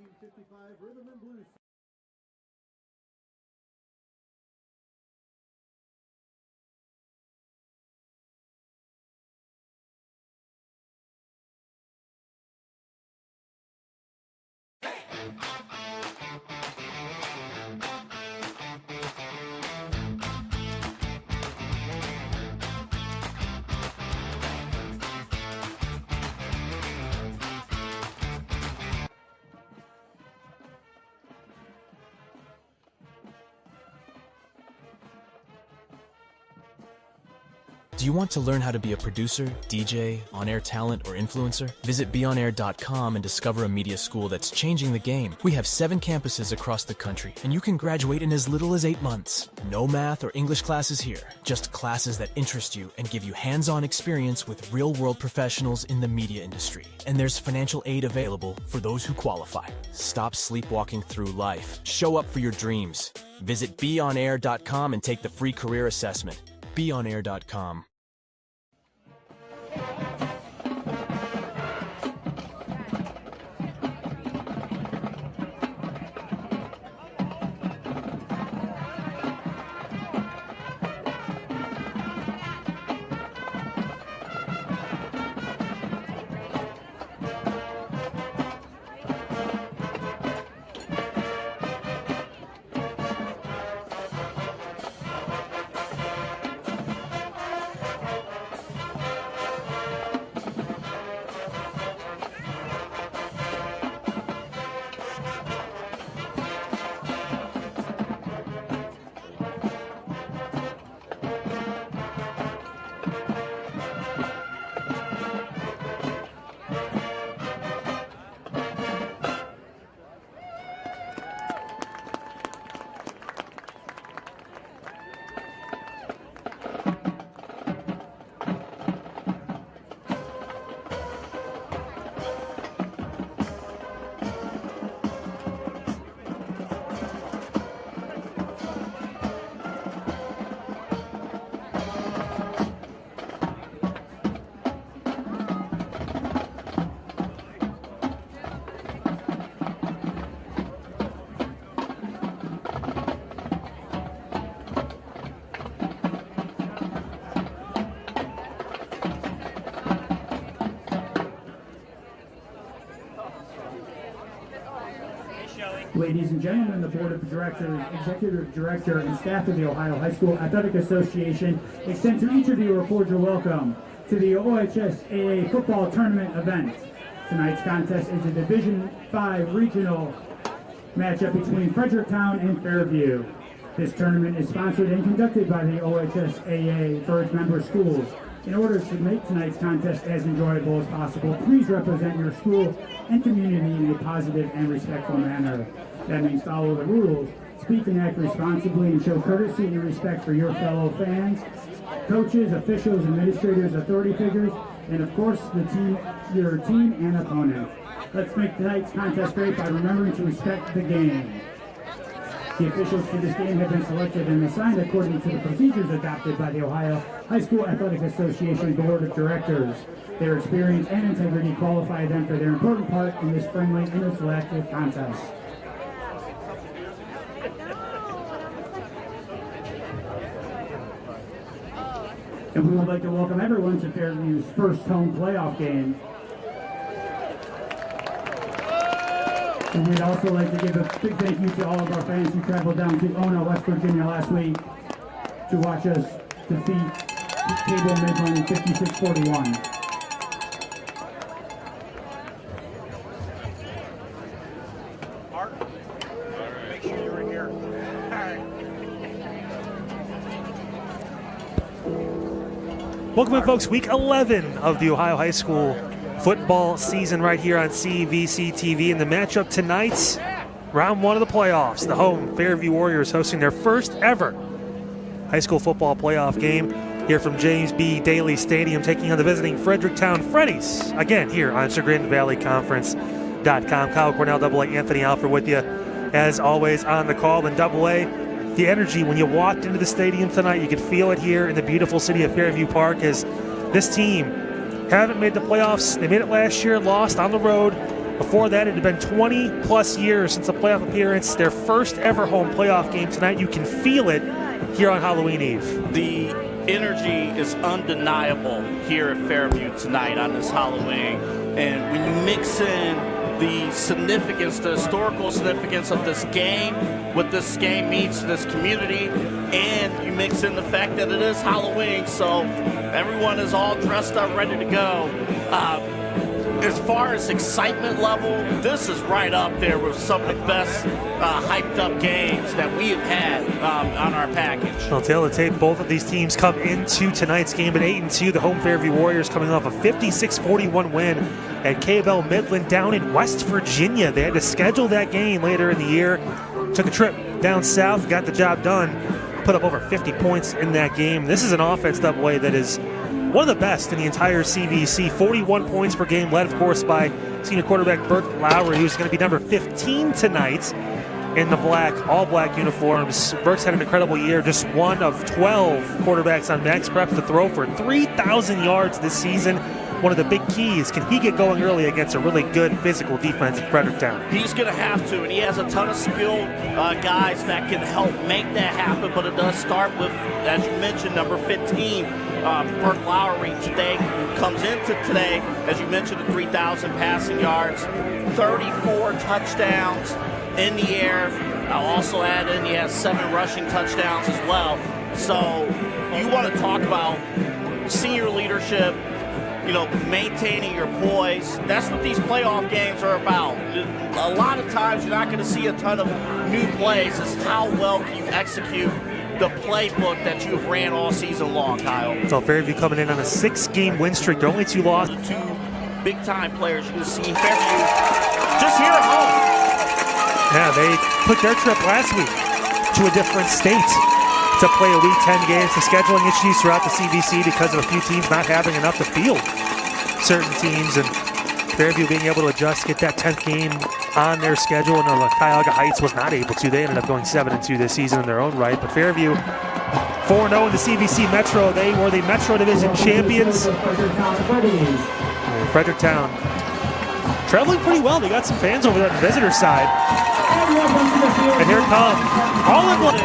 1955 Rhythm and Blues. Do you want to learn how to be a producer, DJ, on-air talent, or influencer? Visit beonair.com and discover a media school that's changing the game. We have 7 campuses across the country, and you can graduate in as little as 8 months. No math or English classes here, just classes that interest you and give you hands-on experience with real-world professionals in the media industry. And there's financial aid available for those who qualify. Stop sleepwalking through life. Show up for your dreams. Visit beonair.com and take the free career assessment. beonair.com. Ladies and gentlemen, the Board of Directors, Executive Director, and staff of the Ohio High School Athletic Association extend to each of you a cordial welcome to the OHSAA football tournament event. Tonight's contest is a Division V regional matchup between Fredericktown and Fairview. This tournament is sponsored and conducted by the OHSAA for its member schools. In order to make tonight's contest as enjoyable as possible, please represent your school and community in a positive and respectful manner. That means follow the rules, speak and act responsibly, and show courtesy and respect for your fellow fans, coaches, officials, administrators, authority figures, and of course your team and opponent. Let's make tonight's contest great by remembering to respect the game. The officials for this game have been selected and assigned according to the procedures adopted by the Ohio High School Athletic Association Board of Directors. Their experience and integrity qualify them for their important part in this friendly interactive contest. And we would like to welcome everyone to Fairview's first home playoff game. And we'd also like to give a big thank you to all of our fans who traveled down to Ona, West Virginia last week to watch us defeat Cable Midland 56-41. Mark, make sure you're in here. Welcome in, folks. Week 11 of the Ohio High School football season right here on CVC TV. And the matchup tonight's round 1 of the playoffs. The home Fairview Warriors hosting their first ever high school football playoff game here from James B. Daly Stadium, taking on the visiting Fredericktown Freddies, again here on Chagrin Valley Conference.com. Kyle Cornell, AA, Anthony Alford with you as always on the call. And AA, the energy when you walked into the stadium tonight, you could feel it here in the beautiful city of Fairview Park as this team haven't made the playoffs. They made it last year, lost on the road Before that, it had been 20-plus years since a playoff appearance. Their first ever home playoff game tonight. You can feel it here on Halloween Eve. The energy is undeniable here at Fairview tonight on this Halloween. And when you mix in the significance, the historical significance of this game, what this game means to this community, and you mix in the fact that it is Halloween, so everyone is all dressed up, ready to go. As far as excitement level, this is right up there with some of the best hyped up games that we have had on our package. I'll tell the tape, both of these teams come into tonight's game at 8-2. The home Fairview Warriors coming off a 56-41 win at K-Bell Midland down in West Virginia. They had to schedule that game later in the year. Took a trip down south, got the job done, put up over 50 points in that game. This is an offense, Double-A, that is one of the best in the entire CVC. 41 points per game, led, of course, by senior quarterback Burt Lowry, who's going to be number 15 tonight in the all-black uniforms. Burt's had an incredible year, just one of 12 quarterbacks on max prep to throw for 3,000 yards this season. One of the big keys, can he get going early against a really good physical defense in Fredericktown? He's going to have to, and he has a ton of skilled guys that can help make that happen, but it does start with, as you mentioned, number 15, Burt Lowry today, comes into today, as you mentioned, the 3,000 passing yards, 34 touchdowns in the air. I'll also add in he has 7 rushing touchdowns as well. So you want to talk about senior leadership, you know, maintaining your poise. That's what these playoff games are about. A lot of times you're not going to see a ton of new plays. It's how well can you execute the playbook that you've ran all season long, Kyle. So Fairview coming in on a 6-game win streak. They're only 2 losses. The 2 big-time players you're going to see Fairview just here at home. Yeah, they took their trip last week to a different state to play a Week 10 game. Some scheduling issues throughout the CVC because of a few teams not having enough to field certain teams, and Fairview being able to adjust, get that 10th game on their schedule. And Cuyahoga Heights was not able to. They ended up going 7-2 this season in their own right. But Fairview 4-0 in the CVC Metro. They were the Metro Division champions. Fredericktown traveling pretty well. They got some fans over there on the visitor side. And here come all in one.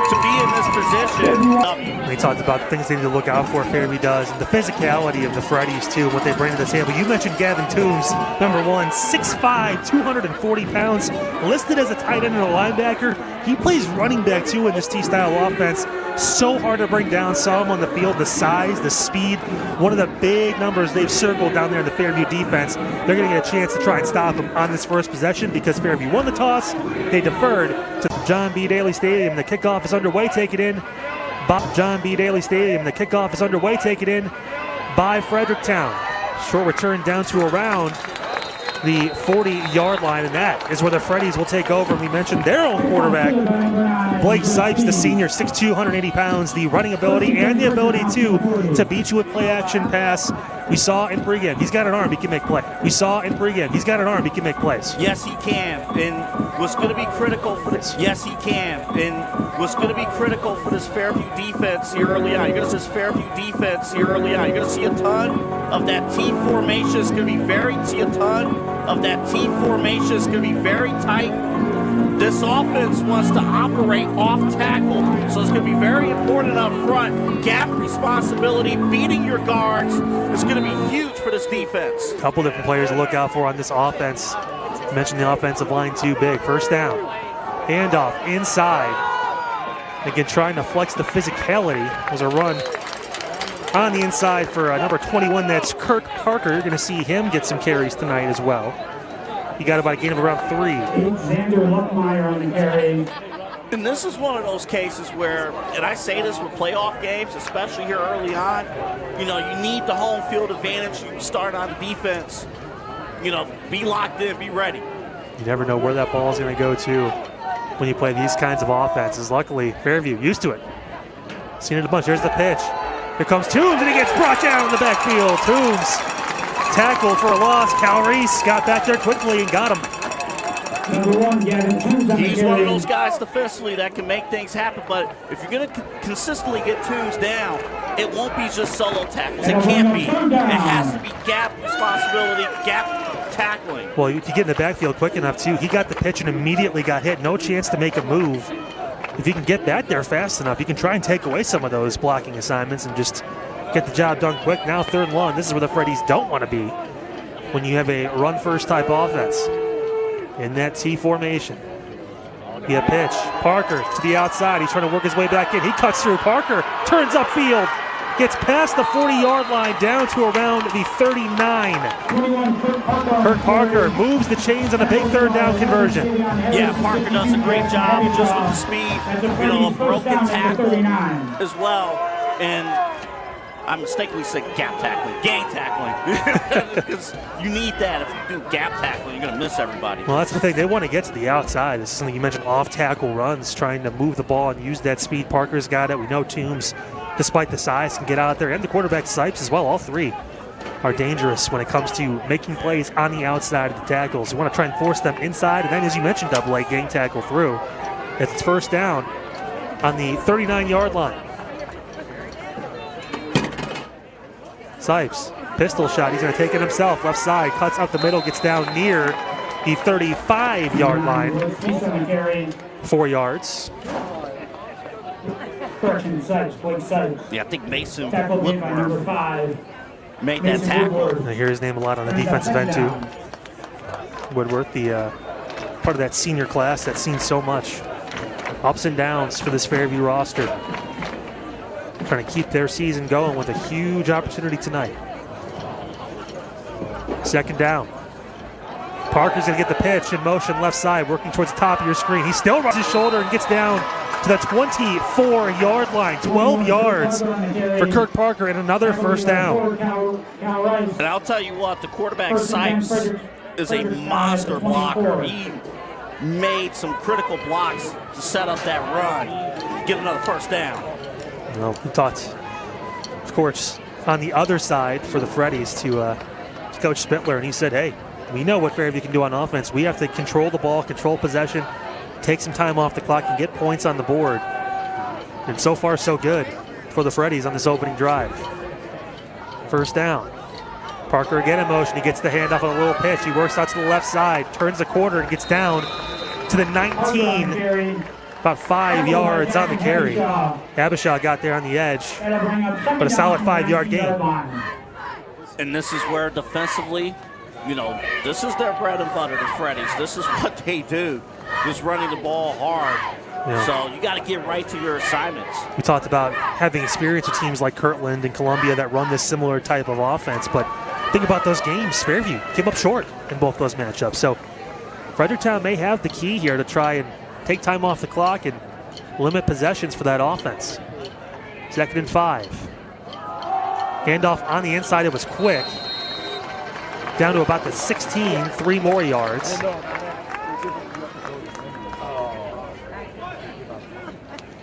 To be in this position. They talked about the things they need to look out for, Fairview does, and the physicality of the Freddies, too, and what they bring to the table. You mentioned Gavin Toombs, number 1, 6'5", 240 pounds, listed as a tight end and a linebacker. He plays running back, too, in this T-style offense. So hard to bring down. Saw him on the field, the size, the speed. One of the big numbers they've circled down there in the Fairview defense. They're going to get a chance to try and stop him on this first possession because Fairview won the toss. They deferred to John B. Daly Stadium. The kickoff is underway. Take it in by John B. Daly Stadium. The kickoff is underway. Take it in by Fredericktown. Short return down to around the 40-yard line, and that is where the Freddies will take over. And we mentioned their own quarterback, Blake Sipes, the senior, 6'2", 180 pounds, the running ability and the ability to beat you with play-action pass. We saw in pregame, he's got an arm, he can make plays. We saw in pregame, he's got an arm, he can make plays. Yes, he can. And what's going to be critical for this? Yes, he can. And what's going to be critical for this Fairview defense here early on? You're going to see this Fairview defense here early on. You're going to see a ton of that T formation. It's going to be very tight. This offense wants to operate off tackle, so it's going to be very important up front. Gap responsibility, beating your guards is going to be huge for this defense. A couple different players to look out for on this offense. You mentioned the offensive line too big. First down, handoff inside. Again, trying to flex the physicality. There's a run on the inside for number 21. That's Kirk Parker. You're going to see him get some carries tonight as well. He got about a gain of around 3. Xander Luckmeyer on the carry. And this is one of those cases where, and I say this with playoff games, especially here early on, you know, you need the home field advantage. You start on the defense, you know, be locked in, be ready. You never know where that ball is going to go to when you play these kinds of offenses. Luckily, Fairview used to it. Seen it a bunch. There's the pitch. Here comes Toombs, and he gets brought down in the backfield. Toombs tackled for a loss. Cal Reese got back there quickly and got him. Number 1, Gavin Toombs on the He's one of carry. those guys defensively that can make things happen, but if you're going to consistently get Toombs down, it won't be just solo tackles. It can't be. It has to be gap responsibility, gap tackling. Well, you get in the backfield quick enough, too. He got the pitch and immediately got hit. No chance to make a move. If you can get back there fast enough, you can try and take away some of those blocking assignments and just get the job done quick. Now 3rd and long. This is where the Freddies don't want to be when you have a run-first type offense in that T formation. Be a pitch. Parker to the outside. He's trying to work his way back in. He cuts through. Parker turns upfield. Gets past the 40-yard line down to around the 39. Kurt Parker moves the chains on a big 3rd down conversion. Yeah, Parker does a great job just with the speed. A broken tackle as well. And I mistakenly said gap tackling, gang tackling. Because you need that. If you do gap tackling, you're going to miss everybody. Well, that's the thing. They want to get to the outside. This is something you mentioned, off-tackle runs, trying to move the ball and use that speed. Parker's got it. We know Toombs, despite the size, can get out there. And the quarterback, Sipes, as well. All three are dangerous when it comes to making plays on the outside of the tackles. You want to try and force them inside. And then, as you mentioned, double-A gang tackle through. As it's 1st down on the 39-yard line. Sipes, pistol shot. He's going to take it himself. Left side, cuts up the middle, gets down near the 35-yard line. 4 yards. Yeah, I think Mason Woodworth made that tackle. I hear his name a lot on the defensive end, too. Woodworth, the part of that senior class that's seen so much ups and downs for this Fairview roster. Trying to keep their season going with a huge opportunity tonight. 2nd down. Parker's going to get the pitch in motion left side, working towards the top of your screen. He still runs his shoulder and gets down to the 24-yard line. 12 yards for Kirk Parker and another 1st down. And I'll tell you what, the quarterback, Sipes, is a monster blocker. He made some critical blocks to set up that run, get another 1st down. Well, we talked, of course, on the other side for the Freddies to Coach Spitler, and he said, hey, we know what Fairview can do on offense. We have to control the ball, control possession, take some time off the clock, and get points on the board. And so far, so good for the Freddies on this opening drive. 1st down. Parker again in motion. He gets the handoff on a little pitch. He works out to the left side, turns the corner, and gets down to the 19. About 5 yards on the carry. Abishaw got there on the edge, but a solid 5-yard gain. And this is where defensively, this is their bread and butter, the Freddies. This is what they do, just running the ball hard. Yeah. So you got to get right to your assignments. We talked about having experience with teams like Kirtland and Columbia that run this similar type of offense, but think about those games. Fairview came up short in both those matchups. So Fredericktown may have the key here to try and take time off the clock and limit possessions for that offense. 2nd and 5. Handoff on the inside. It was quick. Down to about the 16. 3 more yards.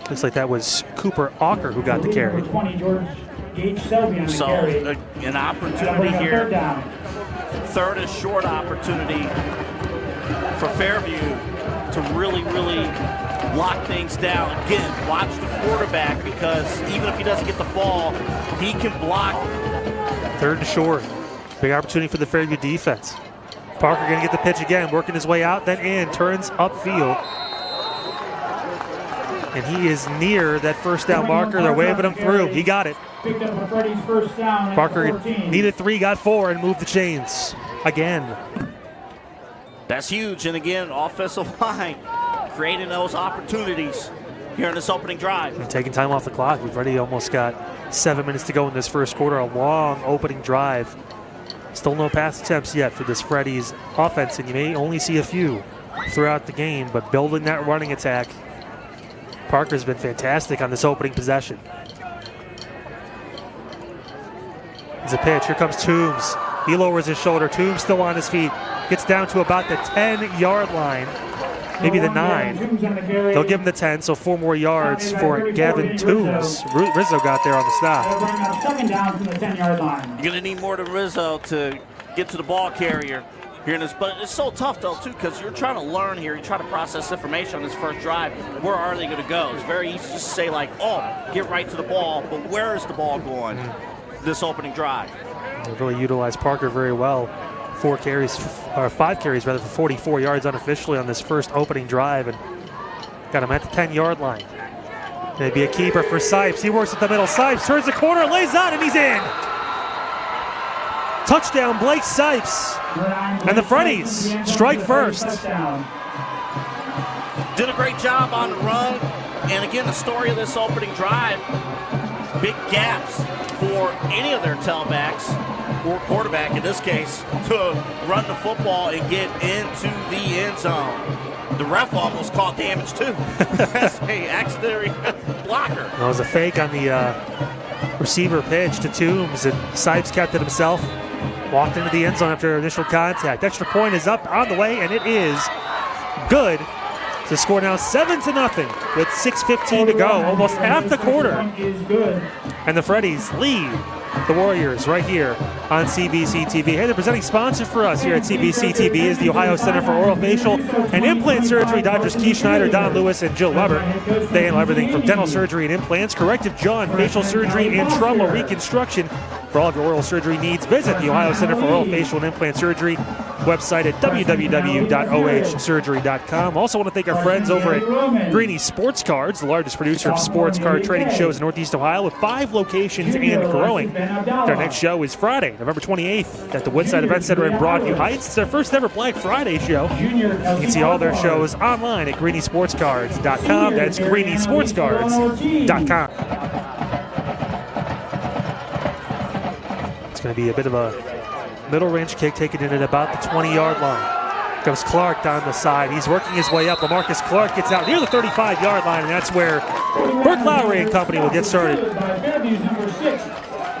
Looks like that was Cooper Auker who got the carry. So an opportunity here. 3rd and short opportunity for Fairview to really lock things down. Again, watch the quarterback, because even if he doesn't get the ball, he can block. 3rd and short. Big opportunity for the Fairview defense. Parker going to get the pitch again, working his way out, then in, turns upfield. And he is near that 1st down marker. They're waving him through. He got it. Parker needed 3, got 4, and moved the chains again. That's huge. And again, offensive line creating those opportunities here in this opening drive. And taking time off the clock. We've already almost got 7 minutes to go in this 1st quarter. A long opening drive. Still no pass attempts yet for this Freddies offense, and you may only see a few throughout the game, but building that running attack, Parker's been fantastic on this opening possession. There's a pitch. Here comes Toombs. He lowers his shoulder. Toombs still on his feet. Gets down to about the 10-yard line, maybe the 9. They'll give him the 10, so 4 more yards for Gavin Toombs. Rizzo got there on the stop. You're going to need more than Rizzo to get to the ball carrier here in this. But it's so tough, though, too, because you're trying to learn here. You're trying to process information on this 1st drive. Where are they going to go? It's very easy to say, like, oh, get right to the ball. But where is the ball going this opening drive? They really utilized Parker very well 5 carries rather for 44 yards unofficially on this first opening drive, and got him at the 10-yard line. Maybe a keeper for Sipes. He works at the middle. Sipes turns the corner, lays out, and he's in. Touchdown, Blake Sipes. And the Freddies strike first. Did a great job on the run. And again, the story of this opening drive, big gaps for any of their tailbacks or quarterback in this case to run the football and get into the end zone. The ref almost caught damage too. That's a accidentary blocker. That was a fake on the receiver pitch to Toombs, and Sipes kept it himself. Walked into the end zone after initial contact. Extra point is up on the way, and it is good to score now 7-0 with 6:15 to go, almost half the quarter. And the Freddies lead the Warriors right here on CVC TV. Hey, the presenting sponsor for us here at CVC TV is the Ohio Center for Oral, Facial, and Implant Surgery. Doctors Keith Schneider, Don Lewis, and Jill Weber. They handle everything from dental surgery and implants, corrective jaw and facial surgery, and trauma reconstruction. For all of your oral surgery needs, visit the Ohio Center for Oral, Facial, and Implant Surgery website at www.ohsurgery.com. Also want to thank our friends over at Greeny Sports Cards, the largest producer of sports card trading shows in Northeast Ohio, with 5 locations and growing. Their next show is Friday, November 28th at the Woodside Event Center in Broadview Heights. It's their first ever Black Friday show. You can see all their shows online at greenysportscards.com. That's greenysportscards.com. It's going to be a bit of a middle range kick taken in at about the 20-yard line. Comes Clark down the side. He's working his way up. LaMarcus Clark gets out near the 35-yard line, and that's where Burke Lowry and company will get started.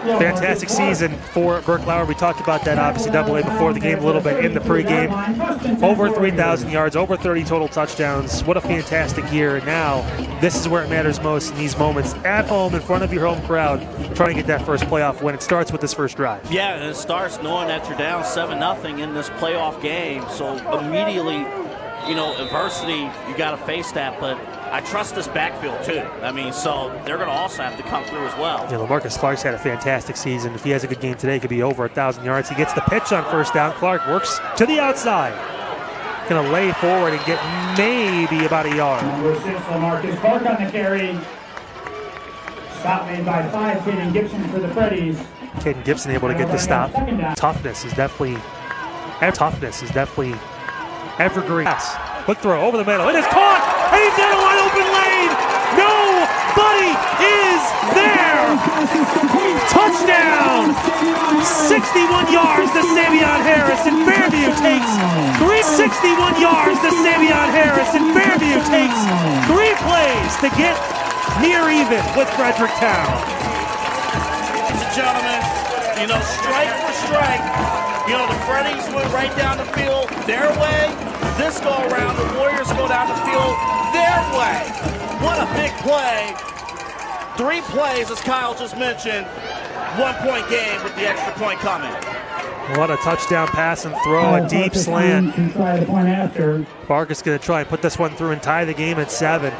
Fantastic season for Burke Lowry. We talked about that, obviously, AA before the game a little bit in the pregame. Over 3,000 yards, over 30 total touchdowns. What a fantastic year. And now, this is where it matters most in these moments. At home, in front of your home crowd, trying to get that first playoff win. It starts with this first drive. Yeah, and it starts knowing that you're down 7-0 in this playoff game. So immediately, adversity, you got to face that. But I trust this backfield too. I mean, so they're going to also have to come through as well. Yeah, LaMarcus Clark's had a fantastic season. If he has a good game today, it could be over 1,000 yards. He gets the pitch on first down. Clark works to the outside. Going to lay forward and get maybe about a yard. Number 6, LaMarcus Clark on the carry. Stop made by 5, Caden Gibson for the Freddies. Caden Gibson able to get the stop. Toughness is definitely evergreen. Quick throw over the middle. It is caught, and he's in a wide open lane. Nobody is there. Touchdown. 61 yards to Savion Harris, and Fairview takes 61 yards to Savion Harris, and Fairview takes 3 plays to get near even with Fredericktown. Ladies and gentlemen, strike for strike. The Freddies went right down the field their way. This go around, the Warriors go down the field their way. What a big play. 3 plays, as Kyle just mentioned. 1-point game with the extra point coming. What a touchdown pass and throw, a deep slant. Barker's going to try and put this one through and tie the game at 7.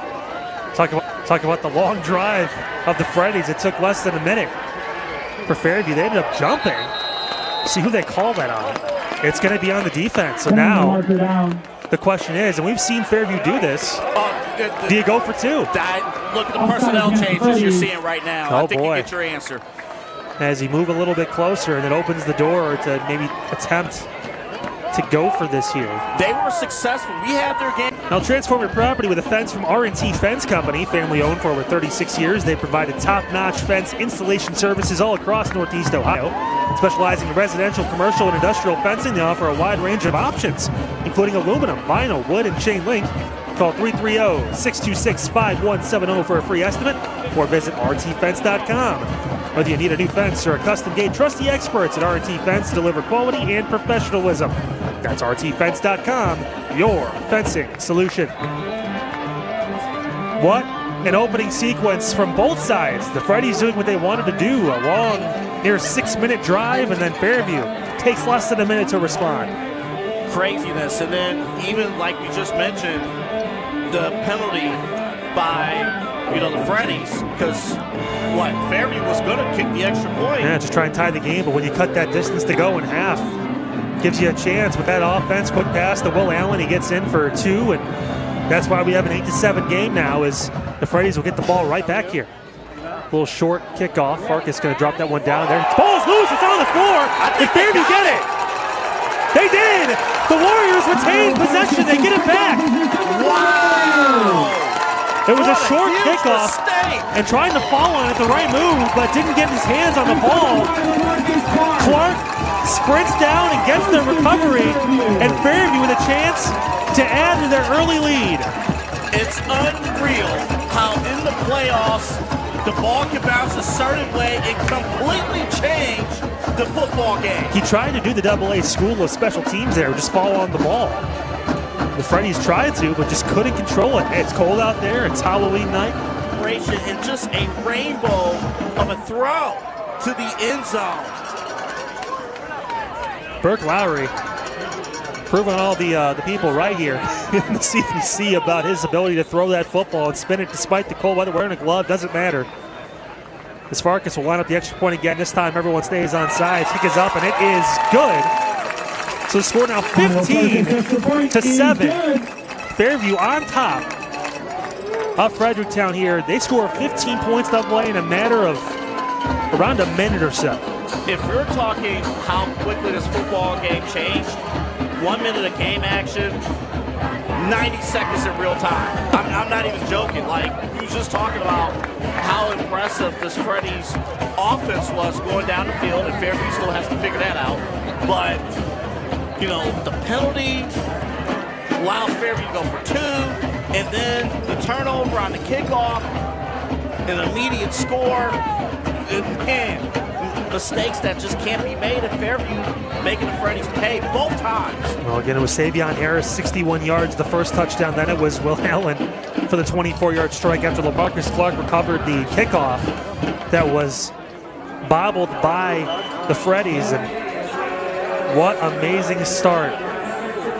Talk about the long drive of the Freddies. It took less than a minute for Fairview. They ended up jumping. See who they call that on. It's going to be on the defense. So now the question is, and we've seen Fairview do this, do you go for 2? Look at the personnel changes you're seeing right now. Oh, I think boy. you get your answer. As he move a little bit closer, and it opens the door to maybe attempt to go for this here. They were successful. We had their game. Now transform your property with a fence from R&T Fence Company. Family owned for over 36 years. They provided top-notch fence installation services all across Northeast Ohio. Specializing in residential, commercial, and industrial fencing, they offer a wide range of options, including aluminum, vinyl, wood, and chain link. Call 330-626-5170 for a free estimate, or visit rtfence.com. Whether you need a new fence or a custom gate, trust the experts at R&T Fence to deliver quality and professionalism. That's rtfence.com, your fencing solution. What an opening sequence from both sides. The Freddies doing what they wanted to do, a long, near 6-minute drive, and then Fairview takes less than a minute to respond. Craziness, and then even like we just mentioned, the penalty by the Freddies, because Fairview was going to kick the extra point. Yeah, just try and tie the game, but when you cut that distance to go in half, gives you a chance with that offense. Quick pass to Will Allen. He gets in for 2, and that's why we have an 8-7 game now, is the Freddies will get the ball right back here. A little short kickoff. Farkas going to drop that one down there. Ball's loose. It's on the floor. Did Fairview get it? They did. The Warriors retain possession. They get it back. Wow! It was a What short huge kickoff mistake. and trying to fall on it, the right move, but didn't get his hands on the ball. Clark sprints down and gets the recovery, and Fairview with a chance to add to their early lead. It's unreal how in the playoffs the ball can bounce a certain way and completely change the football game. He tried to do the AA school of special teams there, just fall on the ball. The Freddies tried to, but just couldn't control it. It's cold out there. It's Halloween night. And just a rainbow of a throw to the end zone. Burke Lowry proving all the people right here in the CVC about his ability to throw that football and spin it despite the cold weather. Wearing a glove doesn't matter. As Farkas will line up the extra point again. This time everyone stays on side. Kick is up, and it is good. So the score now 15-7. Fairview on top of Fredericktown here. They score 15 points AA in a matter of around a minute or so. If you're talking how quickly this football game changed, 1 minute of game action, 90 seconds in real time. I'm not even joking. Like, he was just talking about how impressive this Freddy's offense was going down the field, and Fairview still has to figure that out. But, you know, the penalty allows Fairview to go for 2, and then the turnover on the kickoff, an immediate score, and mistakes that just can't be made at Fairview, making the Freddies pay both times. Well, again, it was Savion Harris, 61 yards, the first touchdown. Then it was Will Allen for the 24-yard strike after LaMarcus Clark recovered the kickoff that was bobbled by the Freddies. And what amazing start.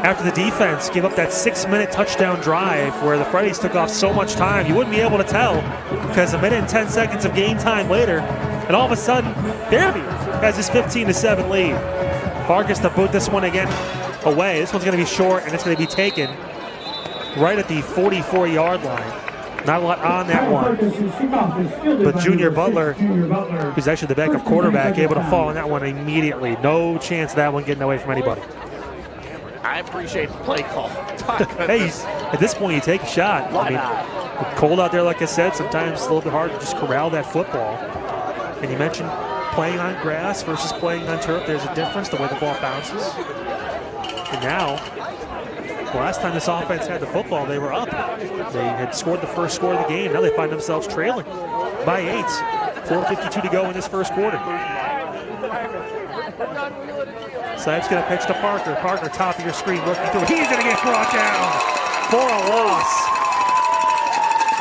After the defense gave up that 6-minute touchdown drive where the Freddies took off so much time, you wouldn't be able to tell because a minute and 10 seconds of game time later, and all of a sudden, Fairview has his 15-7 lead. Farkas to boot this one again away. This one's going to be short, and it's going to be taken right at the 44-yard line. Not a lot on that one. But Junior Butler, who's actually the backup quarterback, able to fall on that one immediately. No chance of that one getting away from anybody. I appreciate the play call. Hey, at this point, you take a shot. Why I mean, not? Cold out there, like I said, sometimes it's a little bit hard to just corral that football. And you mentioned playing on grass versus playing on turf. There's a difference, the way the ball bounces. And now, the last time this offense had the football, they were up. They had scored the first score of the game. Now they find themselves trailing by 8. 4:52 to go in this first quarter. Sipes going to pitch to Parker. Parker, top of your screen, working through. He's going to get brought down for a loss.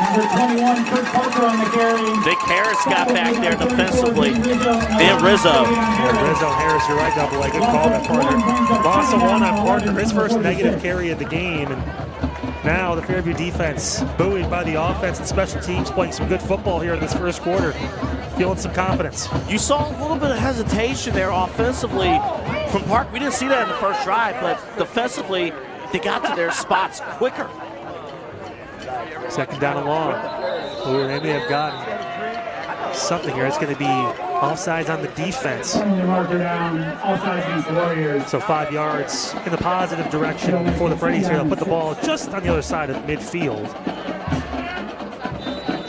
Number 21, Kurt Parker on the carry. Vic Harris got back there defensively. And Rizzo. Yeah, Rizzo, Harris, you're right, double A. Good call by Parker. Loss of 1 on Parker. His first negative carry of the game. And now the Fairview defense, buoyed by the offense and special teams, playing some good football here in this first quarter. Feeling some confidence. You saw a little bit of hesitation there offensively from Park. We didn't see that in the first drive, but defensively, they got to their spots quicker. Second down and long. Ooh, they may have gotten something here. It's going to be offsides on the defense. So 5 yards in the positive direction for the Freddies here. They'll put the ball just on the other side of midfield.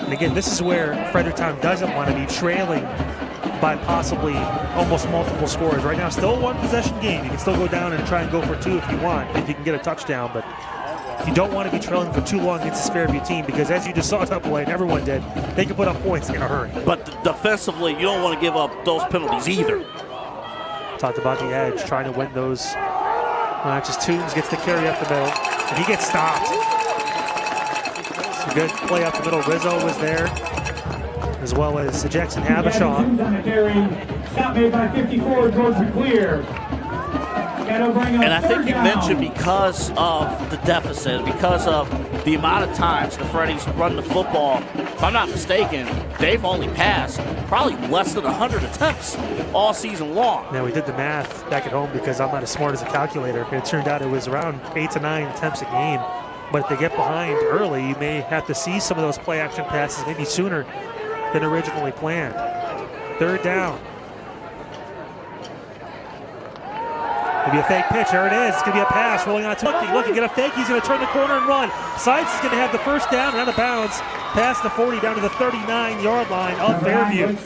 And again, this is where Fredericktown doesn't want to be trailing by possibly almost multiple scores. Right now, still a 1-possession game. You can still go down and try and go for 2 if you want, if you can get a touchdown. But you don't want to be trailing for too long against this Fairview team because, as you just saw double A, and everyone did, they can put up points in a hurry. But defensively, you don't want to give up those penalties either. Talked about the edge, trying to win those matches. Toombs gets the carry up the middle, and he gets stopped. It's a good play up the middle. Rizzo was there, as well as Jackson Habishaw. Stop made by 54, Georgia clear. And I think you mentioned because of the deficit, because of the amount of times the Freddies run the football, if I'm not mistaken, they've only passed probably less than 100 attempts all season long. Now, we did the math back at home because I'm not as smart as a calculator. And it turned out it was around 8 to 9 attempts a game. But if they get behind early, you may have to see some of those play action passes maybe sooner than originally planned. Third down. Maybe a fake pitch. There it is. It's going to be a pass rolling on to Look, get a fake. He's going to turn the corner and run. Sykes is going to have the first down and out of bounds. Past the 40 down to the 39-yard line of Fairview.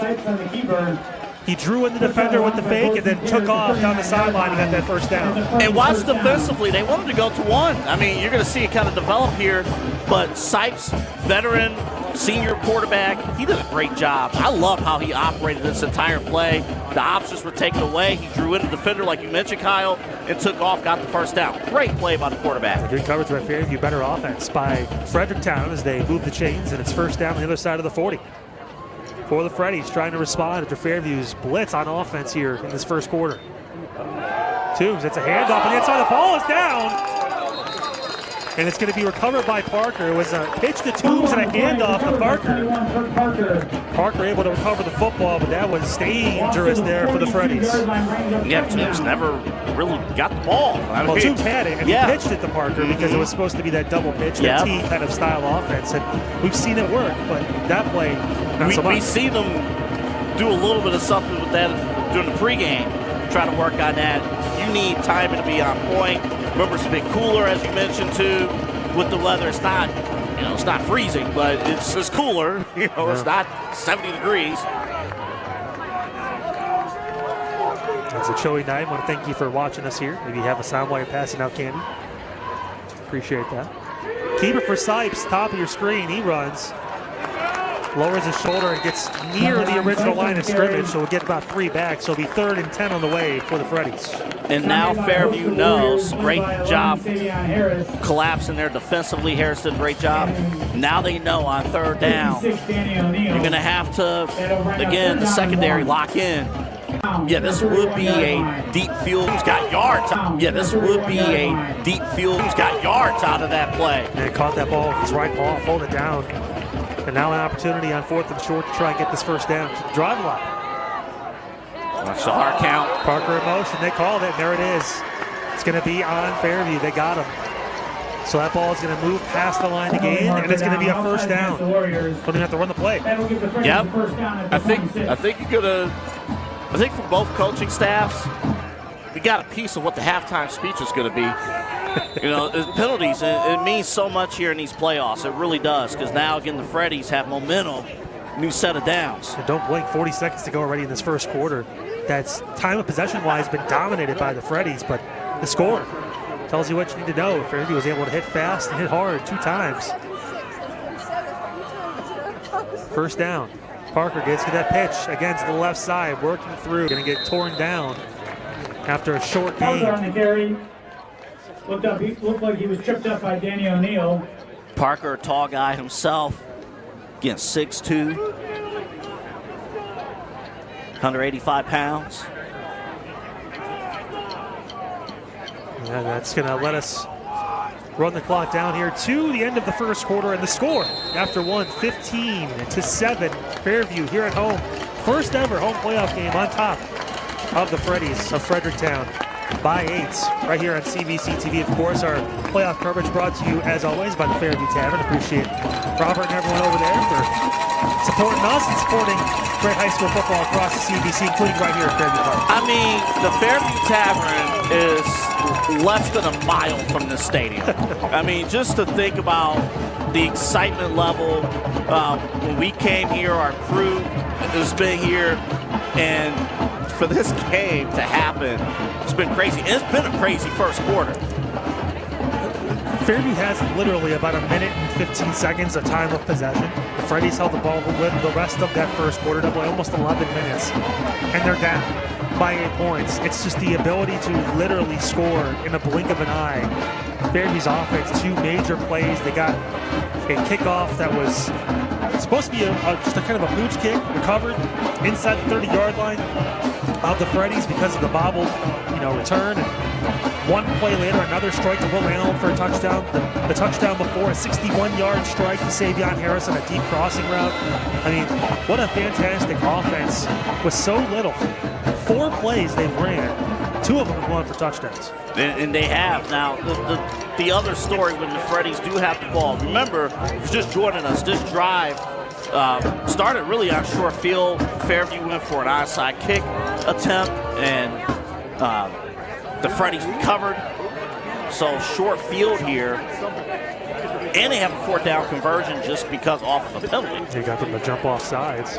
He drew in the defender with the fake and then took off down the sideline and got that first down. And watch defensively. They wanted to go to one. I mean, you're going to see it kind of develop here. But Sipes, veteran, senior quarterback, he did a great job. I love how he operated this entire play. The options were taken away. He drew in the defender, like you mentioned, Kyle, and took off, got the first down. Great play by the quarterback. Good coverage by Fairview. Better offense by Fredericktown as they move the chains, and it's first down on the other side of the 40. For the Freddies, trying to respond after Fairview's blitz on offense here in this first quarter. Toombs, it's a handoff on the inside. The ball is down. And it's going to be recovered by Parker. It was a pitch to Toombs and a handoff to Parker. Parker able to recover the football, but that was dangerous there for the Freddies. Yeah, Toombs never really got the ball. Well, Toombs had it, and he pitched it to Parker because it was supposed to be that double pitch, that T kind of style offense. And we've seen it work, but that play, not so much. We see them do a little bit of something with that during the pregame, try to work on that. You need timing to be on point. Remember, it's a bit cooler, as you mentioned, too, with the weather. It's not, it's not freezing, but it's cooler. It's not 70 degrees. It's a chilly night. I want to thank you for watching us here. Maybe you have a sound while you're passing out candy. Appreciate that. Keep it for Sipes, top of your screen. He runs. Lowers his shoulder and gets near the original line of scrimmage, so we'll get about 3 back. So it'll be 3rd and 10 on the way for the Freddies. And now Fairview knows. Great job collapsing there defensively. Harris did a great job. Now they know on 3rd down, you're going to have to, again, the secondary lock in. Yeah, this would be a deep field. He's got yards. Yeah, this would be a deep field. He's got yards out of that play. And he caught that ball with his right paw, pulled it down. And now an opportunity on 4th and short to try and get this first down. Drive a lot. Watch the hard count. Parker in motion. They called it, and there it is. It's going to be on Fairview. They got him. So that ball is going to move past the line to gain, and it's going to be a first down. So they're going to have to run the play. Yep. I think you're going to. I think for both coaching staffs, we got a piece of what the halftime speech is going to be. Penalties, it means so much here in these playoffs. It really does, because now, again, the Freddies have momentum, new set of downs. And don't blink, 40 seconds to go already in this first quarter. That's time of possession-wise been dominated by the Freddies, but the score tells you what you need to know. Fairview was able to hit fast and hit hard 2 times. First down. Parker gets to that pitch against the left side, working through. Going to get torn down after a short gain. Looked like he was tripped up by Danny O'Neill. Parker, a tall guy himself, again 6'2", 185 pounds. Yeah, that's going to let us run the clock down here to the end of the first quarter, and the score after one, 15-7. Fairview here at home. First ever home playoff game on top of the Freddies of Fredericktown by 8 right here on CVC TV. Of course, our playoff coverage brought to you, as always, by the Fairview Tavern. Appreciate Robert and everyone over there for supporting us and supporting great high school football across the CVC, including right here at Fairview Park. I mean, the Fairview Tavern is less than a mile from this stadium. I mean, just to think about the excitement level. When we came here, our crew has been here, and for this game to happen, it's been crazy. It's been a crazy first quarter. Fairview has literally about 1 minute and 15 seconds of time of possession. The Freddies held the ball with the rest of that first quarter to almost 11 minutes, and they're down by 8 points. It's just the ability to literally score in a blink of an eye. Fairview's offense, 2 major plays. They got a kickoff that was supposed to be just a kind of a pooch kick, recovered inside the 30-yard line of the Freddies because of the bobbled, return. And One play later, another strike to Will Allen for a touchdown. The touchdown before, a 61-yard strike to Savion Harris on a deep crossing route. I mean, what a fantastic offense with so little. 4 plays they've ran. 2 of them have gone for touchdowns. And they have. Now, the other story when the Freddies do have the ball. Remember, if you're just joining us, this drive started really on short field. Fairview went for an onside kick attempt, and the Freddies recovered. So short field here. And they have a 4th down conversion just because off of a penalty. They got them to jump off sides.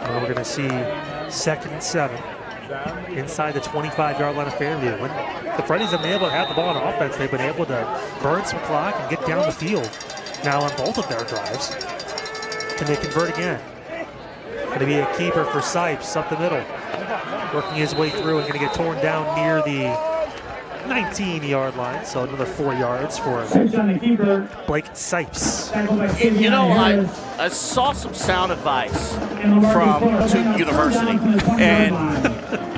Well, we're going to see 2nd and 7 inside the 25-yard line of Fairview. When the Freddies have been able to have the ball on offense, they've been able to burn some clock and get down the field now on both of their drives. Can they convert again? Going to be a keeper for Sipes up the middle. Working his way through and going to get torn down near the 19-yard line. So another 4 yards for Blake Sipes. You know, I saw some sound advice from YouTube University, and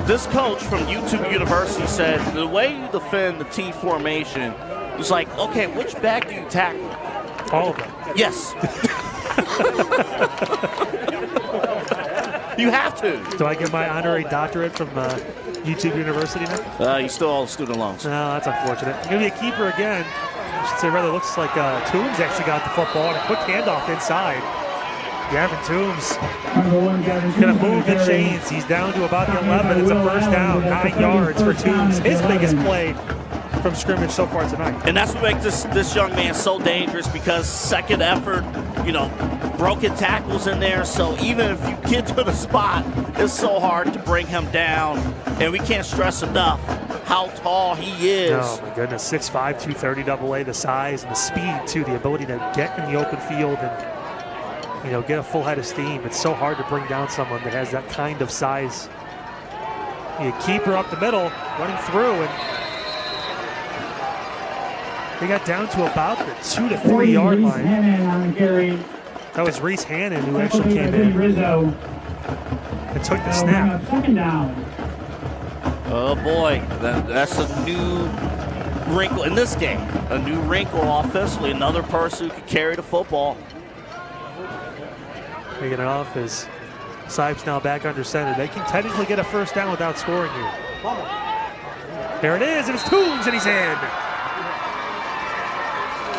this coach from YouTube University said the way you defend the T formation is like, okay, which back do you tackle? All of them. Yes. You have to. Do I get my honorary doctorate from YouTube University now? You still owe student loans. No, that's unfortunate. Going to be a keeper again. I should say rather looks like Toombs actually got the football and a quick handoff inside. Gavin Toombs going to move the chains. He's down to about the 11. It's a 1st down, 9 yards for Toombs. His biggest play from scrimmage so far tonight. And that's what makes this young man so dangerous, because second effort, you know, broken tackles in there. So even if you get to the spot, it's so hard to bring him down. And we can't stress enough how tall he is. Oh my goodness, 6'5", 230 AA, the size and the speed too, the ability to get in the open field and, you know, get a full head of steam. It's so hard to bring down someone that has that kind of size. You keeper up the middle, running through, and they got down to about the 2 to 3 yard line. That was Reese Hannon who actually came in and took the snap. Oh boy, that's a new wrinkle in this game. A new wrinkle offensively. Another person who could carry the football. Taking it off is Sipes now back under center. They can technically get a 1st down without scoring here. There it is, and it's Toombs, and he's in.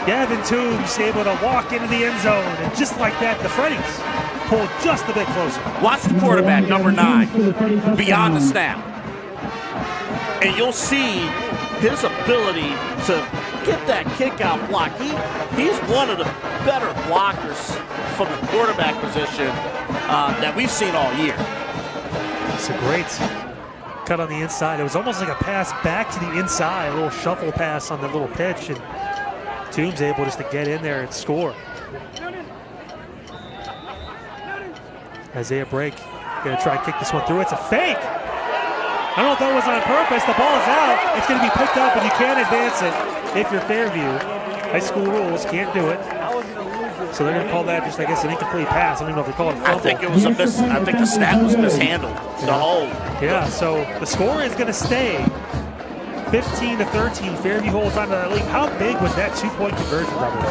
Gavin Toombs able to walk into the end zone, and just like that, the Freddies pulled just a bit closer. Watch the quarterback, number 9, beyond the snap. And you'll see his ability to get that kick out block. He's one of the better blockers from the quarterback position that we've seen all year. It's a great cut on the inside. It was almost like a pass back to the inside, a little shuffle pass on the little pitch, and Toombs able just to get in there and score. Isaiah Brake going to try and kick this one through. It's a fake. I don't know if that was on purpose. The ball is out. It's going to be picked up, and you can't advance it if you're Fairview. High school rules, can't do it. So they're going to call that just, I guess, an incomplete pass. I don't even know if they call it a fumble. I think it was I think the snap was mishandled. The hold. Yeah, so the score is going to stay 15-13. Fairview holds on to that lead. How big was that 2-point conversion, Robert?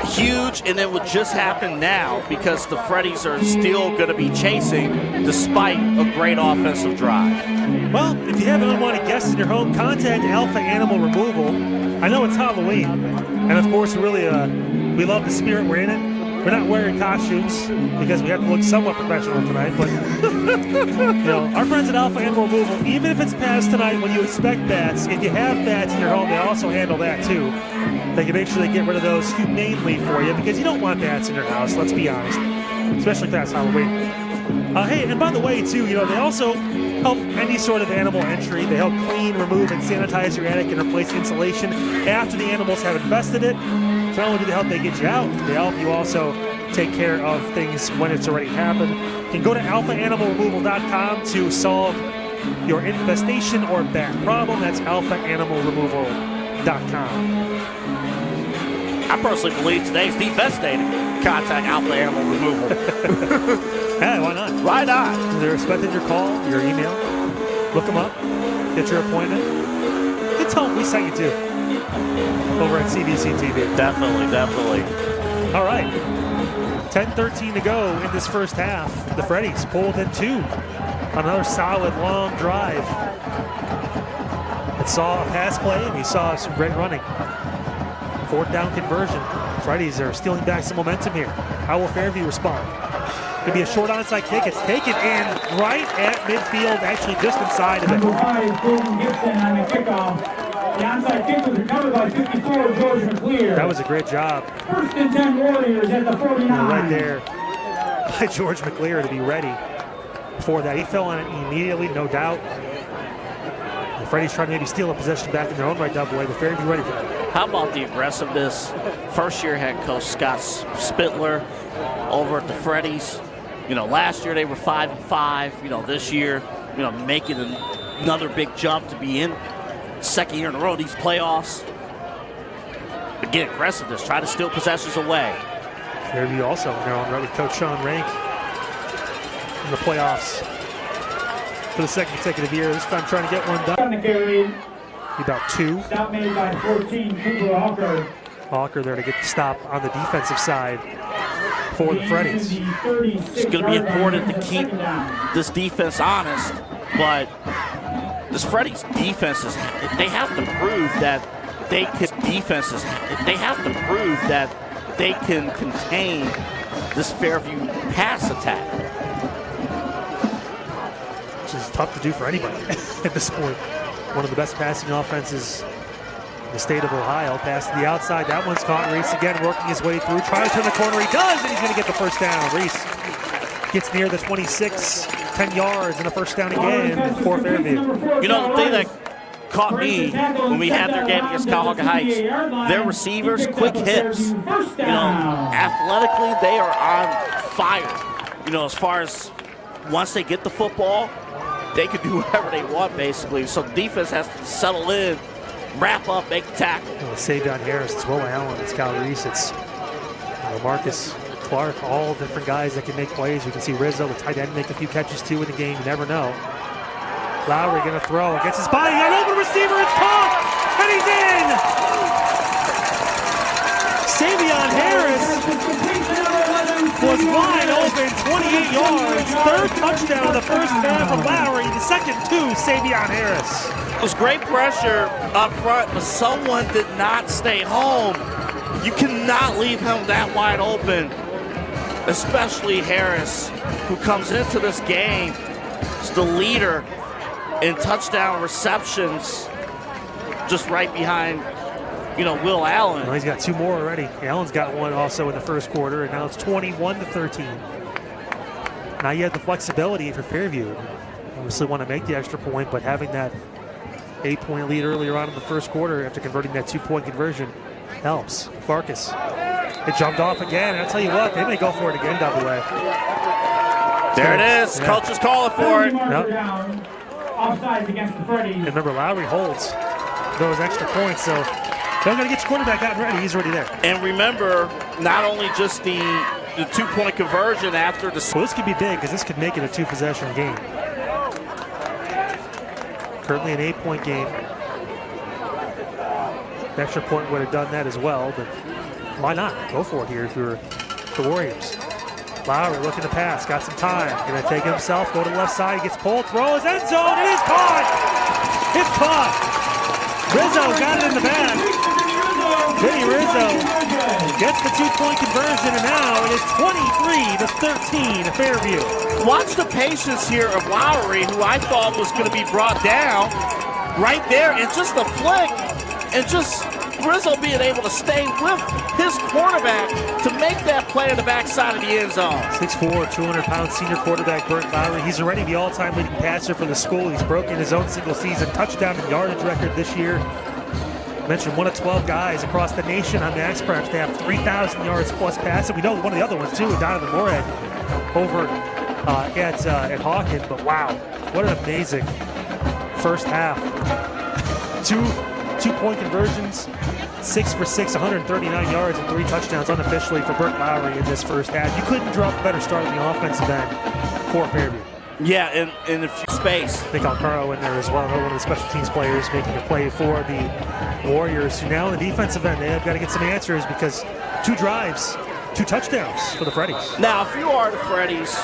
Huge, and it would just happen now because the Freddies are still going to be chasing despite a great offensive drive. Well, if you have an unwanted guest in your home, contact Alpha Animal Removal. I know it's Halloween, and of course, we love the spirit we're in it. We're not wearing costumes because we have to look somewhat professional tonight, but you know, our friends at Alpha Animal Removal, even if it's past tonight when you expect bats, if you have bats in your home, they also handle that too. They can make sure they get rid of those humanely for you because you don't want bats in your house, let's be honest, especially past Halloween. Hey, and by the way too, you know, they also help any sort of animal entry. They help clean, remove, and sanitize your attic and replace insulation after the animals have infested it. So not only do they help they get you out, they help you also take care of things when it's already happened. You can go to alphaanimalremoval.com to solve your infestation or bat problem. That's alphaanimalremoval.com. I personally believe today's the best day to contact Alpha Animal Removal. Hey, why not? Why not? They're expecting your call, your email. Look them up. Get your appointment. And tell them we sent you too. Over at CVC TV. Definitely. All right. 10:13 to go in this first half. The Freddies pulled in 2. Another solid long drive. It saw a pass play and we saw some great running. 4th down conversion. Freddies are stealing back some momentum here. How will Fairview respond? Could be a short onside kick. It's taken in right at midfield, actually just inside of it. Number 5, Jordan Gibson on the kickoff. The onside kick was recovered by 54, George McClear. That was a great job. 1st and 10 Warriors at the 49. Right there by George McClear to be ready for that. He fell on it immediately, no doubt. The Freddies trying to maybe steal a possession back in their own right double way, but Fairview ready for that. How about the aggressiveness? First-year head coach Scott Spittler over at the Freddies. You know, last year they were 5-5. You know, this year, you know, making another big jump to be in 2nd year in a row these playoffs. Again, aggressiveness, try to steal possessions away. Fairview also in their own right with Coach Sean Rank in the playoffs for the 2nd consecutive year. This time trying to get one done. About 2. Stop made by 14, Cooper Hawker. Hawker there to get the stop on the defensive side for the Freddies. It's going to be important to keep this defense honest, but this Freddies defenses, they have to prove that they can contain this Fairview pass attack. Which is tough to do for anybody at this point. One of the best passing offenses in the state of Ohio. Pass to the outside. That one's caught. Reese again working his way through. Trying to turn the corner. He does, and he's going to get the first down. Reese gets near the 26, 10 yards, and a first down again for Fairview. You know, the thing that caught me when we had their game against Cuyahoga Heights, their receivers, quick hips. You know, athletically, they are on fire. You know, as far as once they get the football, they can do whatever they want, basically. So the defense has to settle in, wrap up, make the tackle. Well, Savion Harris, it's Will Allen, it's Kyle Reese, it's Marcus Clark, all different guys that can make plays. We can see Rizzo, the tight end, make a few catches too in the game. You never know. Lowry going to throw against his body. Got an open receiver. It's caught, and he's in. Savion Harris was wide open, 28 yards. 3rd touchdown of the first half from Lowry. The second to Savion Harris. It was great pressure up front, but someone did not stay home. You cannot leave him that wide open, especially Harris, who comes into this game as the leader in touchdown receptions, just right behind, you know, Will Allen. Well, he's got 2 more already. Allen's got 1 also in the first quarter, and now it's 21-13. Now you have the flexibility for Fairview. Obviously want to make the extra point, but having that 8-point lead earlier on in the first quarter after converting that 2-point conversion helps. Farkas, it jumped off again, and I'll tell you what, they may go for it again, double A. There it is. Yeah. Coach is calling for it. Yep. Offsides against the Freddies. And remember, Lowry holds those extra points, so they're going to get your quarterback out and ready. He's already there. And remember, not only just the 2-point conversion after the... So this could be big, because this could make it a 2-possession game. Currently an 8-point game. The extra point would have done that as well, but why not? Go for it here if you're the Warriors. Lowry looking to pass, got some time. Gonna take it himself, go to the left side, he gets pulled, throws, end zone, it is caught! It's caught! Rizzo got it in the bag. Vinny Rizzo gets the 2-point conversion, and now it is 23-13 to Fairview. Watch the patience here of Lowry, who I thought was gonna be brought down right there, and just a flick, and just Rizzo being able to stay with his quarterback to make that play on the backside of the end zone. 6'4", 200-pound senior quarterback Burt Lowry. He's already the all-time leading passer for the school. He's broken his own single-season touchdown and yardage record this year. I mentioned one of 12 guys across the nation on Max Preps to have 3,000 yards plus passing. We know one of the other ones too, Donovan Moorhead over at Hawkins. But wow, what an amazing first half. Two-point conversions, 6 for 6, 139 yards and 3 touchdowns unofficially for Burt Lowry in this first half. You couldn't drop a better start on the offensive end for Fairview. Yeah, in a few space. Nick Alcaro in there as well, one of the special teams players making a play for the Warriors, who now in the defensive end, they've got to get some answers because 2 drives, 2 touchdowns for the Freddies. Now, if you are the Freddies,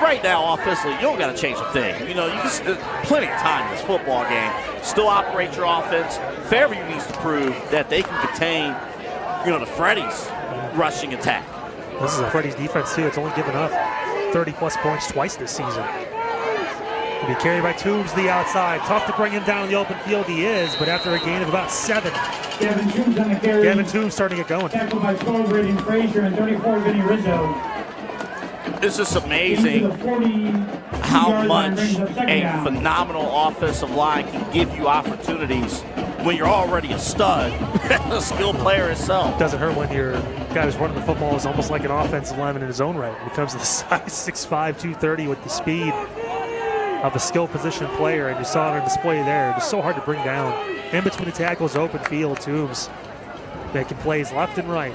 right now, offensively, you don't got to change a thing. You know, there's plenty of time in this football game. Still operate your offense. Fairview needs to prove that they can contain, the Freddies' rushing attack. This is a Freddies defense, too. It's only given up 30-plus points twice this season. He'll be carried by Toombs to the outside. Tough to bring him down in the open field. He is, but after a gain of about 7. Gavin Toombs on the carry. Gavin Toombs starting to get going. Tackled by 12, Braden Frazier, and 34, Vinny Rizzo. It's just amazing how much a phenomenal offensive line can give you opportunities when you're already a stud, a skilled player itself. Doesn't hurt when your guy who's running the football is almost like an offensive lineman in his own right. When it comes to the size 6'5", 230 with the speed of a skilled position player, and you saw it on display there. Just so hard to bring down. In between the tackles, open field, Toombs making plays left and right.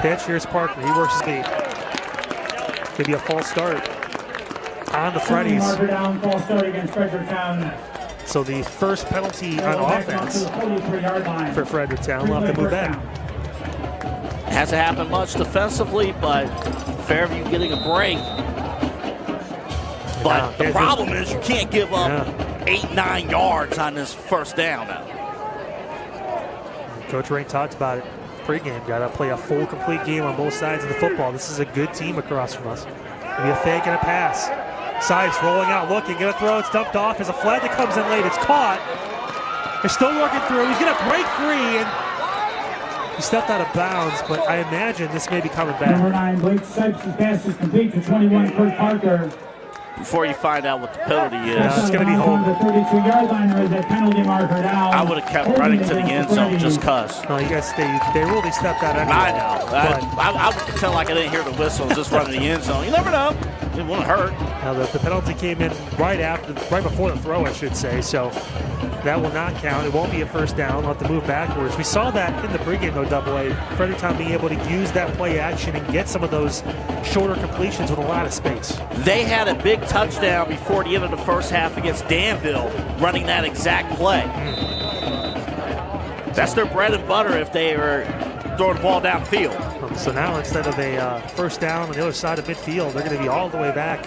Pitch, here's Parker. He works his beat. Could be a false start on the Freddies. Down, false start against Fredericktown. So the first penalty on offense for Fredericktown. We'll have to move back. Hasn't happened much defensively, but Fairview getting a break. But the problem is you can't give up 8-9 yards on this first down now. Coach Rain talked about it. Pregame, got to play a full, complete game on both sides of the football. This is a good team across from us. Maybe a fake and a pass. Sipes rolling out, looking, gonna throw. It's dumped off. There's a flag that comes in late. It's caught. They're still working through. He's gonna break free, and he stepped out of bounds. But I imagine this may be coming back. Number 9, Blake Sipes' pass is complete to 21, Kurt Parker. Before you find out what the penalty is, it's going to be home. The 32-yard line, or is that penalty marker down? I would have kept running to the end zone just cause. No, you guys they really stepped out. I know. I would pretend like I didn't hear the whistle and just run to the end zone. You never know. It wouldn't hurt. Now the penalty came in right before the throw, I should say. So that will not count. It won't be a first down. We'll have to move backwards. We saw that in the pregame, though, AA. Fredericktown being able to use that play action and get some of those shorter completions with a lot of space. They had a big touchdown before the end of the first half against Danville, running that exact play. That's their bread and butter if they are throwing the ball downfield. So now instead of a first down on the other side of midfield, they're going to be all the way back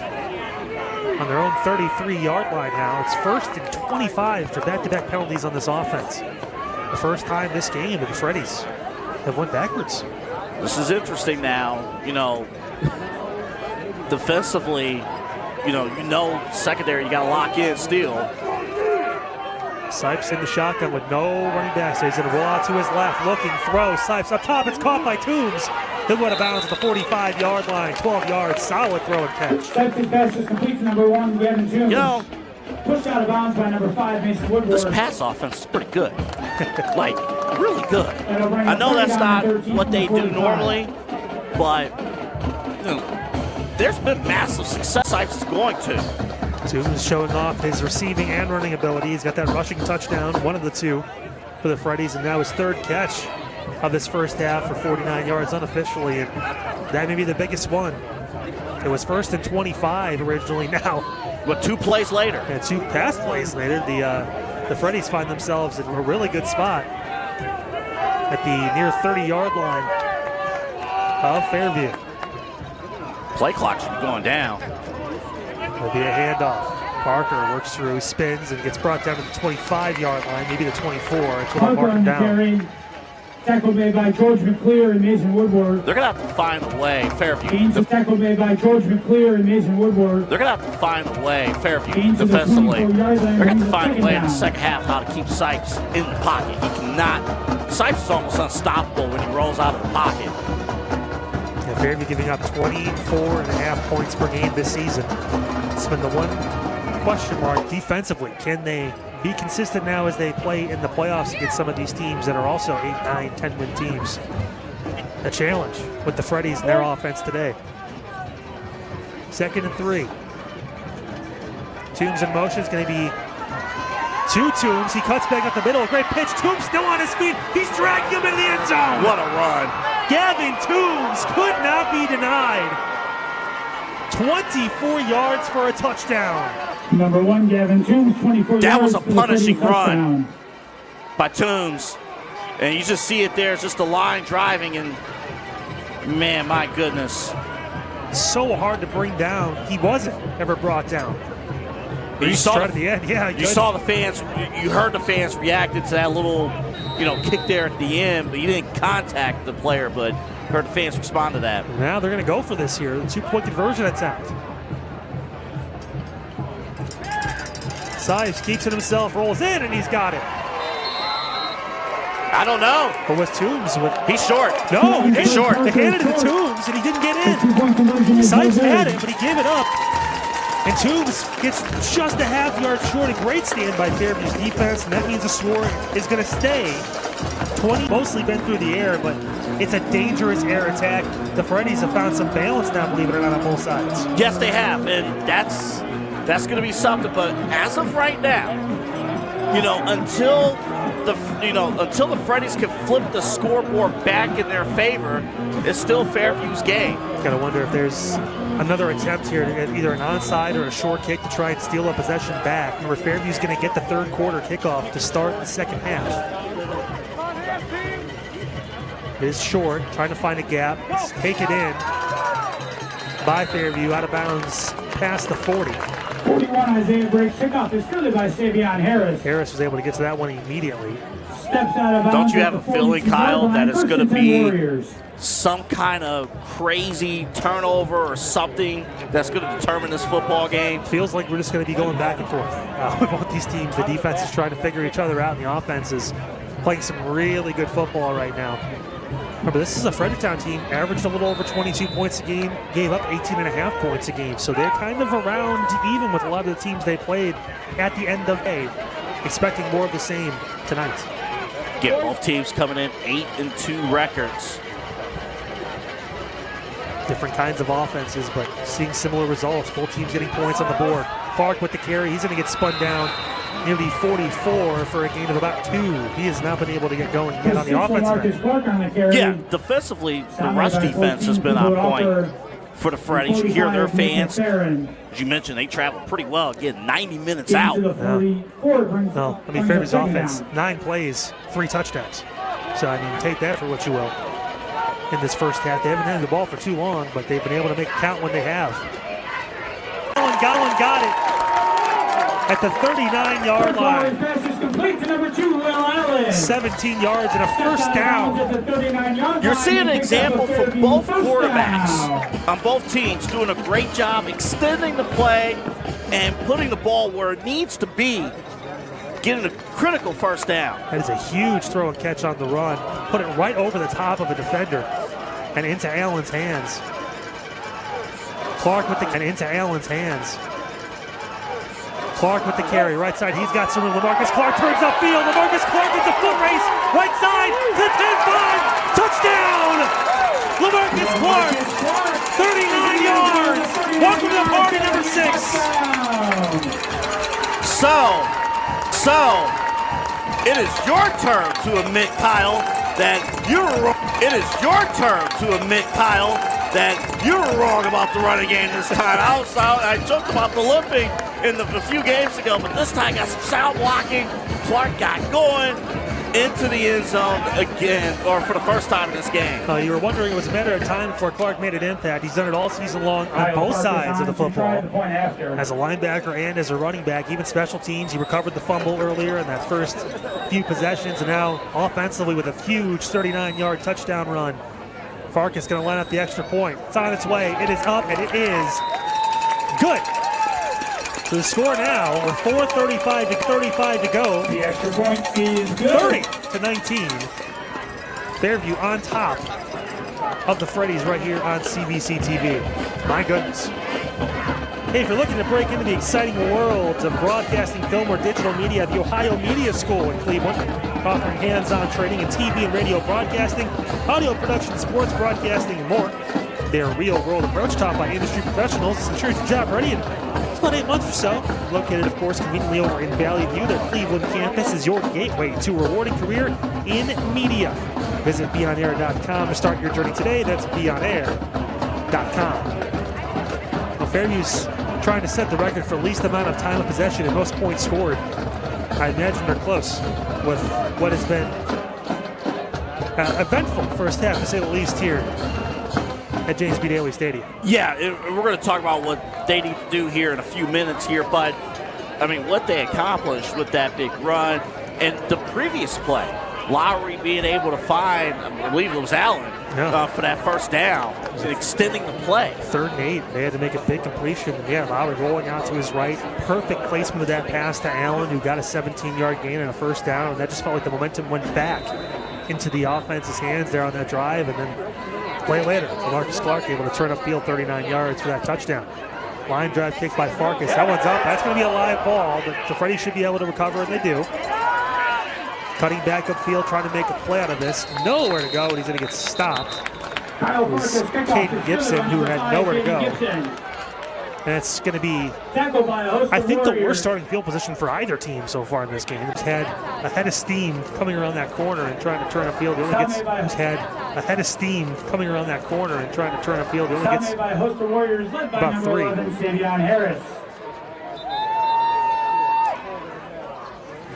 on their own 33-yard line now. It's 1st and 25 for back-to-back penalties on this offense. The first time this game that the Freddies have went backwards. This is interesting now. Defensively, secondary, you got to lock in still. Sipes in the shotgun with no running back, so he's going to roll out to his left, looking, throw, Sipes up top, it's caught by Toombs. He'll go out of bounds at the 45-yard line, 12 yards, solid throw and catch. Sipes' pass is complete to number 1, Gavin Toombs. Pushed out of bounds by number 5, Mason Woodward. This pass offense is pretty good. Like, really good. I know that's not what they do normally, but there's been massive success Sipes is going to. Toombs showing off his receiving and running ability. He's got that rushing touchdown, one of the two for the Freddies, and now his 3rd catch of this first half for 49 yards unofficially, and that may be the biggest one. It was 1st and 25 originally. Now, but 2 plays later. And 2 pass plays later, the Freddies find themselves in a really good spot at the near 30-yard line of Fairview. Play clock should be going down. It'll be a handoff. Parker works through, spins, and gets brought down to the 25-yard line, maybe the 24. It's what mark him down. Carry, tackled made by George McClear and Mason Woodward. They're going to have to find a way, Fairview. Tackled made by George McClear and Mason Woodward. They're going to have to find a way, Fairview, defensively. They're going to have to find a way in the second half how to keep Sipes in the pocket. He cannot. Sipes is almost unstoppable when he rolls out of the pocket. Yeah, Fairview giving up 24.5 points per game this season. It's been the one question mark defensively. Can they be consistent now as they play in the playoffs against some of these teams that are also 8, 9, 10-win teams? A challenge with the Freddies and their offense today. 2nd and 3. Toombs in motion is going to be 2 Toombs. He cuts back up the middle. A great pitch. Toombs still on his feet. He's dragging him into the end zone. What a run. Gavin Toombs could not be denied. 24 yards for a touchdown. Number 1, Gavin Toombs, 24 yards. That was a for the punishing touchdown. run by Toombs. And you just see it there. It's just a line driving, and man, my goodness. So hard to bring down. He wasn't ever brought down. You saw at the end. Yeah, you saw the fans. You heard the fans reacted to that little, kick there at the end, but you didn't contact the player, but heard the fans respond to that. Now they're going to go for this here. The 2-point conversion attempt. Sives keeps it himself, rolls in, and he's got it. I don't know. Or was Toombs with? He's short. No, he's short. They handed it to Toombs, and he didn't get in. 2-point conversion is Sives no had good. it, but he gave it up. And Toombs gets just a half yard short. A great stand by Fairview's defense, and that means the score is going to stay 20. Mostly been through the air, but it's a dangerous air attack. The Freddies have found some balance now, believe it or not, on both sides. Yes, they have, and that's going to be something. But as of right now, until the Freddies can flip the scoreboard back in their favor, it's still Fairview's game. Got to wonder if there's another attempt here to get either an onside or a short kick to try and steal a possession back. Remember, Fairview's going to get the third quarter kickoff to start the second half. It is short, trying to find a gap. It's taken in by Fairview, out of bounds past the 40. 41, Isaiah breaks. Kickoff is fielded by Savion Harris. Harris was able to get to that one immediately. Steps out of bounds. Don't you have at a the feeling, 42-yard Kyle, line. that it's First going to and 10 be Warriors. some kind of crazy turnover or something that's going to determine this football game? Feels like we're just going to be going back and forth with both these teams. The defense is trying to figure each other out, and the offense is playing some really good football right now. Remember, this is a Fredericktown team, averaged a little over 22 points a game, gave up 18.5 points a game. So they're kind of around even with a lot of the teams they played at the end of A. Expecting more of the same tonight. Get both teams coming in 8-2 records. Different kinds of offenses, but seeing similar results. Both teams getting points on the board. Clark with the carry. He's going to get spun down nearly 44 for a gain of about 2. He has not been able to get going yet on the offensive end. Yeah, defensively, the rush defense has been on point for the Freddies. You hear their fans. As you mentioned, they travel pretty well, getting 90 minutes out. Well, Fairview's offense, 9 plays, 3 touchdowns. So, take that for what you will. In this first half, they haven't had the ball for too long, but they've been able to make it count when they have. Gowan got it at the 39-yard line. Pass is complete to number 2, Will Allen. 17 yards and a first down. You're seeing an example for both quarterbacks on both teams doing a great job extending the play and putting the ball where it needs to be, getting a critical first down. That is a huge throw and catch on the run. Put it right over the top of a defender and into Allen's hands. Clark with the carry, right side. He's got some room. LaMarcus Clark turns upfield. LaMarcus Clark gets a foot race. Right side to 10-5. Touchdown! LaMarcus Clark, 39 yards. Welcome to the party, number 6. So, it is your turn to admit, Kyle, that you're wrong. It is your turn to admit, Kyle, that you were wrong about the running game this time. I joked about the limping a few games ago, but this time got some sound blocking. Clark got going into the end zone again, or for the first time in this game. You were wondering it was a matter of time before Clark made an impact. He's done it all season long on both sides of the football. As a linebacker and as a running back, even special teams. He recovered the fumble earlier in that first few possessions, and now offensively with a huge 39-yard touchdown run. Farkas going to line up the extra point. It's on its way. It is up, and it is good. So the score now, with 4:35 to go. The extra point is good. 30-19. Fairview on top of the Freddies right here on CVC TV. My goodness. Hey, if you're looking to break into the exciting worlds of broadcasting, film, or digital media, the Ohio Media School in Cleveland, offering hands-on training in TV and radio broadcasting, audio production, sports broadcasting, and more. Their real-world approach taught by industry professionals is ensures your job ready in about 8 months or so. Located, of course, conveniently over in Valley View, their Cleveland campus is your gateway to a rewarding career in media. Visit BeyondAir.com to start your journey today. That's BeyondAir.com. Fairview's trying to set the record for least amount of time of possession and most points scored. I imagine they're close with what has been eventful first half, to say the least, here at James B. Daly Stadium. Yeah, we're going to talk about what they need to do here in a few minutes here, but I mean, what they accomplished with that big run and the previous play, Lowry being able to find, I believe it was Allen, for that first down, extending the play. 3rd and 8, they had to make a big completion. Yeah, Lowry rolling out to his right. Perfect placement of that pass to Allen, who got a 17-yard gain and a first down, and that just felt like the momentum went back into the offense's hands there on that drive, and then play later, Marcus Clark able to turn upfield 39 yards for that touchdown. Line drive kick by Farkas. That one's up. That's going to be a live ball, but the Freddies should be able to recover, and they do. Cutting back upfield, trying to make a play out of this. Nowhere to go, and he's going to get stopped. Is Caden Gibson, who had nowhere to go. And it's going to be, I think, the worst starting field position for either team so far in this game. It's had a head of steam coming around that corner and trying to turn upfield. It only gets, who's had a head of steam coming around that corner and trying to turn upfield. It only gets about 3.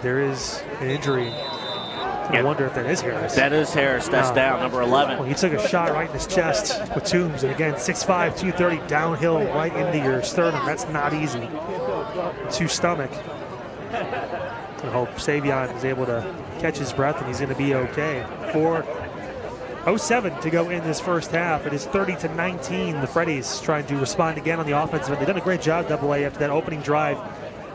There is an injury. I wonder if that is Harris. That is Harris. That's down, number 11. Well, he took a shot right in his chest with Toombs. And again, 6'5", 230, downhill right into your sternum. That's not easy. To stomach. I hope Savion is able to catch his breath and he's going to be okay. 4:07 to go in this first half. It is 30-19. The Freddies trying to respond again on the offensive end. They've done a great job, AA, after that opening drive.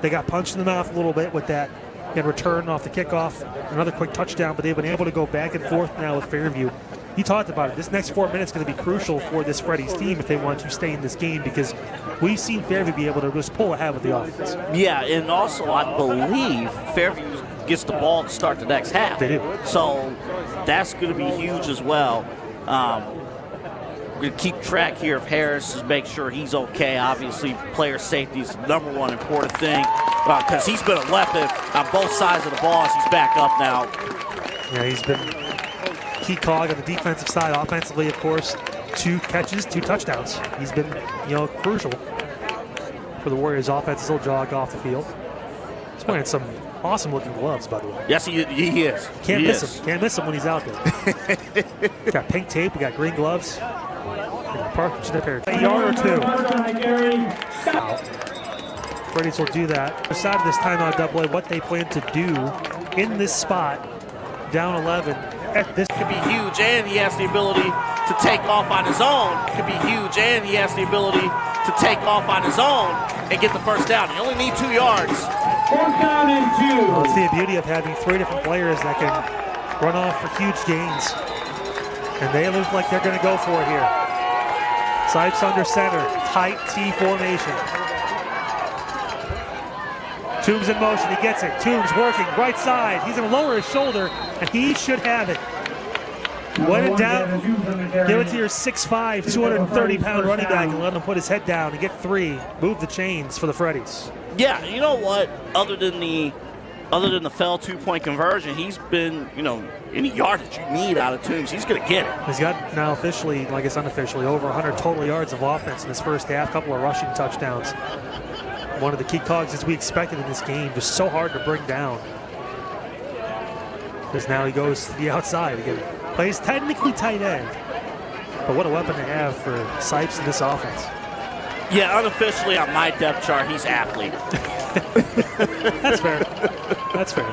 They got punched in the mouth a little bit with that and return off the kickoff, another quick touchdown, but they've been able to go back and forth now with Fairview. He talked about it. This next 4 minutes is going to be crucial for this Freddies team if they want to stay in this game, because we've seen Fairview be able to just pull ahead with the offense. Yeah, and also I believe Fairview gets the ball to start the next half. They do. So that's going to be huge as well. We're going to keep track here of Harris to make sure he's okay. Obviously, player safety is the number one important thing, because he's been a weapon on both sides of the ball as he's back up now. Yeah, he's been key cog on the defensive side. Offensively, of course, 2 catches, 2 touchdowns. He's been, crucial for the Warriors' offense. Still jog off the field. He's wearing some awesome-looking gloves, by the way. Yes, he is. Can't miss him. Can't miss him when he's out there. We got pink tape. We got green gloves. A yard or 2. Freddies will do that. Decided this timeout, AA, what they plan to do in this spot, down 11. This could be huge, and he has the ability to take off on his own. Could be huge, and he has the ability to take off on his own and get the first down. He only needs 2 yards. 4th down and 2. Well, it's the beauty of having 3 different players that can run off for huge gains. And they look like they're going to go for it here. Sipes under center, tight T formation. Toombs in motion, he gets it. Toombs working, right side. He's going to lower his shoulder, and he should have it. When in doubt, give it to your 6'5", 230-pound running back and let him put his head down and get 3. Move the chains for the Freddies. Yeah, you know what? Other than the fell 2-point conversion, he's been, any yardage you need out of Toombs, he's going to get it. He's got now officially, like it's unofficially, over 100 total yards of offense in this first half, couple of rushing touchdowns. One of the key cogs as we expected in this game, just so hard to bring down. Because now he goes to the outside again. Plays technically tight end, but what a weapon to have for Sipes in this offense. Yeah, unofficially on my depth chart, he's athlete. That's fair. That's fair.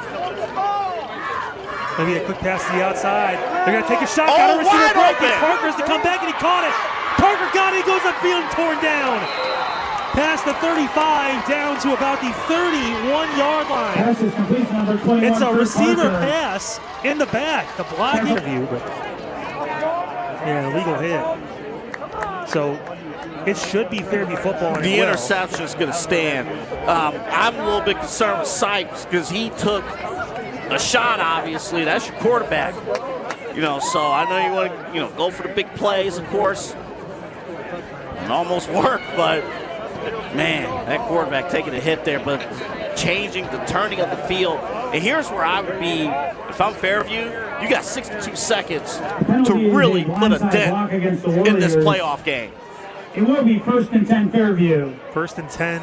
Maybe a quick pass to the outside. They're going to take a shot. Got a receiver breaking. Parker's to come back, and he caught it. Parker got it. He goes upfield and torn down. Past the 35, down to about the 31-yard line. It's a receiver pass in the back. The block interview, but yeah, illegal hit. So it should be Fairview football. The interception is going to stand. I'm a little bit concerned with Sipes because he took a shot, obviously. That's your quarterback. So I know you want to, go for the big plays, of course. It almost worked, but man, that quarterback taking a hit there, but changing the turning of the field. And here's where I would be, if I'm Fairview, you got 62 seconds to really put a dent in this playoff game. It will be 1st and 10 Fairview. 1st and 10.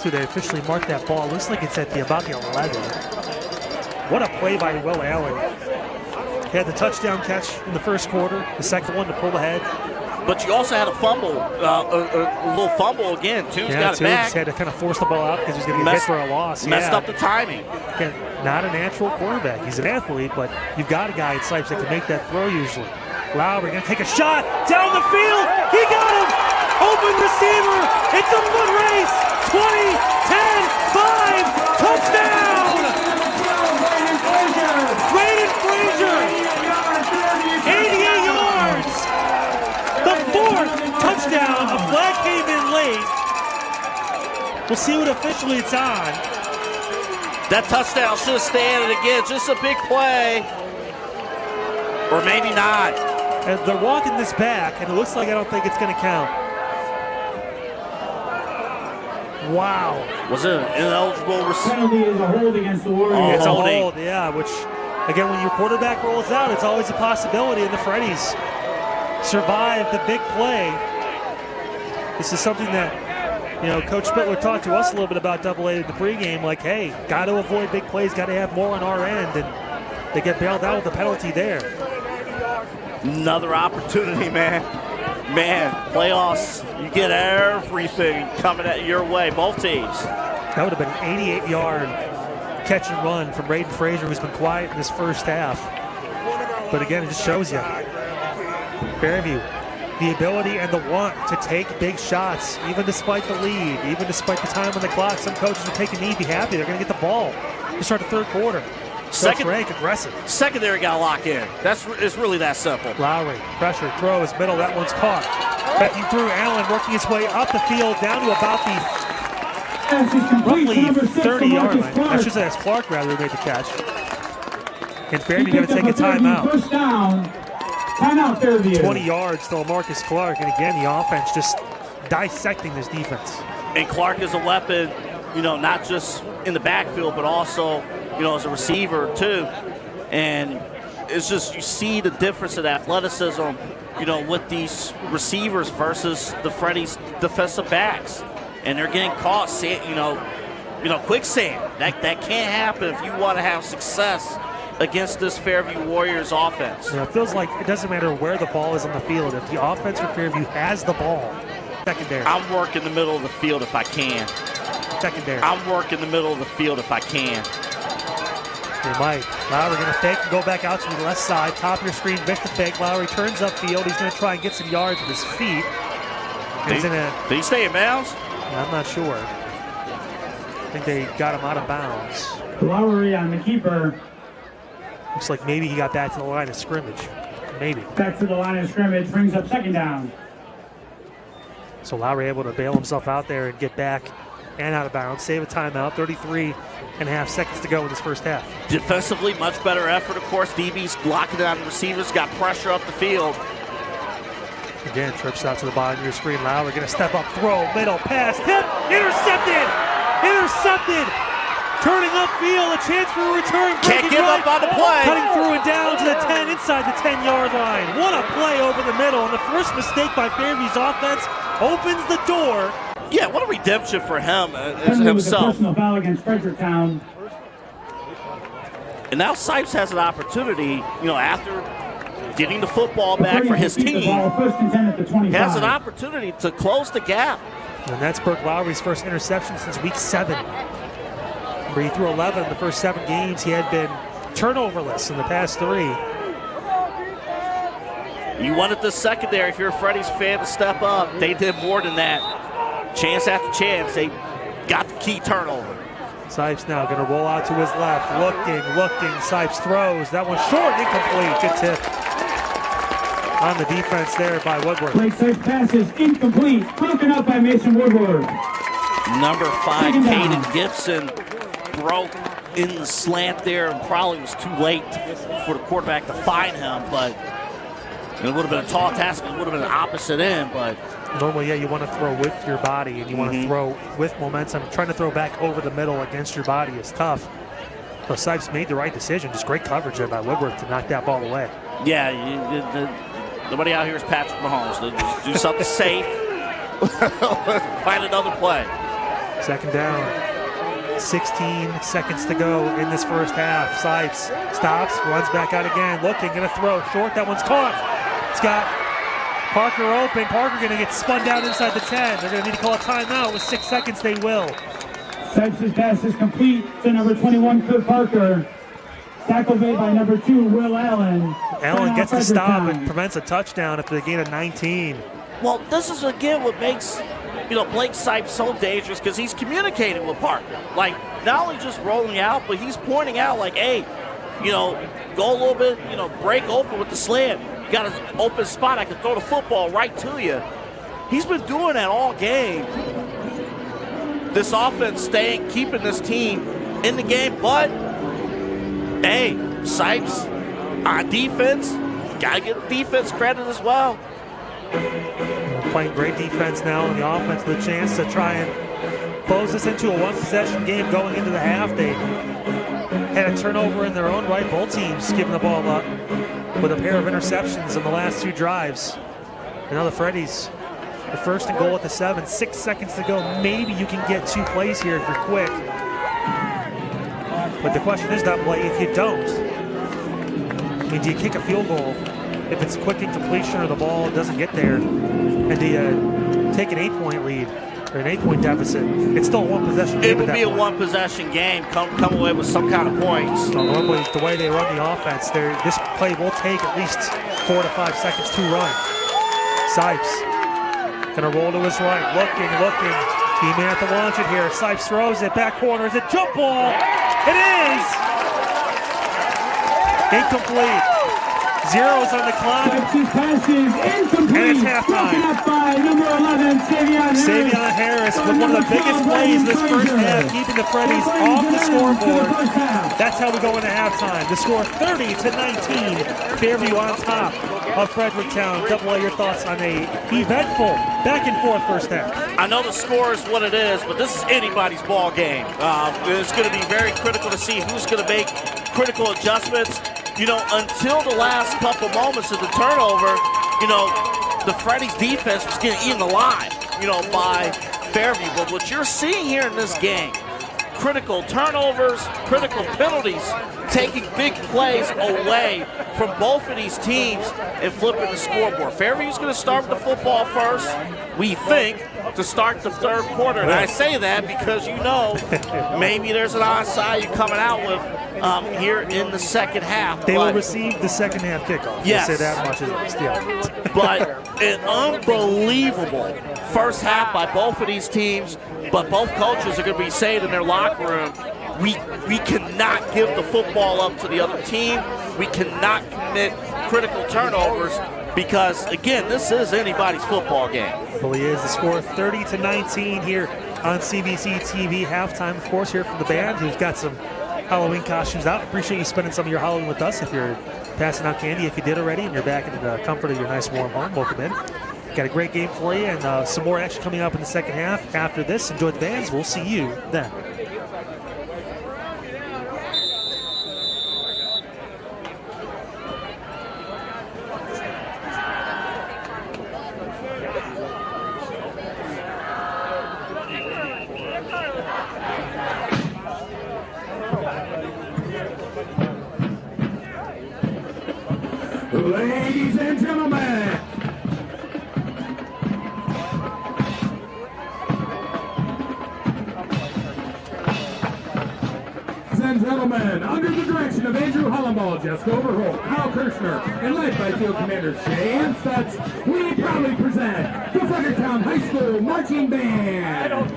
So they officially marked that ball. Looks like it's at about the 11. What a play by Will Allen. He had the touchdown catch in the first quarter, the second one to pull ahead. But you also had a fumble, a little fumble again. Toombs got it back. Toombs had to kind of force the ball out because he was going to get hit for a loss. Messed up the timing. Again, not a natural quarterback. He's an athlete, but you've got a guy at Sipes that can make that throw usually. Lowry going to take a shot down the field. He got him. Open receiver. It's a foot race. 20, 10, 5. Touchdown. Braden Frazier. 88 yards. The 4th touchdown. A flag came in late. We'll see what officially it's on. That touchdown should stand it again. Just a big play. Or maybe not. And they're walking this back, and it looks like I don't think it's going to count. Wow. Was it an ineligible Penalty is a hold against the Warriors. It's a hold, yeah, which, again, when your quarterback rolls out, it's always a possibility, and the Freddies survived the big play. This is something that, you know, Coach Spittler talked to us a little bit about AA in the pregame, like, hey, got to avoid big plays, got to have more on our end, and they get bailed out with the penalty there. Another opportunity, man. Playoffs, you get everything coming at your way, both teams. That would have been an 88-yard catch and run from Braden Frazier, who's been quiet in this first half. But again, it just shows you, Fairview, the ability and the want to take big shots, even despite the lead, even despite the time on the clock. Some coaches will take a knee, be happy. They're going to get the ball to start the third quarter. Coach Rank, aggressive. Secondary got to lock in. It's really that simple. Lowry, pressure, throws, middle, that one's caught. Backing through, Allen working his way up the field, down to about the roughly 30-yard line. I should say that's Clark, rather, who made the catch. And Fairview going to take a timeout. First down. Timeout, Fairview. 20 yards to Marcus Clark, and again, the offense just dissecting this defense. And Clark is a weapon, you know, not just in the backfield, but also, you know, as a receiver too. And it's just, you see the difference in athleticism, you know, with these receivers versus the Freddies defensive backs. And they're getting caught, you know, quicksand. That can't happen if you want to have success against this Fairview Warriors offense. Yeah, it feels like it doesn't matter where the ball is on the field. If the offense for Fairview has the ball, secondary. I'm working the middle of the field if I can. Secondary. I'm working the middle of the field if I can. They might. Lowry going to fake and go back out to the left side. Top of your screen, Vic the fake. Lowry turns upfield. He's going to try and get some yards with his feet. Did he stay in bounds? I'm not sure. I think they got him out of bounds. Lowry on the keeper. Looks like maybe he got back to the line of scrimmage. Maybe. Back to the line of scrimmage, brings up second down. So Lowry able to bail himself out there and get back and out of bounds. Save a timeout. 33.5 seconds to go in this first half. Defensively, much better effort, of course. DB's locking down the receivers, got pressure up the field. Again, trips out to the bottom of your screen. Lowry going to step up, throw, middle, pass, tip, intercepted! Intercepted! Turning upfield, a chance for a return. Can't give up on the play. Cutting through and down to the 10, inside the 10-yard line. What a play over the middle. And the first mistake by Fairview's offense opens the door. Yeah, what a redemption for him himself. A personal foul against Fredericktown. And now Sipes has an opportunity, you know, after getting the football back for his team, First and 10 at the 25. has an opportunity to close the gap. And that's Burke Lowry's first interception since week 7. Where he threw 11 in the first 7 games. He had been turnoverless in the past 3. You wanted the secondary, if you're a Freddy's fan, to step up. They did more than that. Chance after chance, they got the key turnover. Sipes now going to roll out to his left. Looking. Sipes throws. That one short, incomplete. Good tip on the defense there by Woodward. Great Sipes passes incomplete. Broken up by Mason Woodward. Number 5, Caden Gibson, broke in the slant there and probably was too late for the quarterback to find him, but it would have been a tall task. It would have been the opposite end, but normally, yeah, you want to throw with your body and you want to throw with momentum. Trying to throw back over the middle against your body is tough. But Sipes made the right decision. Just great coverage there by Woodward to knock that ball away. Yeah, Nobody out here is Patrick Mahomes. Just do something safe. Find another play. Second down. 16 seconds to go in this first half. Sipes stops, runs back out again, looking, gonna throw short. That one's caught. It's got Parker open. Parker gonna get spun down inside the 10. They're gonna need to call a timeout. With 6 seconds, they will. Sipes' pass is complete to number 21, Kurt Parker. Tackle made by number 2, Will Allen. Allen gets the stop and prevents a touchdown after the gain of 19. Well, this is again what makes Blake Sipes so dangerous, because he's communicating with Parker. Like, not only just rolling out, but he's pointing out, like, hey, go a little bit, break open with the slant. You got an open spot. I can throw the football right to you. He's been doing that all game. This offense keeping this team in the game, but, hey, Sipes on defense, got to give defense credit as well. Playing great defense now on the offense with a chance to try and close this into a one-possession game going into the half. They had a turnover in their own right. Both teams giving the ball up with a pair of interceptions in the last 2 drives. And now the Freddies, the first and goal at the 7. 6 seconds to go. Maybe you can get 2 plays here if you're quick. But the question is, if you don't, do you kick a field goal if it's quick incompletion or the ball doesn't get there? And do you take an 8-point lead or an 8-point deficit? It's still a one-possession game. It would be a one-possession game. Come away with some kind of points. So normally, the way they run the offense, this play will take at least 4 to 5 seconds to run. Sipes gonna roll to his right, looking. He may have to launch it here. Sipes throws it, back corner. Is it jump ball? It is! Incomplete. Zeros on the clock. Sipes' pass is incomplete. And it's halftime. Broken up by number 11, Savion Harris with one of the biggest plays in this first half, keeping the Freddies off the scoreboard. That's how we go into halftime. The score 30-19. Fairview on top of Fredericktown. Double A, your thoughts on a eventful back-and-forth first half? I know the score is what it is, but this is anybody's ball game. It's going to be very critical to see who's going to make critical adjustments. Until the last couple moments of the turnover, the Freddies defense was getting eaten alive, by Fairview. But what you're seeing here in this game, critical turnovers, critical penalties, taking big plays away from both of these teams and flipping the scoreboard. Fairview's going to start with the football first, we think, to start the third quarter. And I say that because maybe there's an onside you're coming out with here in the second half. They will receive the second half kickoff. Yes. We'll say that much as yeah. But an unbelievable first half by both of these teams. But both coaches are going to be saying in their locker room, we cannot give the football up to the other team. We cannot commit critical turnovers because, again, this is anybody's football game. Well, he is. The score 30-19 here on CVC TV. Halftime, of course, here from the band who's got some Halloween costumes out. Appreciate you spending some of your Halloween with us. If you're passing out candy, if you did already, and you're back in the comfort of your nice warm home, welcome in. Got a great game for you, and some more action coming up in the second half. After this, enjoy the bands. We'll see you then. Ladies and gentlemen, under the direction of Andrew Hollenball, Jessica Overholt, Kyle Kirshner, and led by field commanders Jay and Stutz, we proudly present the Fredericktown High School Marching Band.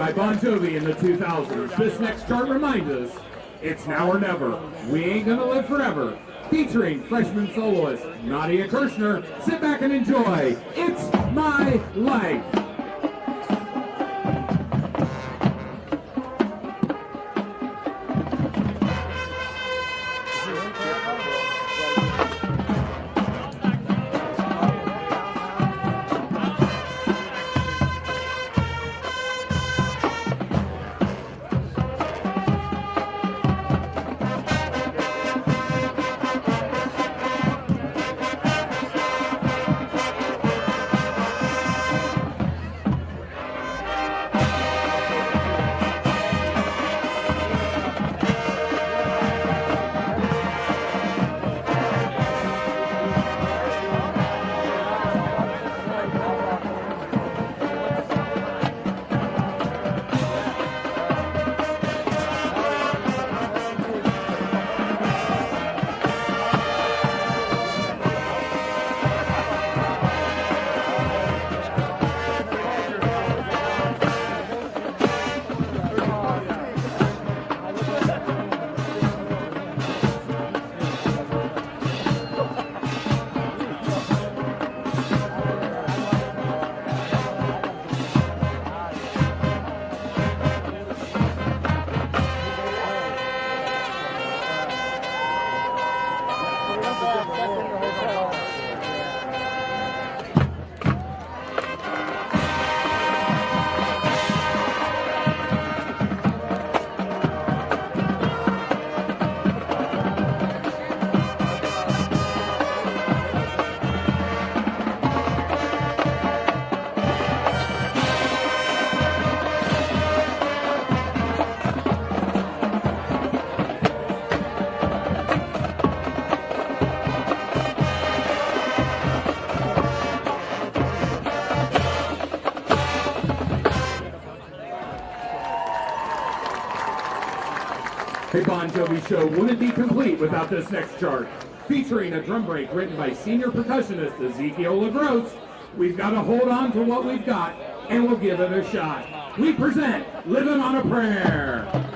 by Bon Jovi in the 2000s, this next chart reminds us, it's now or never. We ain't gonna live forever. Featuring freshman soloist Nadia Kirshner. Sit back and enjoy. It's My Life. A Bon Jovi show wouldn't be complete without this next chart. Featuring a drum break written by senior percussionist Ezekiel LaGrosse, we've got to hold on to what we've got, and we'll give it a shot. We present Living on a Prayer.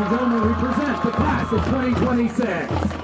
and gentlemen, we present the class of 2026.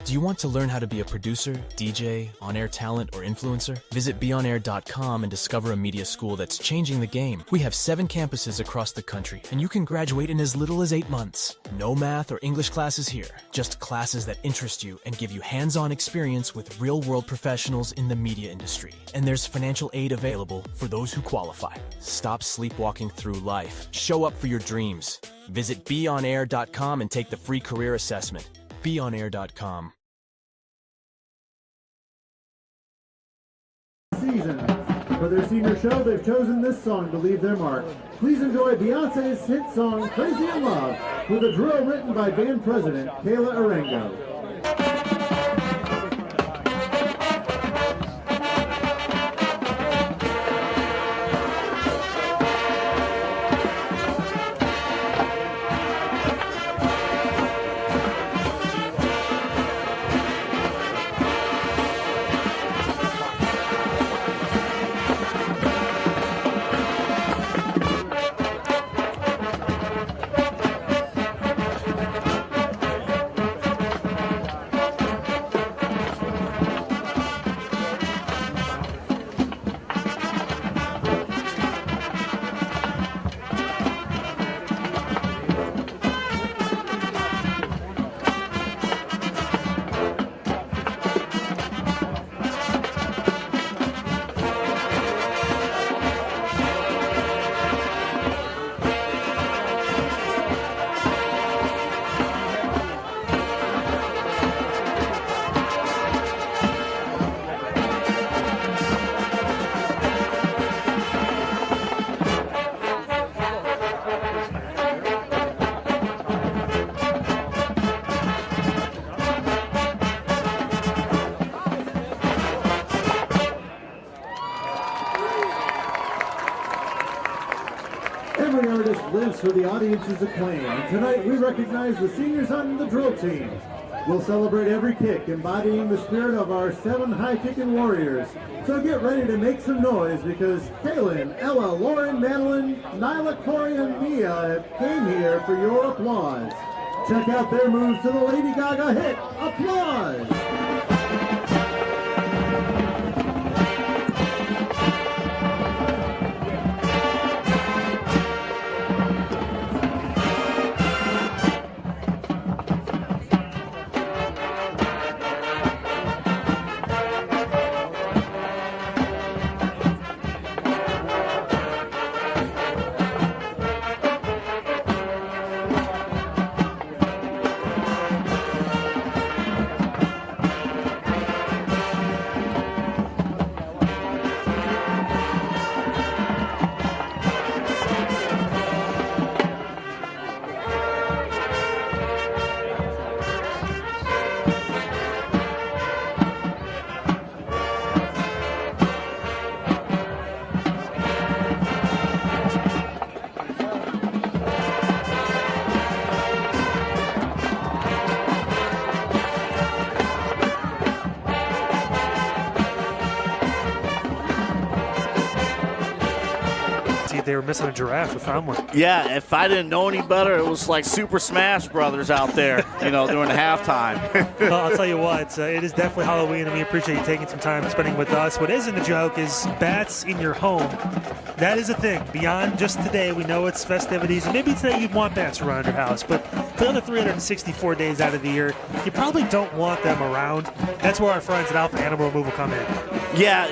Do you want to learn how to be a producer, DJ, on-air talent, or influencer? Visit beonair.com and discover a media school that's changing the game. We have 7 campuses across the country, and you can graduate in as little as 8 months. No math or English classes here, just classes that interest you and give you hands-on experience with real-world professionals in the media industry. And there's financial aid available for those who qualify. Stop sleepwalking through life. Show up for your dreams. Visit beonair.com and take the free career assessment. beonair.com. Season. For their senior show, they've chosen this song to leave their mark. Please enjoy Beyonce's hit song, Crazy in Love, with a drill written by band president Kayla Arango. Every artist lives for the audience's acclaim, and tonight we recognize the seniors on the drill team. We'll celebrate every kick, embodying the spirit of our 7 high-kicking warriors. So get ready to make some noise, because Kaylin, Ella, Lauren, Madeline, Nyla, Corey, and Mia came here for your applause. Check out their moves to the Lady Gaga hit, Applause! They were missing a giraffe. We found one. Yeah, if I didn't know any better, it was like Super Smash Brothers out there, during the halftime. Well, I'll tell you what, it is definitely Halloween, and we appreciate you taking some time spending with us. What isn't a joke is bats in your home. That is a thing. Beyond just today, we know it's festivities, and maybe today you'd want bats around your house, but for the other 364 days out of the year, you probably don't want them around. That's where our friends at Alpha Animal Removal come in. Yeah,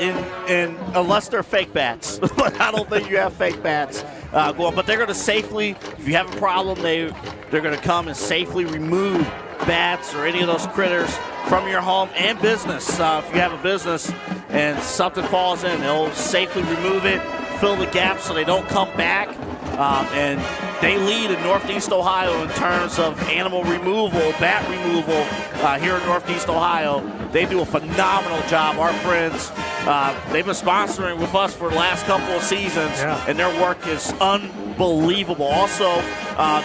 and unless they're fake bats. But I don't think you have fake bats. going. But they're going to safely, if you have a problem, they're going to come and safely remove bats or any of those critters from your home and business. If you have a business and something falls in, they'll safely remove it, fill the gap so they don't come back. And they lead in Northeast Ohio in terms of animal removal, bat removal here in Northeast Ohio. They do a phenomenal job. Our friends, they've been sponsoring with us for the last couple of seasons, and their work is unbelievable. Also,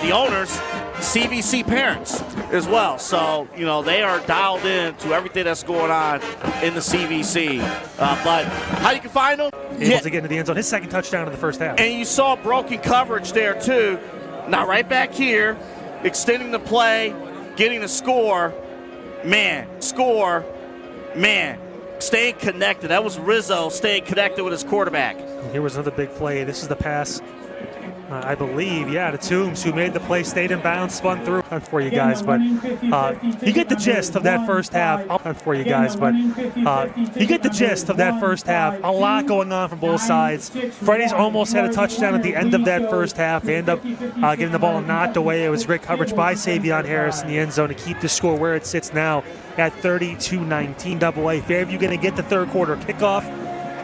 the owners, CVC parents as well. So, you know, they are dialed in to everything that's going on in the CVC. But how you can find them? Able to get into the end zone. His second touchdown in the first half. And you saw broken coverage there, too. Now, right back here, extending the play, getting the score. Man, staying connected. That was Rizzo staying connected with his quarterback. And here was another big play. This is the pass, I believe, to Toombs, who made the play, stayed in bounds, spun through for you guys. But you get the gist of that first half. For you guys, but you get the gist of that first half. A lot going on from both sides. Freddy's almost had a touchdown at the end of that first half. They end up getting the ball knocked away. It was great coverage by Savion Harris in the end zone to keep the score where it sits now at 32-19. AA. Fairview going to get the third quarter kickoff.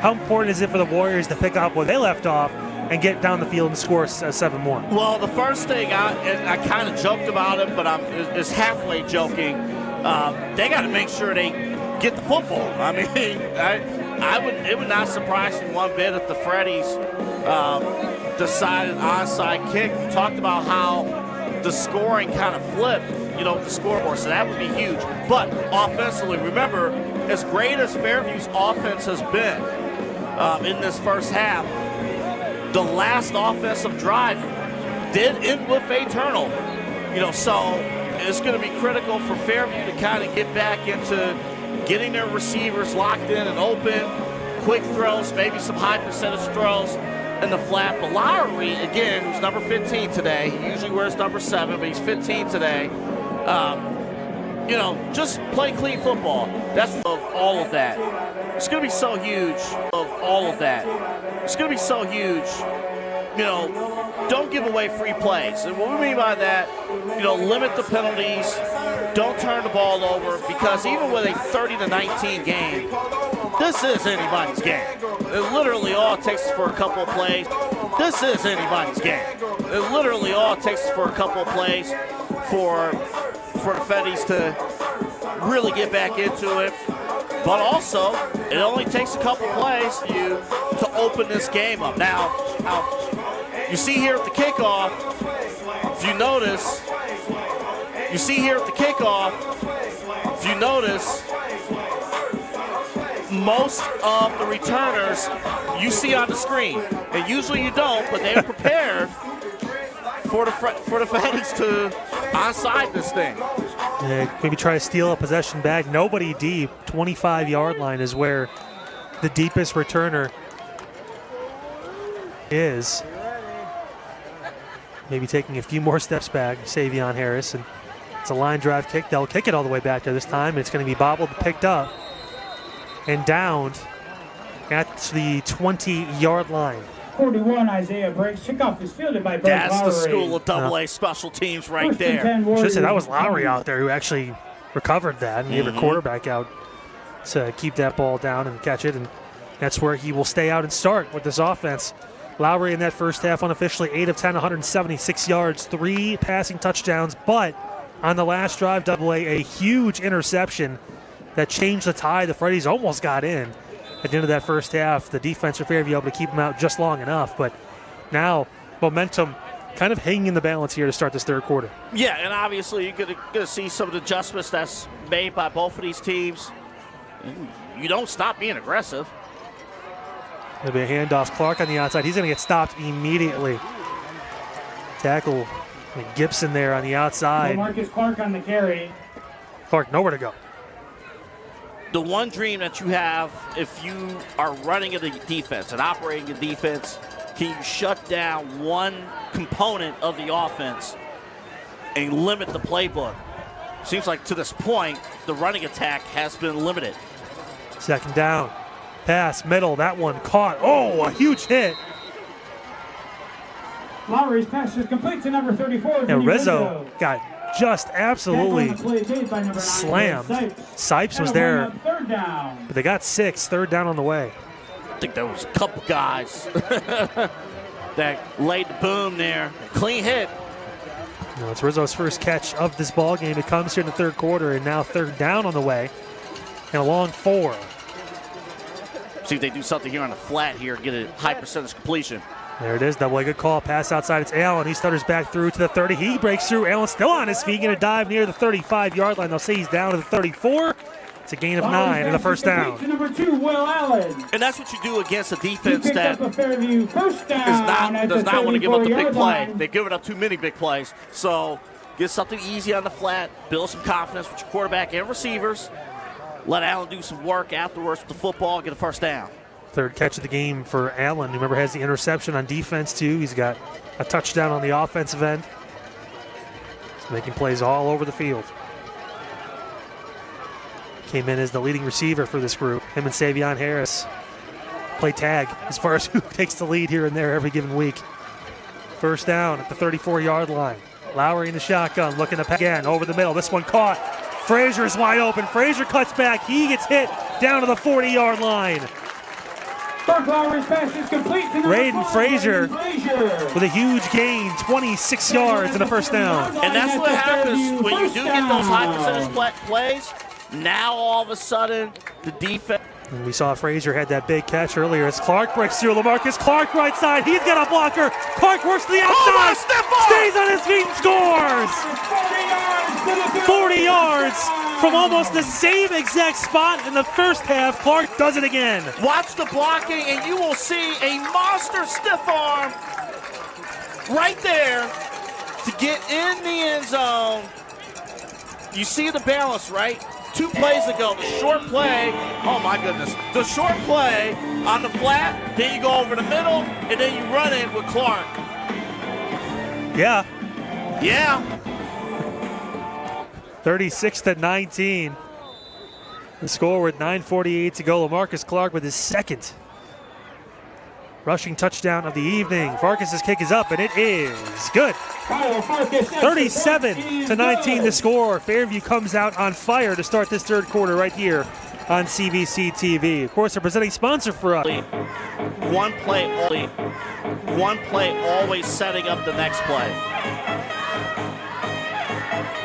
How important is it for the Warriors to pick up where they left off and get down the field and score 7-1? Well, the first thing, I kind of joked about it, but it's halfway joking. They got to make sure they get the football. I mean, it would not surprise me one bit if the Freddies decided onside kick. We talked about how the scoring kind of flipped, the scoreboard, so that would be huge. But offensively, remember, as great as Fairview's offense has been in this first half, the last offensive drive did end with a turnover. So it's going to be critical for Fairview to kind of get back into getting their receivers locked in and open, quick throws, maybe some high percentage throws in the flat. But Lowry, again, who's number 15 today, he usually wears number 7, but he's 15 today. Just play clean football. That's of all of that. It's going to be so huge of all of that. It's going to be so huge. Don't give away free plays. And what we mean by that, limit the penalties. Don't turn the ball over, because even with a 30-19 game, this is anybody's game. It literally all it takes is for a couple of plays. This is anybody's game. It literally all it takes is for a couple of plays for the Feddies to really get back into it. But also, it only takes a couple plays for you to open this game up. Now, you see here at the kickoff, if you notice, most of the returners you see on the screen. And usually you don't, but they are prepared for the Feddies to onside this thing. Maybe try to steal a possession back. Nobody deep. 25-yard line is where the deepest returner is. Maybe taking a few more steps back, Savion Harris. And it's a line drive kick. They'll kick it all the way back there this time. It's going to be bobbled, picked up, and downed at the 20-yard line. 41, Isaiah Briggs. Kickoff is fielded by Brett That's Lowry. the school of AA special teams right there. Should say that was Lowry out there who actually recovered that and gave a quarterback out to keep that ball down and catch it. And that's where he will stay out and start with this offense. Lowry in that first half unofficially 8 of 10, 176 yards, 3 passing touchdowns. But on the last drive, AA, a huge interception that changed the tide. The Freddies almost got in. At the end of that first half, the defense for Fairview able to keep them out just long enough. But now momentum kind of hanging in the balance here to start this third quarter. Yeah, and obviously you're going to see some of the adjustments that's made by both of these teams. You don't stop being aggressive. There'll be a handoff. Clark on the outside. He's going to get stopped immediately. Tackle Gibson there on the outside. Marcus Clark on the carry. Clark nowhere to go. The one dream that you have if you are running a defense and operating a defense, can you shut down one component of the offense and limit the playbook? Seems like to this point, the running attack has been limited. Second down. Pass, middle, that one caught. Oh, a huge hit. Lowry's pass is complete to number 34. And Rizzo got just absolutely slammed. Sipes was there, but they got 6, third down on the way. I think there was a couple guys that laid the boom there. Clean hit. Now it's Rizzo's first catch of this ball game. It comes here in the third quarter, and now third down on the way, and a long 4. See if they do something here on the flat here, get a high percentage completion. There it is, double good call, pass outside, it's Allen. He stutters back through to the 30, he breaks through, Allen still on his feet, gonna dive near the 35-yard line. They'll say he's down to the 34. It's a gain of 9 and a first down. To number 2, Will Allen. And that's what you do against a defense that Fairview first down does not want to give up the big play. line. They've given up too many big plays. So get something easy on the flat, build some confidence with your quarterback and receivers. Let Allen do some work afterwards with the football, get a first down. Third catch of the game for Allen. Remember, has the interception on defense too. He's got a touchdown on the offensive end. He's making plays all over the field. Came in as the leading receiver for this group. Him and Savion Harris play tag as far as who takes the lead here and there every given week. First down at the 34-yard line. Lowry in the shotgun, looking to pass again over the middle. This one caught. Frazier is wide open. Frazier cuts back. He gets hit down to the 40-yard line. Lowry's pass is complete to Raiden Frazier with a huge gain, 26 yards and a first down. And that's what happens when you do get those high percentage plays. Now all of a sudden, the defense. And we saw Frazier had that big catch earlier as Clark breaks through. LaMarcus Clark right side. He's got a blocker. Clark works to the outside. Stays on his feet and scores. 40 yards from almost the same exact spot in the first half. Clark does it again. Watch the blocking, and you will see a monster stiff arm right there to get in the end zone. You see the balance, right? 2 plays ago, the short play, oh my goodness, the short play on the flat, then you go over the middle, and then you run it with Clark. Yeah. Yeah. 36-19. The score with 9:48 to go. LaMarcus Clark with his second rushing touchdown of the evening. Farkas's kick is up, and it is good. 37-19 the score. Fairview comes out on fire to start this third quarter right here on CVC TV. Of course, a presenting sponsor for us. One play always setting up the next play.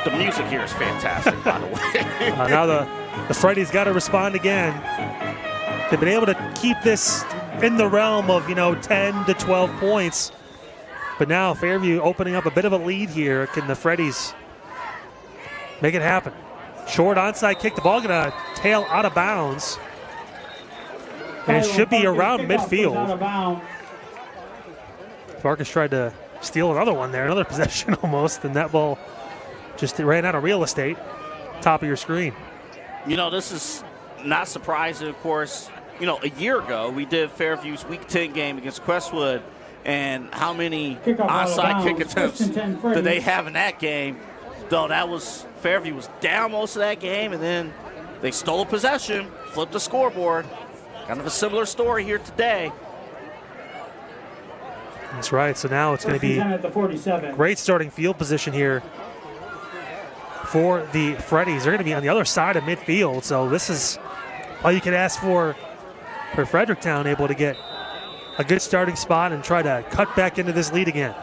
The music here is fantastic, by the way. Now the Freddy's got to respond again. They've been able to keep this in the realm of, 10 to 12 points. But now Fairview opening up a bit of a lead here. Can the Freddies make it happen? Short onside kick. The ball going to tail out of bounds. And it should be around midfield. Farkas tried to steal another one there, another possession almost, and that ball just ran out of real estate. Top of your screen. This is not surprising, of course. A year ago, we did Fairview's Week 10 game against Crestwood, and how many onside kick attempts did they have in that game? Though Fairview was down most of that game, and then they stole possession, flipped the scoreboard. Kind of a similar story here today. That's right. So now it's going to be great starting field position here for the Freddies. They're going to be on the other side of midfield, so this is all you can ask for Fredericktown, able to get a good starting spot and try to cut back into this lead again.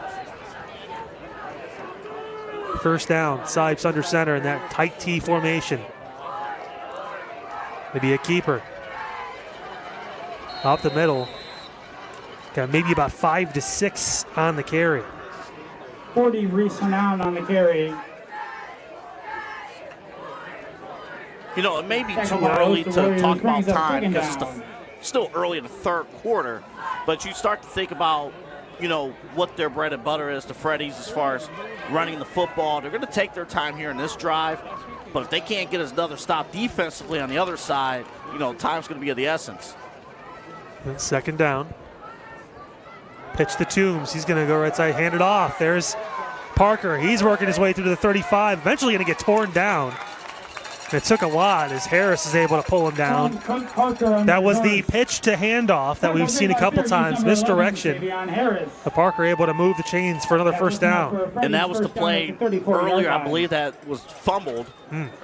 First down, Sipes under center in that tight T formation. Maybe a keeper. Up the middle. Got maybe about 5 to 6 on the carry. 40 Reese Hernand on the carry. It may be too early to talk about time because it's still early in the third quarter, but you start to think about, what their bread and butter is, the Freddies, as far as running the football. They're going to take their time here in this drive, but if they can't get another stop defensively on the other side, time's going to be of the essence. And second down. Pitch to Toombs. He's going to go right side, hand it off. There's Parker. He's working his way through to the 35, eventually going to get torn down. It took a lot as Harris is able to pull him down. That was the pitch to handoff that we've seen a couple times, misdirection. But Parker able to move the chains for another first down. And that was the play earlier. I believe that was fumbled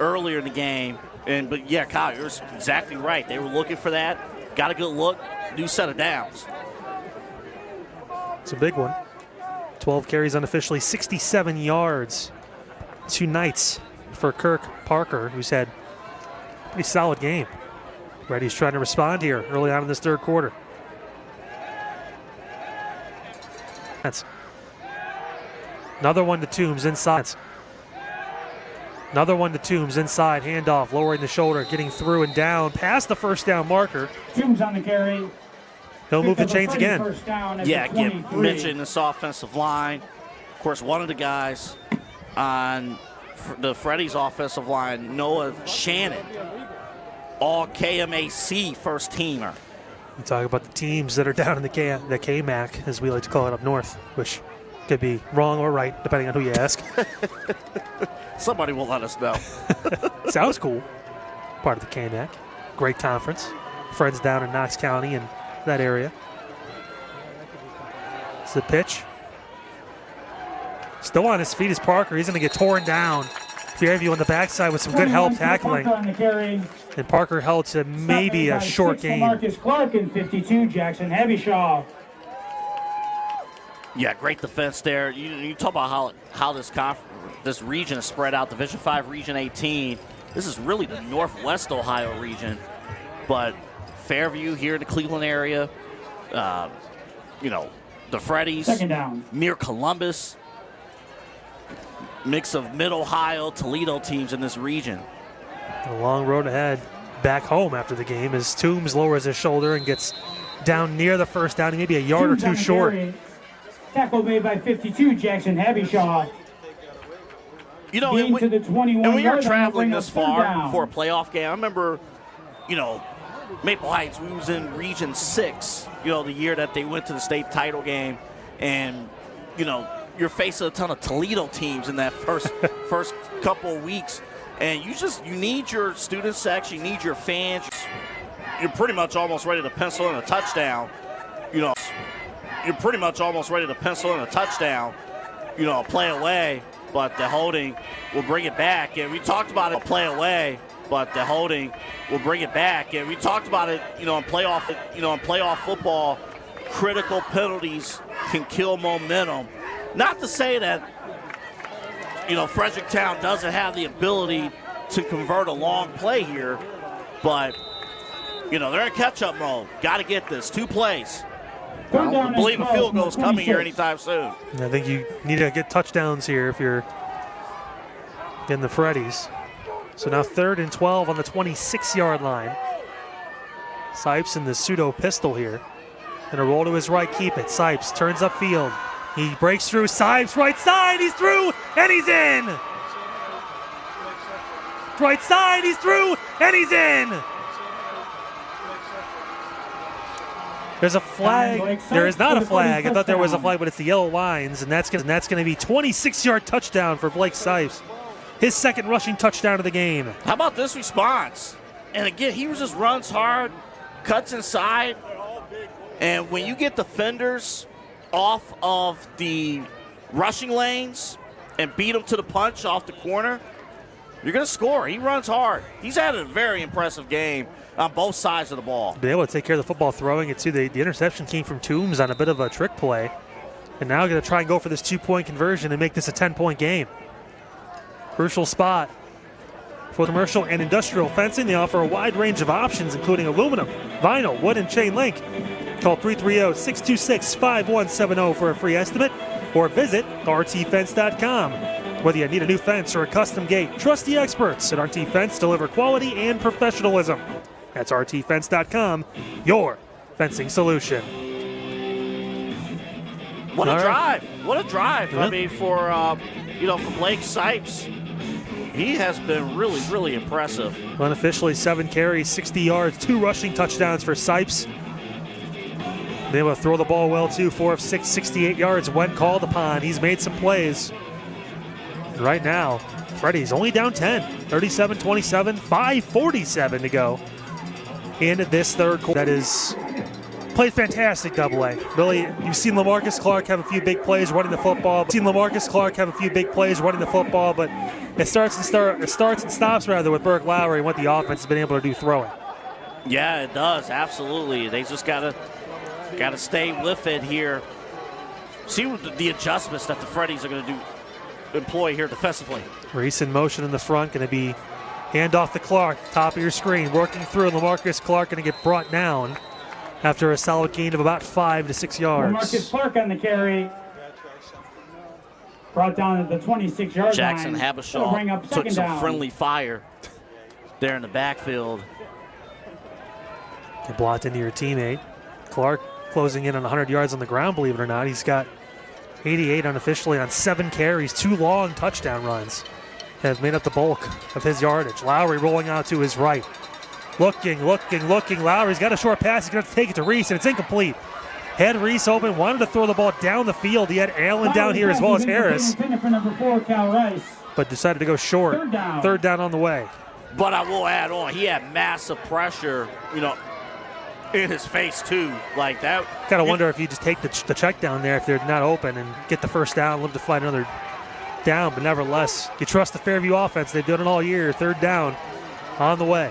earlier in the game. But yeah, Kyle, you're exactly right. They were looking for that. Got a good look. New set of downs. It's a big one. 12 carries unofficially, 67 yards. 2 nights for Kirk Parker, who's had a pretty solid game. Reddy's trying to respond here early on in this third quarter. That's another one to Toombs inside. Another one to Toombs inside, handoff, lowering the shoulder, getting through and down, past the first down marker. Toombs on the carry. He'll move the chains again. Yeah, again, mentioned this offensive line. Of course, one of the guys on the Freddy's offensive line, Noah Shannon, all KMAC first teamer. You talk about the teams that are down in the KMAC, as we like to call it up north, which could be wrong or right, depending on who you ask. Somebody will let us know. Sounds cool. Part of the KMAC. Great conference. Friends down in Knox County and that area. It's the pitch. Still on his feet is Parker. He's going to get torn down. Fairview on the backside with some good help tackling. And Parker held to maybe a short gain. Marcus Clark and 52, Jackson Habishaw. Yeah, great defense there. You talk about how this region is spread out. Division 5, Region 18. This is really the Northwest Ohio region. But Fairview here in the Cleveland area, the Freddies, near Columbus, mix of Mid-Ohio, Toledo teams in this region. A long road ahead back home after the game as Toombs lowers his shoulder and gets down near the first down, maybe a yard or two short. Tackle made by 52, Jackson Habishaw. And when you're traveling this far for a playoff game, I remember, Maple Heights, we was in Region 6, the year that they went to the state title game. And, you're facing a ton of Toledo teams in that first couple of weeks. And you need your student section, you need your fans. You're pretty much almost ready to pencil in a touchdown. You're pretty much almost ready to pencil in a touchdown, a play away. But the holding will bring it back. And we talked about it, play away. But the holding will bring it back. And we talked about it, in playoff football, critical penalties can kill momentum. Not to say that, Fredericktown doesn't have the ability to convert a long play here, but, they're in catch-up mode. Got to get this. 2 plays. I don't believe a field goal is coming here anytime soon. I think you need to get touchdowns here if you're in the Freddies. So now 3rd and 12 on the 26-yard line. Sipes in the pseudo pistol here. And a roll to his right, keep it. Sipes turns upfield. He breaks through. Sipes right side. He's through and he's in. Right side. He's through and he's in. There's a flag. There is not a flag. I thought there was a flag, but it's the yellow lines, and that's going to be 26-yard touchdown for Blake Sipes. His 2nd rushing touchdown of the game. How about this response? And again, he just runs hard, cuts inside, and when you get defenders off of the rushing lanes and beat them to the punch off the corner, you're going to score. He runs hard. He's had a very impressive game on both sides of the ball. Been able to take care of the football, throwing it too. The interception came from Toombs on a bit of a trick play. And now going to try and go for this 2-point conversion and make this a 10-point game. Crucial spot for commercial and industrial fencing. They offer a wide range of options, including aluminum, vinyl, wood, and chain link. Call 330-626-5170 for a free estimate or visit rtfence.com. Whether you need a new fence or a custom gate, trust the experts at RT Fence deliver quality and professionalism. That's rtfence.com, your fencing solution. What a drive. What a drive. I mean, for Blake Sipes, he has been really, really impressive. Unofficially 7 carries, 60 yards, 2 rushing touchdowns for Sipes. Been able to throw the ball well, too. 4 of 6, 68 yards when called upon. He's made some plays. Right now, Freddy's only down 10, 37-27, 5:47 to go in this third quarter. That is played fantastic double-A. Really, you've seen LaMarcus Clark have a few big plays running the football. But it starts and stops rather with Burke Lowry and what the offense has been able to do throwing. Yeah, it does, absolutely. They just gotta stay with it here. See what the adjustments that the Freddies are gonna employ here defensively. Reese in motion in the front, going to be handoff to Clark, top of your screen, working through. LaMarcus Clark going to get brought down after a solid gain of about 5 to 6 yards. LaMarcus Clark on the carry. Brought down at the 26-yard line. Jackson Habishaw took some friendly fire there in the backfield. Get blocked into your teammate. Clark closing in on 100 yards on the ground, believe it or not. He's got 88 unofficially on 7 carries. 2 long touchdown runs have made up the bulk of his yardage. Lowry rolling out to his right. Looking. Lowry's got a short pass. He's going to take it to Reese, and it's incomplete. Had Reese open, wanted to throw the ball down the field. He had Allen down here as well as Harris, but decided to go short. Third down on the way. But I will add on, he had massive pressure, in his face too, like that. Gotta wonder if you just take the check down there if they're not open and get the first down, live to fight another down. But nevertheless, you trust the Fairview offense. They've done it all year. Third down on the way.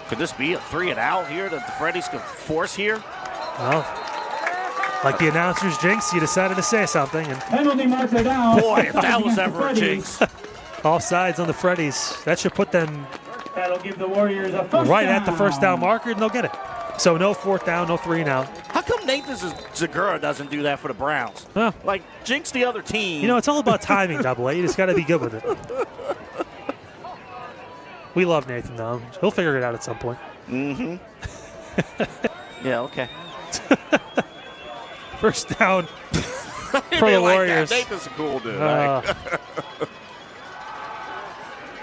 Could this be a 3 and out here that the Freddies could force here? Well, like the announcer's jinx, you decided to say something. And penalty marker down. Boy, if that was ever a jinx. Offsides on the Freddies. That should put them That'll give the Warriors a first right down. at the first down marker, and they'll get it. So no 4th down, no 3 and out. How come Nathan Zagura doesn't do that for the Browns? Well, like, jinx the other team. It's all about timing, double A. You just got to be good with it. We love Nathan, though. He'll figure it out at some point. Mm-hmm. Yeah, okay. First down for the Warriors. Nathan's a cool dude.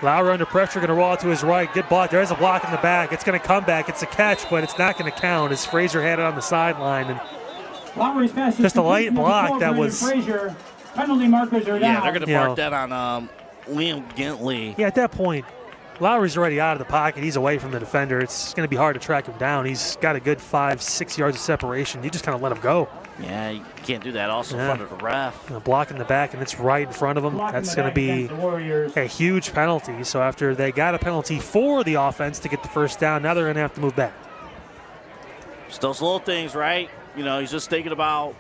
Lowry under pressure, going to roll out to his right. Good block. There's a block in the back. It's going to come back. It's a catch, but it's not going to count as Frazier had it on the sideline. And just a light block that was. Frazier. Penalty markers are down. Yeah, they're going to mark that on Liam Gintley. Yeah, at that point, Lowry's already out of the pocket. He's away from the defender. It's going to be hard to track him down. He's got a good 5-6 yards of separation. You just kind of let him go. Yeah, you can't do that also in front of the ref. A block in the back, and it's right in front of him. That's going to be a huge penalty. So after they got a penalty for the offense to get the first down, now they're going to have to move back. It's those little things, right? He's just thinking about,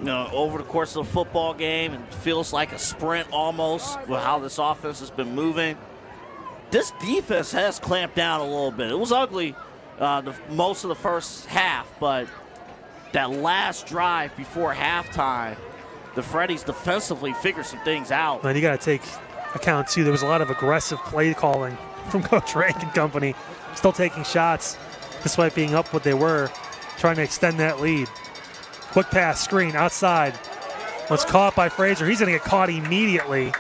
over the course of the football game, and feels like a sprint almost with how this offense has been moving. This defense has clamped down a little bit. It was ugly most of the first half, but that last drive before halftime, the Freddies defensively figured some things out. And you got to take account, too, there was a lot of aggressive play calling from Coach Rank and company, still taking shots despite being up what they were, trying to extend that lead. Quick pass, screen, outside. Was caught by Frazier. He's going to get caught immediately.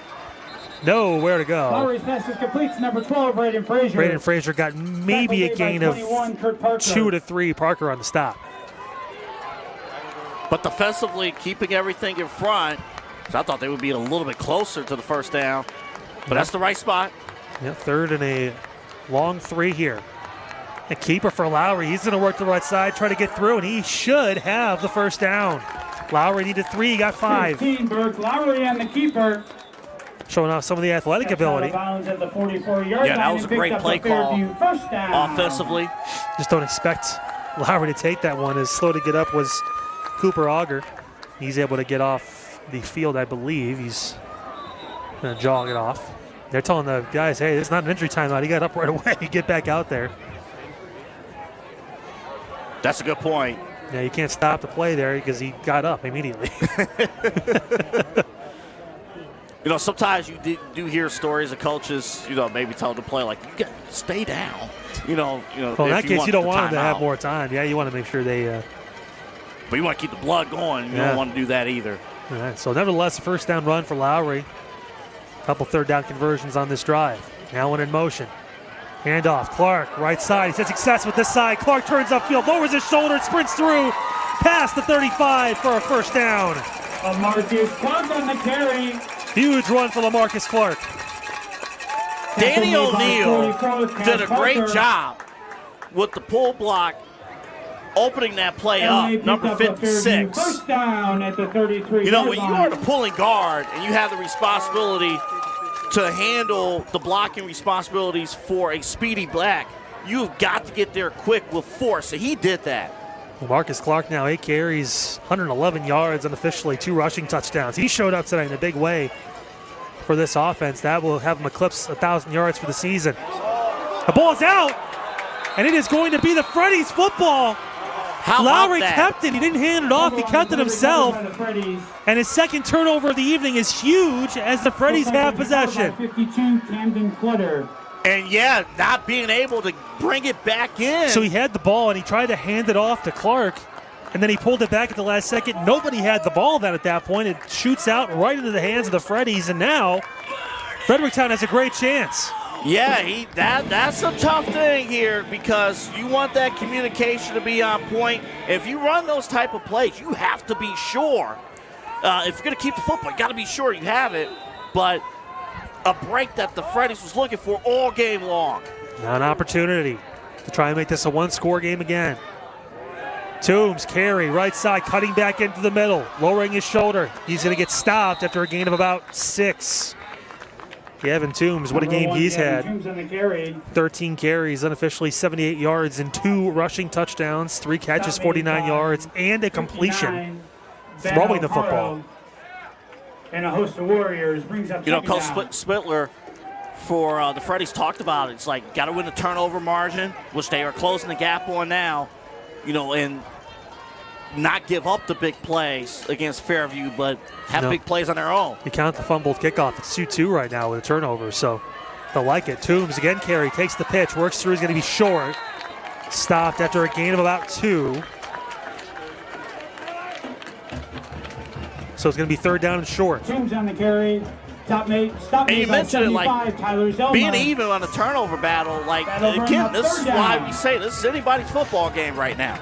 Nowhere to go. Lowry's pass is complete to number 12, Braden Frazier. Braden Frazier got maybe a gain of 2 to 3. Parker on the stop. But defensively, keeping everything in front. So I thought they would be a little bit closer to the first down. But that's the right spot. Yeah, 3rd and a long 3 here. A keeper for Lowry. He's going to work the right side, try to get through, and he should have the first down. Lowry needed 3, he got 5. 15, Burke Lowry and the keeper. Showing off some of the athletic ability. At the 44-yard yeah, that was a great play call offensively. Just don't expect Lowry to take that one. As slow to get up was Cooper Auger. He's able to get off the field, I believe. He's going to jog it off. They're telling the guys, hey, it's not an injury timeout. He got up right away. Get back out there. That's a good point. Yeah, you can't stop the play there because he got up immediately. Sometimes you do hear stories of coaches, maybe tell the player, like, you got to stay down. Well, in that case, you don't want them to have more time. Yeah, you want to make sure they but you want to keep the blood going. You don't want to do that either. All right, so nevertheless, a first down run for Lowry. A couple third down conversions on this drive. Allen in motion. Handoff. Clark, right side. He's had success with this side. Clark turns upfield, lowers his shoulder, and sprints through past the 35 for a first down. Marcus Clark on the carry. Huge run for LaMarcus Clark. Danny O'Neal did a great job with the pull block, opening that play up, number 56. First down at the 33. You know, when you are the pulling guard and you have the responsibility to handle the blocking responsibilities for a speedy back, you've got to get there quick with force, and he did that. Marcus Clark now 8 carries, 111 yards, unofficially 2 rushing touchdowns. He showed up tonight in a big way for this offense. That will have him eclipse 1,000 yards for the season. The ball's out, and it is going to be the Freddy's football. How Lowry about that? kept it. He didn't hand it off. He kept it himself. And his second turnover of the evening is huge as the Freddies have possession. 52, Camden Clutter. And yeah, not being able to bring it back in. So he had the ball and he tried to hand it off to Clark, and then he pulled it back at the last second. Nobody had the ball then at that point. It shoots out right into the hands of the Freddies, and now Fredericktown has a great chance. Yeah, that's a tough thing here because you want that communication to be on point. If you run those type of plays, you have to be sure. If you're going to keep the football, you got to be sure you have it. But a break that the Freddies was looking for all game long. Now an opportunity to try and make this a one-score game again. Toombs carry right side, cutting back into the middle, lowering his shoulder. He's going to get stopped after a gain of about 6. Gavin Toombs, what a game he's had. 13 carries, unofficially 78 yards and 2 rushing touchdowns, 3 catches, 49 yards, and a completion throwing the football. And a host of Warriors brings up. You know, Coach Spitler for the Freddies talked about it. It's like, got to win the turnover margin, which they are closing the gap on now, you know, and not give up the big plays against Fairview, but have big plays on their own. You count the fumbled kickoff. It's 2-2 right now with a turnover, so they'll like it. Toombs again carry, takes the pitch, works through, is going to be short. Stopped after a gain of about 2. So it's going to be 3rd down and short. Toombs on the carry. Stop And you mentioned it, like, Tyler Zelma. being even on a turnover battle. Like, again, this is why we say this is anybody's football game right now.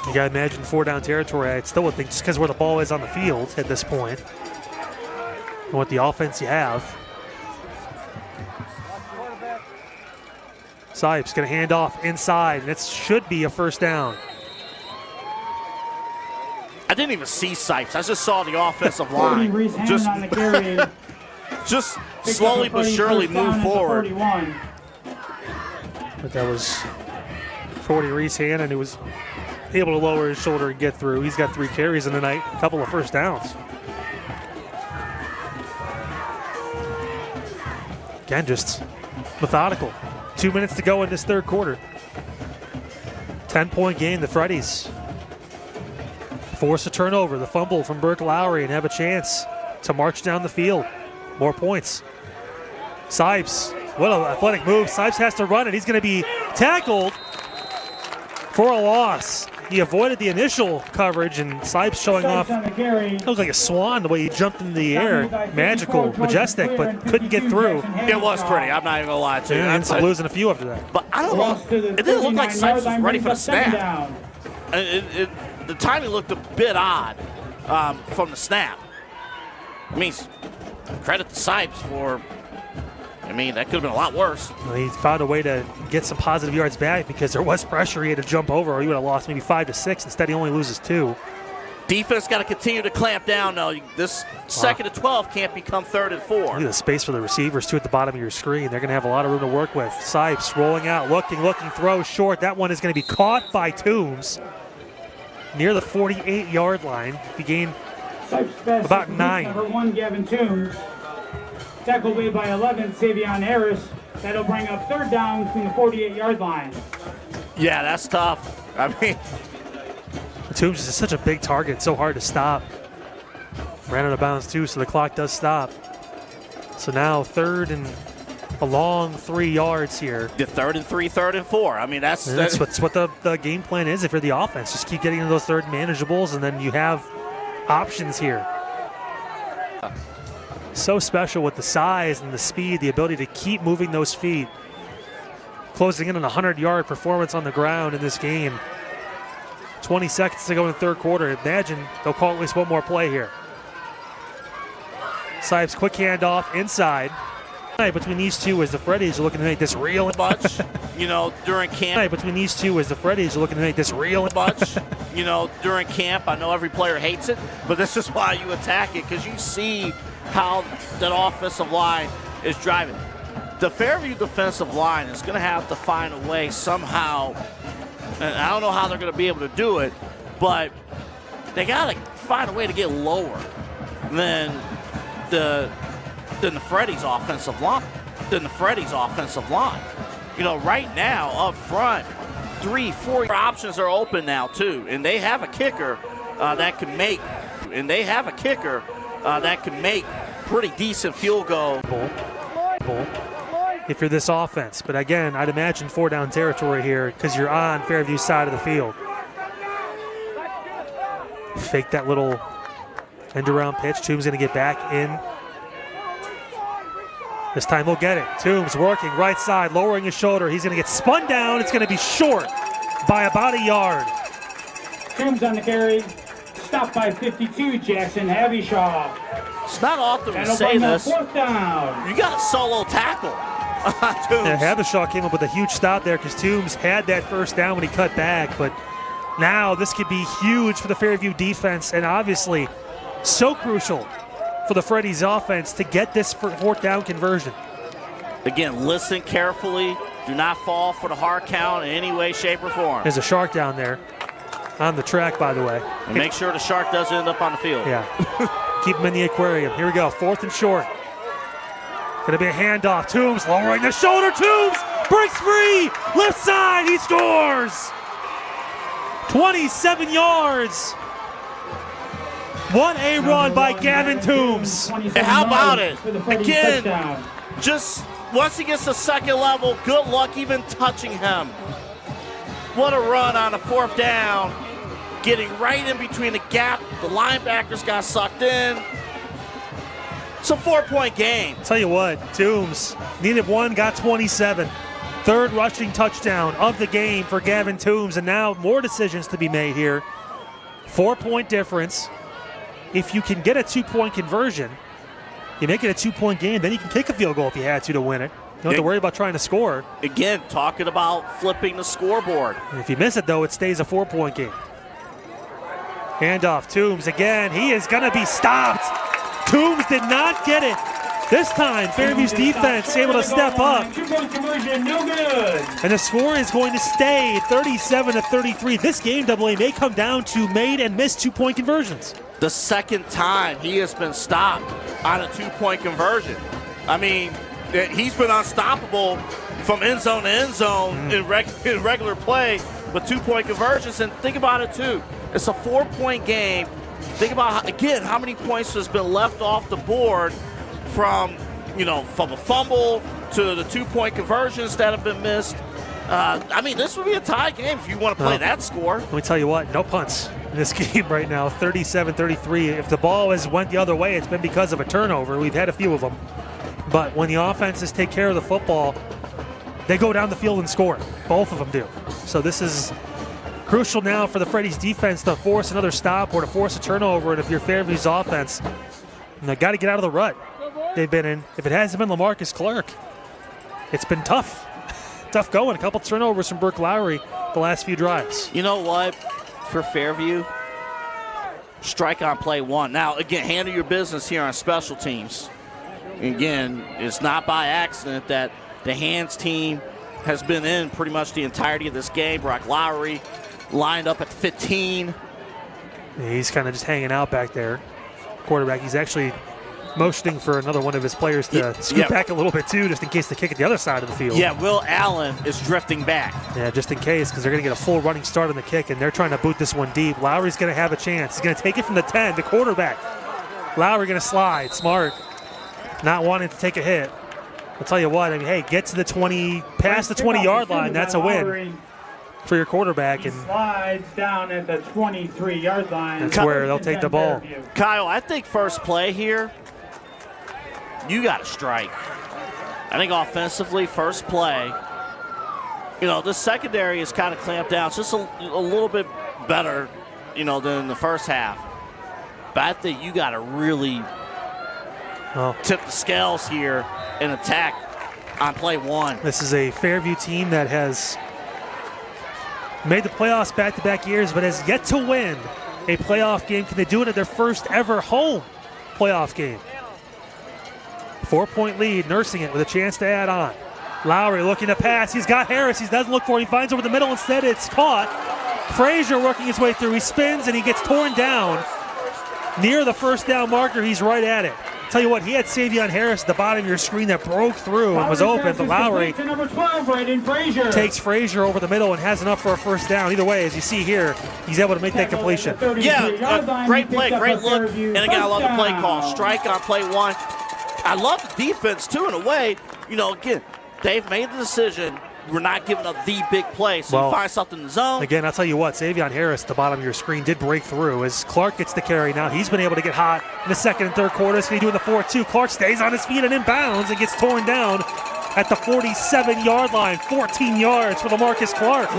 You got to imagine 4-down territory. I still would think just because where the ball is on the field at this point and what the offense you have. Sipes going to hand off inside, and it should be a 1st down. I didn't even see Sipes. I just saw the offensive line. Just slowly but surely move forward. But that was 40 Reese Hannon, who was able to lower his shoulder and get through. He's got 3 carries in the night, a couple of 1st downs. Again, just methodical. 2 minutes to go in this 3rd quarter. 10-point game, the Freddies force a turnover, the fumble from Burke Lowry, and have a chance to march down the field. More points. Sipes, what an athletic move. Sipes has to run it. He's going to be tackled for a loss. He avoided the initial coverage, and Sipes showing off. It looked like a swan the way he jumped in the air. Magical, majestic, but couldn't get through. It was pretty. I'm not even going to lie to you. And ends up losing a few after that. But I don't know. It didn't look like Sipes was ready for the snap. The timing looked a bit odd from the snap. I mean, credit to Sipes for, I mean, that could have been a lot worse. Well, he found a way to get some positive yards back because there was pressure. He had to jump over, or he would have lost maybe 5 to 6. Instead, he only loses 2. Defense got to continue to clamp down, though. This 2nd and 12 can't become 3rd and 4. Look at the space for the receivers, too, at the bottom of your screen. They're going to have a lot of room to work with. Sipes rolling out, looking, throw short. That one is going to be caught by Toombs near the 48-yard line. He gained about 9. Number 1, Gavin Toombs. Tackle away by 11, Savion Harris. That'll bring up 3rd down from the 48-yard line. Yeah, that's tough. I mean, Toombs is such a big target, so hard to stop. Ran out of bounds too, so the clock does stop. So now 3rd and a long 3 yards here. The 3rd and 3, 3rd and 4. I mean, that's what the game plan is if you're the offense. Just keep getting into those 3rd manageables, and then you have options here. So special with the size and the speed, the ability to keep moving those feet. Closing in on a 100-yard performance on the ground in this game. 20 seconds to go in the 3rd quarter. Imagine they'll call at least one more play here. Sipes, quick handoff inside. Between these two as the Freddies are looking to make this real. Much, during camp. Between these two as the Freddies are looking to make this real. Much, during camp. I know every player hates it, but this is why you attack it, because you see how that offensive line is driving. The Fairview defensive line is going to have to find a way somehow, and I don't know how they're going to be able to do it, but they got to find a way to get lower than the Freddy's offensive line. Right now up front, 3-4 options are open now too, and they have a kicker that can make. Pretty decent field goal. If you're this offense, but again, I'd imagine 4-down territory here because you're on Fairview's side of the field. Fake that little end around pitch. Toombs going to get back in. This time he'll get it. Toombs working right side, lowering his shoulder. He's going to get spun down. It's going to be short by about a yard. Toombs on the carry. Stopped by 52, Jackson Havyshaw. It's not often we say this. 4th down. You got a solo tackle. Yeah, Havyshaw came up with a huge stop there because Toombs had that first down when he cut back, but now this could be huge for the Fairview defense and obviously so crucial for the Freddy's offense to get this 4th down conversion. Again, listen carefully. Do not fall for the hard count in any way, shape, or form. There's a shark down there on the track, by the way. And make sure the shark doesn't end up on the field. Yeah. Keep him in the aquarium. Here we go. 4th and short. Going to be a handoff. Toombs lowering the shoulder. Toombs breaks free. Left side. He scores. 27 yards. What a run by Gavin Toombs. And how about it? Again, just once he gets to second level, good luck even touching him. What a run on a 4th down. Getting right in between the gap. The linebackers got sucked in. It's a 4-point game. Tell you what, Toombs needed 1, got 27. 3rd rushing touchdown of the game for Gavin Toombs, and now more decisions to be made here. 4-point difference. If you can get a 2-point conversion, you make it a 2-point game, then you can kick a field goal if you had to win it. You don't have to worry about trying to score. Again, talking about flipping the scoreboard. And if you miss it, though, it stays a 4-point game. Handoff, Toombs again. He is going to be stopped. Toombs did not get it. This time, Fairview's defense able to step up. 2-point conversion, no good. And the score is going to stay 37-33. This game, AA, may come down to made and missed 2-point conversions. The second time he has been stopped on a 2-point conversion. I mean, he's been unstoppable from end zone to end zone in regular play with 2-point conversions. And think about it, too. It's a 4-point game. Think about, again, how many points has been left off the board from a fumble to the 2-point conversions that have been missed. I mean, this would be a tie game if you want to play that score. Let me tell you what, no punts in this game right now, 37-33. If the ball has went the other way, it's been because of a turnover. We've had a few of them. But when the offenses take care of the football, they go down the field and score. Both of them do. So this is crucial now for the Freddy's defense to force another stop or to force a turnover. And if you're Fairview's offense, they got to get out of the rut they've been in. If it hasn't been LaMarcus Clark, it's been tough. Tough going. A couple turnovers from Burke Lowry the last few drives. You know what? For Fairview, strike on play 1. Now, again, handle your business here on special teams. Again, it's not by accident that the hands team has been in pretty much the entirety of this game. Brock Lowry lined up at 15. He's kind of just hanging out back there. Quarterback, he's actually motioning for another one of his players to scoot back a little bit too, just in case they kick at the other side of the field. Yeah, Will Allen is drifting back. Yeah, just in case, because they're going to get a full running start on the kick, and they're trying to boot this one deep. Lowry's going to have a chance. He's going to take it from the 10, the quarterback. Lowry going to slide, smart, not wanting to take a hit. I'll tell you what, I mean, hey, get to the 20, past the 20-yard line, that's a win for your quarterback. He and slides down at the 23-yard line. That's where they'll take the ball. Kyle, I think first play here, you got to strike. I think offensively, first play, the secondary is kind of clamped down. It's just a little bit better, than the first half. But I think you got to really tip the scales here and attack on play one. This is a Fairview team that has made the playoffs back-to-back years, but has yet to win a playoff game. Can they do it at their first ever home playoff game? 4-point lead, nursing it with a chance to add on. Lowry looking to pass. He's got Harris. He doesn't look for it. He finds over the middle. Instead, it's caught. Frazier working his way through. He spins, and he gets torn down. Near the first down marker, he's right at it. Tell you what, he had Savion Harris at the bottom of your screen that broke through and was open, but Lowry takes Frazier over the middle and has enough for a first down. Either way, as you see here, he's able to make that completion. Yeah, great play, great look, and again, I love the play call. Strike on play one. I love the defense, too, in a way. You know, again, they've made the decision. We're not giving up the big play, so you find something in the zone. Again, I'll tell you what, Savion Harris at the bottom of your screen did break through as Clark gets the carry now. He's been able to get hot in the second and third quarters. Can he do in the 4-2? Clark stays on his feet and inbounds and gets torn down at the 47-yard line. 14 yards for LaMarcus Clark.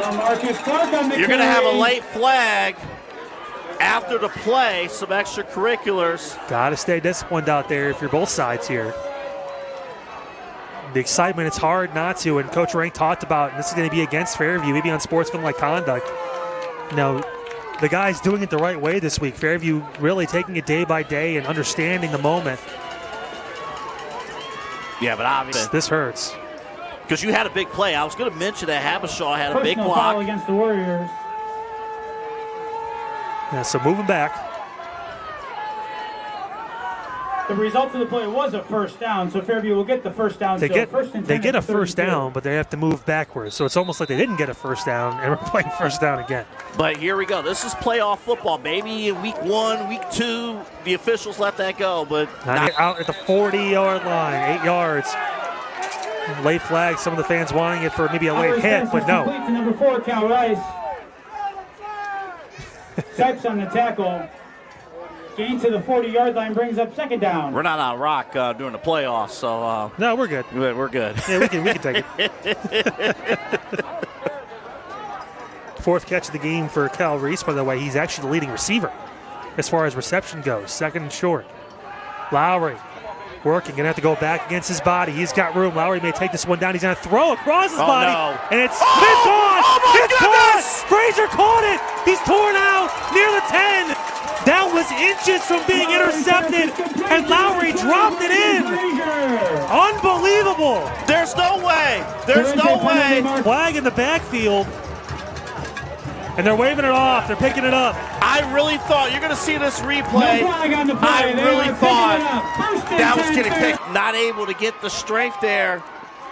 You're going to have a late flag after the play, some extracurriculars. Got to stay disciplined out there if you're both sides here. The excitement, it's hard not to, and Coach Rank talked about, and this is going to be against Fairview, maybe on sportsmanlike conduct. Now, the guys doing it the right way this week. Fairview really taking it day by day and understanding the moment. Yeah, but obviously this hurts. Because you had a big play. I was going to mention that Habishaw had a big Personal block. foul against the Warriors. Yeah, so moving back. The result of the play was a first down, so Fairview will get the first down. They get a first down, but they have to move backwards. So it's almost like they didn't get a first down, and we're playing first down again. But here we go. This is playoff football, baby. In week 1, week 2, the officials let that go. But out at the 40-yard line, 8 yards. Late flag. Some of the fans wanting it for maybe a late hit, but no. To number 4, Cal Rice. Sipes on the tackle. Gain to the 40-yard line, brings up second down. We're not on rock during the playoffs, so no, we're good. We're good. Yeah, we can take it. Fourth catch of the game for Cal Reese, by the way. He's actually the leading receiver as far as reception goes. Second and short. Lowry working, gonna have to go back against his body. He's got room. Lowry may take this one down. He's gonna throw across his body, and it's gone. It's caught. Frazier caught it. He's torn out near the 10. That was inches from being intercepted, and Lowry dropped it in. Unbelievable. There's no way. There's no way. Flag in the backfield, and they're waving it off. They're picking it up. I really thought you're going to see this replay. I really thought that was getting picked. Not able to get the strength there,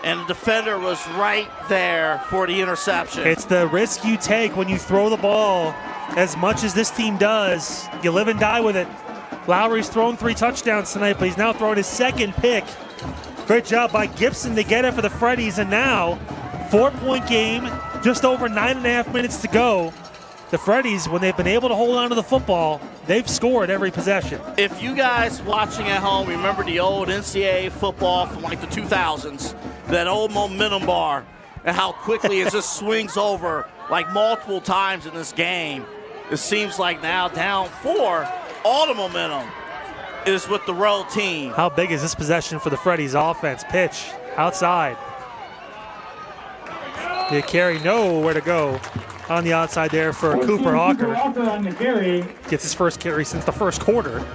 and the defender was right there for the interception. It's the risk you take when you throw the ball. As much as this team does, you live and die with it. Lowry's thrown 3 touchdowns tonight, but he's now throwing his second pick. Great job by Gibson to get it for the Freddies, and now 4-point game, just over 9.5 minutes to go. The Freddies, when they've been able to hold on to the football, they've scored every possession. If you guys watching at home remember the old NCAA football from like the 2000s, that old momentum bar, and how quickly it just swings over like multiple times in this game. It seems like now down 4, all the momentum is with the road team. How big is this possession for the Freddies offense? Pitch outside. They carry nowhere to go on the outside there for Cooper Hawker. Gets his first carry since the first quarter.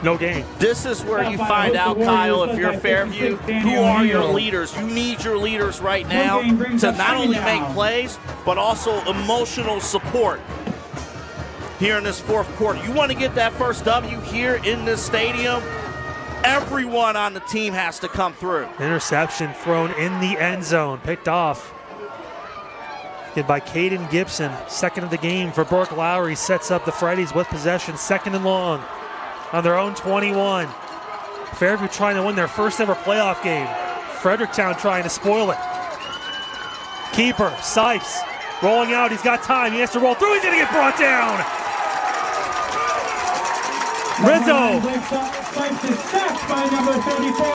No gain. This is where you find out, Kyle, if you're Fairview, who are your leaders. You need your leaders right now to not only make plays, but also emotional support here in this fourth quarter. You want to get that first W here in this stadium, everyone on the team has to come through. Interception thrown in the end zone, picked off by Caden Gibson. Second of the game for Burke Lowry, sets up the Freddies with possession, second and long on their own 21. Fairview trying to win their first ever playoff game. Fredericktown trying to spoil it. Keeper, Sipes, rolling out. He's got time. He has to roll through. He's going to get brought down. Rizzo.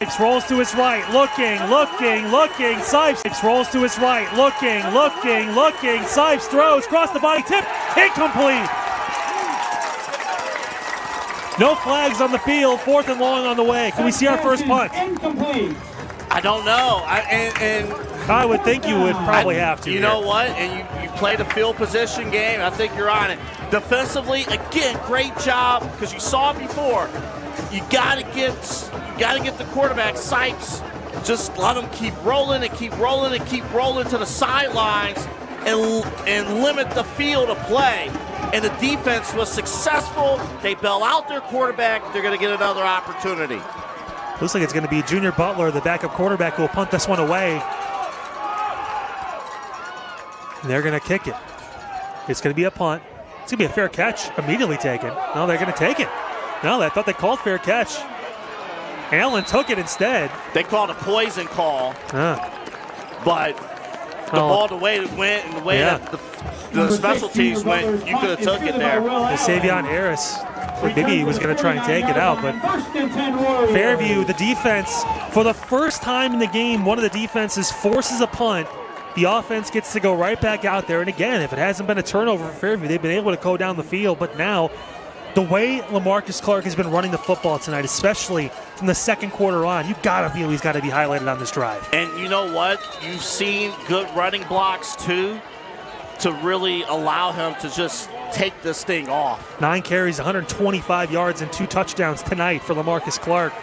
Sipes rolls to his right. Looking. Sipes rolls to his right. Looking. Sipes throws. Across the body. Tip. Incomplete. No flags on the field. 4th and long on the way. Can we see our first punt? Incomplete. I don't know. I would think you would probably have to. You know what? And you played a field position game. I think you're on it. Defensively, again, great job because you saw it before. You gotta get the quarterback sights. Just let them keep rolling and keep rolling and keep rolling to the sidelines and limit the field of play. And the defense was successful. They bail out their quarterback. They're going to get another opportunity. Looks like it's going to be Junior Butler, the backup quarterback, who will punt this one away. And they're going to kick it. It's going to be a punt. It's going to be a fair catch immediately taken. No, they're going to take it. No, I thought they called fair catch. Allen took it instead. They called a poison call, but the ball, the way it went and the way that the special teams went, you could have took it there. Savion Harris, maybe he was going to try and take it out, but Fairview, the defense, for the first time in the game, one of the defenses forces a punt. The offense gets to go right back out there, and again, if it hasn't been a turnover for Fairview, they've been able to go down the field, but now the way LaMarcus Clark has been running the football tonight, especially from the second quarter on, you got to feel he's got to be highlighted on this drive. And you know what? You've seen good running blocks, too, to really allow him to just take this thing off. 9 carries, 125 yards, and 2 touchdowns tonight for LaMarcus Clark.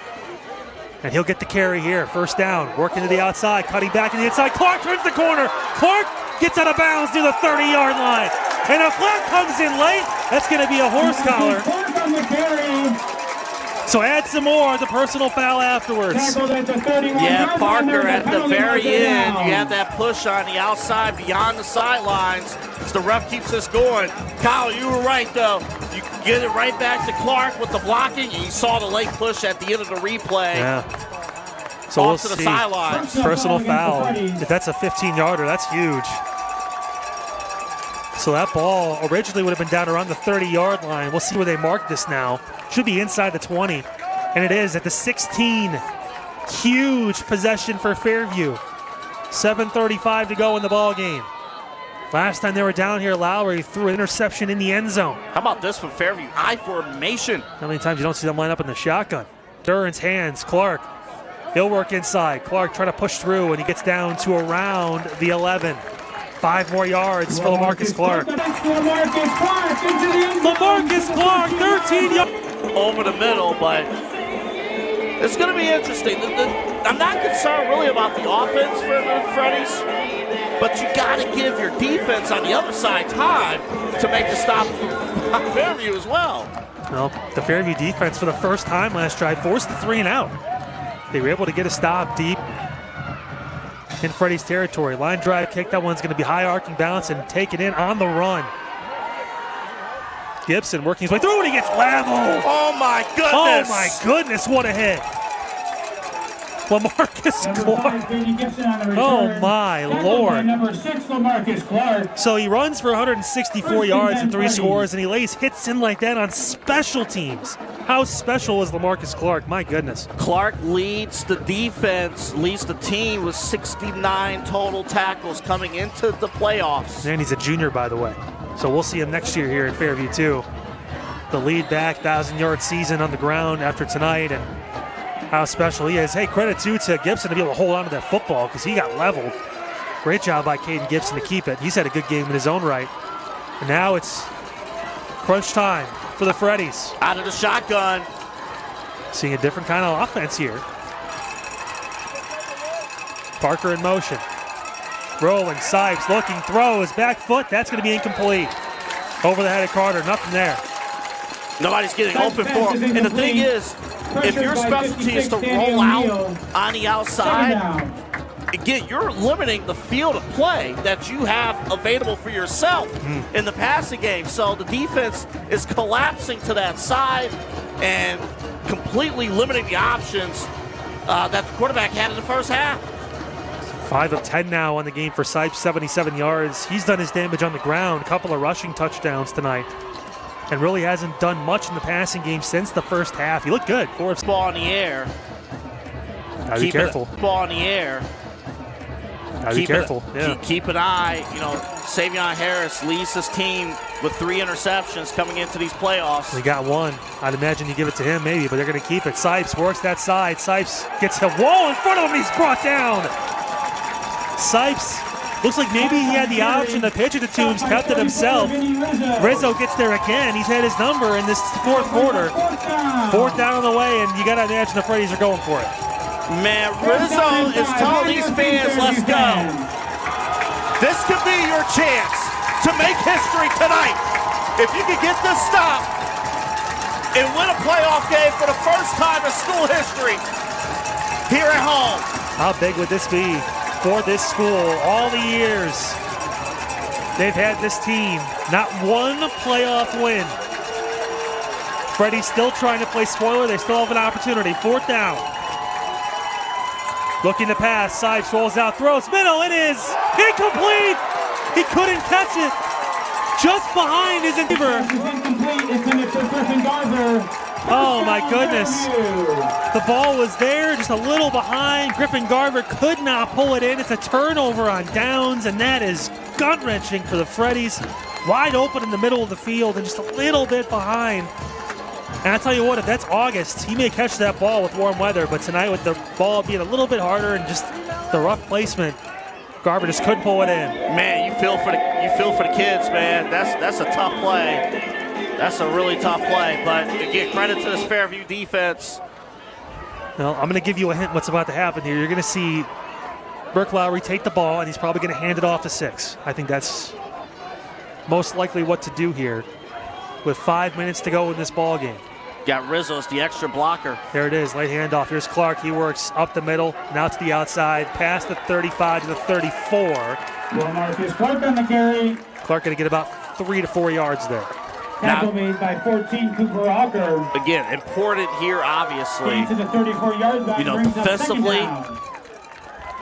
And he'll get the carry here. First down, working to the outside, cutting back to the inside. Clark turns the corner. Clark gets out of bounds near the 30-yard line. And a flag comes in late. That's going to be a horse collar. So add some more, the personal foul afterwards. Yeah, Parker at the very end. You have that push on the outside beyond the sidelines. As the ref keeps this going. Kyle, you were right, though. You get it right back to Clark with the blocking. And you saw the late push at the end of the replay. Yeah. So off to the sidelines. Personal foul. If that's a 15-yarder, that's huge. So that ball originally would have been down around the 30-yard line. We'll see where they mark this now. Should be inside the 20. And it is at the 16. Huge possession for Fairview. 7:35 to go in the ball game. Last time they were down here, Lowry threw an interception in the end zone. How about this from Fairview? I formation. How many times you don't see them line up in the shotgun? Duran's hands, Clark. He'll work inside. Clark trying to push through, and he gets down to around the 11. 5 more yards for LaMarcus Clark. LaMarcus Clark, 13 yards. Over the middle, but it's going to be interesting. I'm not concerned really about the offense for the Freddies, but you got to give your defense on the other side time to make the stop for Fairview as well. Well, the Fairview defense for the first time last drive forced the 3 and out. They were able to get a stop deep in Freddie's territory. Line drive kick, that one's going to be high arcing bounce and take it in on the run. Gibson working his way through and he gets leveled. Oh my goodness. Oh my goodness, what a hit. LaMarcus Clark. Oh my Lord. Number 6, LaMarcus Clark. So he runs for 164 yards and 3 scores, and he lays hits in like that on special teams. How special is LaMarcus Clark? My goodness. Clark leads the defense, leads the team with 69 total tackles coming into the playoffs. And he's a junior, by the way. So we'll see him next year here at Fairview, too. The lead back, 1,000-yard season on the ground after tonight, and how special he is. Hey, credit, too, to Gibson to be able to hold on to that football because he got leveled. Great job by Caden Gibson to keep it. He's had a good game in his own right. And now it's crunch time for the Freddies. Out of the shotgun. Seeing a different kind of offense here. Parker in motion. Rolling, Sipes looking, throws, back foot. That's going to be incomplete. Over the head of Carter, nothing there. Nobody's getting open for him. And the thing is, if your specialty is to roll out on the outside, again, you're limiting the field of play that you have available for yourself in the passing game. So the defense is collapsing to that side and completely limiting the options that the quarterback had in the first half. 5 of 10 now on the game for Sipes, 77 yards. He's done his damage on the ground. A couple of rushing touchdowns tonight. And really hasn't done much in the passing game since the first half. He looked good. Ball in the air. Gotta be careful. Ball in the air. Gotta be careful. Keep an eye. You know, Savion Harris leads his team with 3 interceptions coming into these playoffs. He got 1. I'd imagine you give it to him maybe, but they're going to keep it. Sipes works that side. Sipes gets a wall in front of him. He's brought down. Sipes looks like maybe he had the option to pitch it to Toombs, kept it himself. Rizzo gets there again. He's had his number in this 4th quarter. 4th down on the way, and you got to imagine the Freddies are going for it. Man, Rizzo is telling these fans, let's go. This could be your chance to make history tonight. If you could get this stop and win a playoff game for the first time in school history here at home. How big would this be for this school? All the years they've had this team, not one playoff win. Freddie's still trying to play spoiler. They still have an opportunity. 4th down. Looking to pass. Sipes rolls out, throws middle. It is incomplete. He couldn't catch it. Just behind his receiver. Oh my goodness. The ball was there, just a little behind. Griffin Garver could not pull it in. It's a turnover on downs, and that is gut-wrenching for the Freddies. Wide open in the middle of the field and just a little bit behind. And I tell you what, if that's August, he may catch that ball with warm weather, but tonight with the ball being a little bit harder and just the rough placement, Garver just couldn't pull it in. Man, you feel for the kids, man. That's a tough play. That's a really tough play, but again, credit to this Fairview defense. Well, I'm going to give you a hint what's about to happen here. You're going to see Burke Lowry take the ball, and he's probably going to hand it off to 6. I think that's most likely what to do here with 5 minutes to go in this ball game. Got Rizzo as the extra blocker. There it is, late handoff. Here's Clark. He works up the middle, now to the outside, past the 35 to the 34. Marcus Clark on the carry. Clark going to get about 3 to 4 yards there. Tackle made by 14, Cooper Walker. Again, important here, obviously. To the 34-yard line. You know, defensively,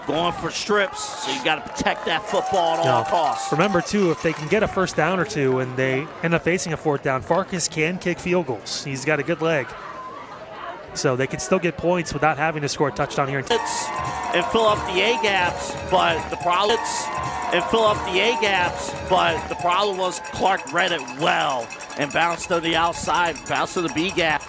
going for strips, so you got to protect that football at all costs. Remember, too, if they can get a 1st down or 2 and they end up facing a 4th down, Farkas can kick field goals. He's got a good leg. So they can still get points without having to score a touchdown here. And fill up the A-gaps, but the problem was Clark read it well and bounced to the outside, bounced to the B-gap.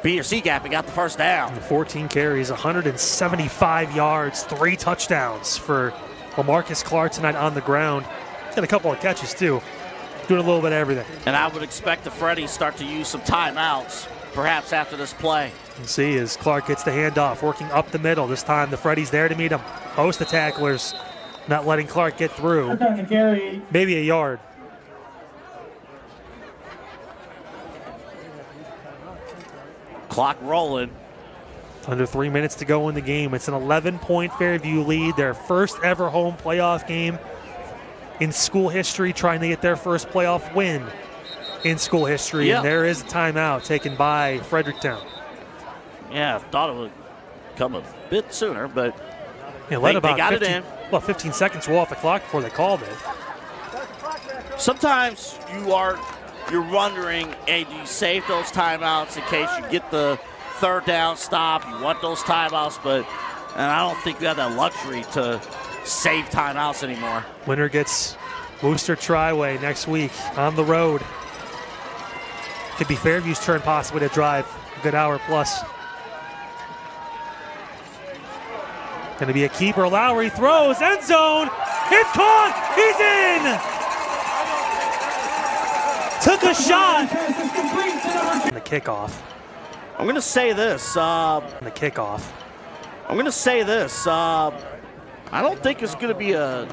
B or C gap, and got the 1st down. 14 carries, 175 yards, 3 touchdowns for LaMarcus Clark tonight on the ground. He's got a couple of catches, too. Doing a little bit of everything. And I would expect the Freddies start to use some timeouts, perhaps after this play. You see as Clark gets the handoff, working up the middle. This time the Freddies there to meet him. Host the tacklers, not letting Clark get through. Maybe a yard. Clock rolling. Under 3 minutes to go in the game. It's an 11-point Fairview lead, their first ever home playoff game in school history, trying to get their first playoff win in school history. And there is a timeout taken by Fredericktown. Yeah, I thought it would come a bit sooner, but they got it in. Well, 15 seconds were off the clock before they called it. Sometimes you're wondering, hey, do you save those timeouts in case you get the 3rd down stop? You want those timeouts, and I don't think we have that luxury to save timeouts anymore. Winner gets Worcester Triway next week on the road. Could be Fairview's turn possibly to drive a good hour plus. Going to be a keeper. Lowry throws, end zone. It's caught. He's in. Took a shot. The kickoff. I'm going to say this. The kickoff. I'm going to say this. I don't think it's going to be a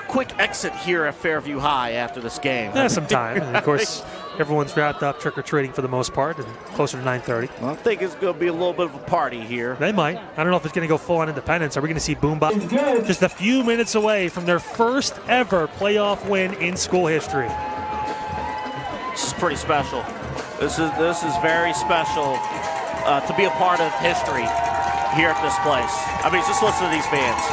quick exit here at Fairview High after this game. Yeah, some time. And of course, everyone's wrapped up trick-or-treating for the most part, and closer to 9:30. I think it's going to be a little bit of a party here. They might. I don't know if it's going to go full-on Independence. Are we going to see Boombox just a few minutes away from their first ever playoff win in school history? This is pretty special. This is very special to be a part of history here at this place. I mean, just listen to these fans.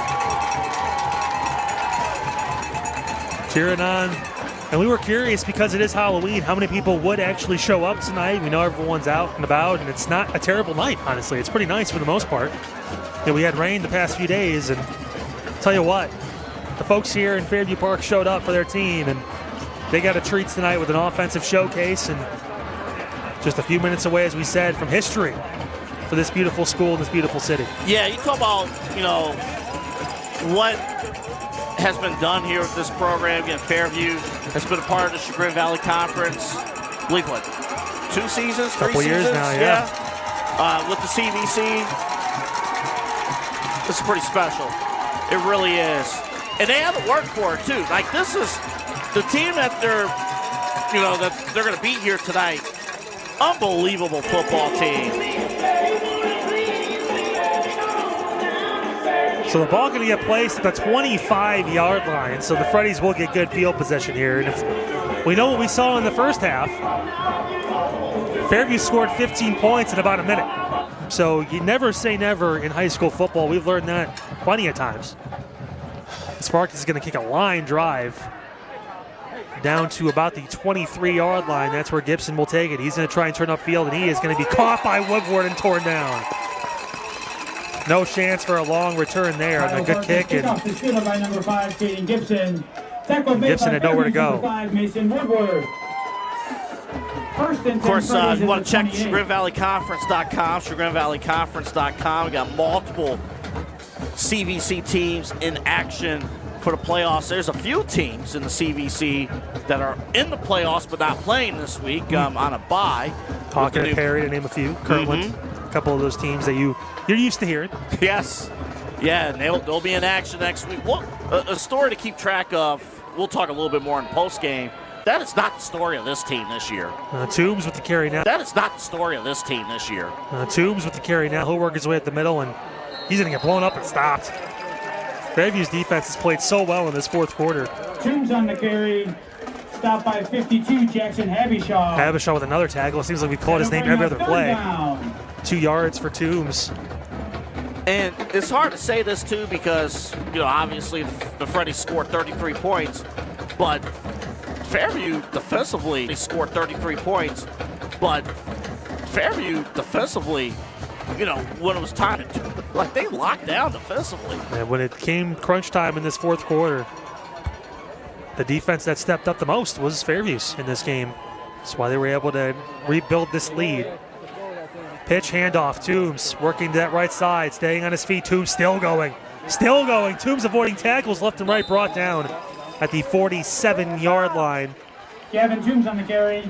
Cheering on. And we were curious because it is Halloween, how many people would actually show up tonight. We know everyone's out and about, and it's not a terrible night, honestly. It's pretty nice for the most part. We had rain the past few days, and Tell you what, the folks here in Fairview Park showed up for their team, and they got a treat tonight with an offensive showcase, and just a few minutes away, as we said, from history for this beautiful school and this beautiful city. Yeah, you talk about, what has been done here with this program. Again, Fairview has been a part of the Chagrin Valley Conference, I believe, 2 seasons, 3 Couple seasons? years now, yeah. With the CVC, this is pretty special. It really is. And they have to work for it, too. Like, this is the team that they're going to beat here tonight. Unbelievable football team. So the ball going to get placed at the 25-yard line, so the Freddies will get good field position here. And if we know what we saw in the first half, Fairview scored 15 points in about a minute. So you never say never in high school football. We've learned that plenty of times. Sparks is going to kick a line drive down to about the 23-yard line. That's where Gibson will take it. He's going to try and turn upfield, and he is going to be caught by Woodward and torn down. No chance for a long return there. And a good kick. And by number 5, Caden Gibson. Gibson had nowhere to go. Mason Woodward. Of course, you want to check ChagrinValleyConference.com, ChagrinValleyConference.com. We got multiple CVC teams in action for the playoffs. There's a few teams in the CVC that are in the playoffs but not playing this week on a bye. Hawken and Perry, to name a few. Kirtland, a couple of those teams that you're used to hearing. Yes. Yeah, and they'll be in action next week. Well, a story to keep track of. We'll talk a little bit more in postgame. That is not the story of this team this year. Toombs with the carry now. That is not the story of this team this year. Toombs with the carry now. He'll work his way at the middle, and he's going to get blown up and stopped. Fairview's defense has played so well in this fourth quarter. Toombs on the carry. Stopped by 52, Jackson Habishaw. Habishaw with another tackle. It seems like we've called his name every other play. Down. 2 yards for Toombs. And it's hard to say this, too, because, obviously the Freddies scored 33 points, but Fairview defensively, they scored 33 points, but Fairview defensively, when it was time, they locked down defensively. And when it came crunch time in this fourth quarter, the defense that stepped up the most was Fairview's in this game. That's why they were able to rebuild this lead. Pitch handoff, Toombs working to that right side, staying on his feet. Toombs still going. Toombs avoiding tackles left and right, brought down at the 47-yard line. Gavin Toombs on the carry.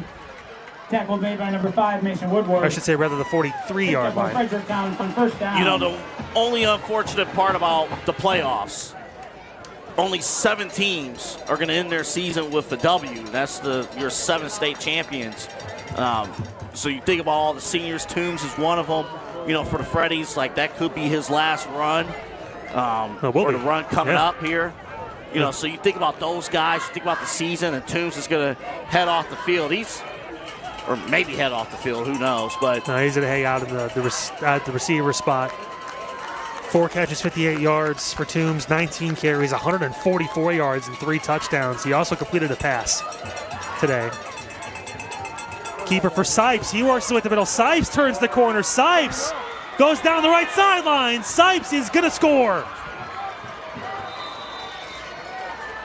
Tackle made by number 5, Mason Woodward. I should say rather the 43-yard line. Fredericktown on first down. The only unfortunate part about the playoffs, only 7 teams are going to end their season with a W. That's your 7 state champions. So you think about all the seniors. Toombs is one of them. For the Freddies, that could be his last run. Or the run coming up here. So you think about those guys. You think about the season, and Toombs is going to head off the field. Or maybe head off the field. Who knows? But no, he's going to hang out in the receiver spot. 4 catches, 58 yards for Toombs. 19 carries, 144 yards, and 3 touchdowns. He also completed a pass today. Keeper for Sipes. He works his way to the middle. Sipes turns the corner. Sipes goes down the right sideline. Sipes is going to score.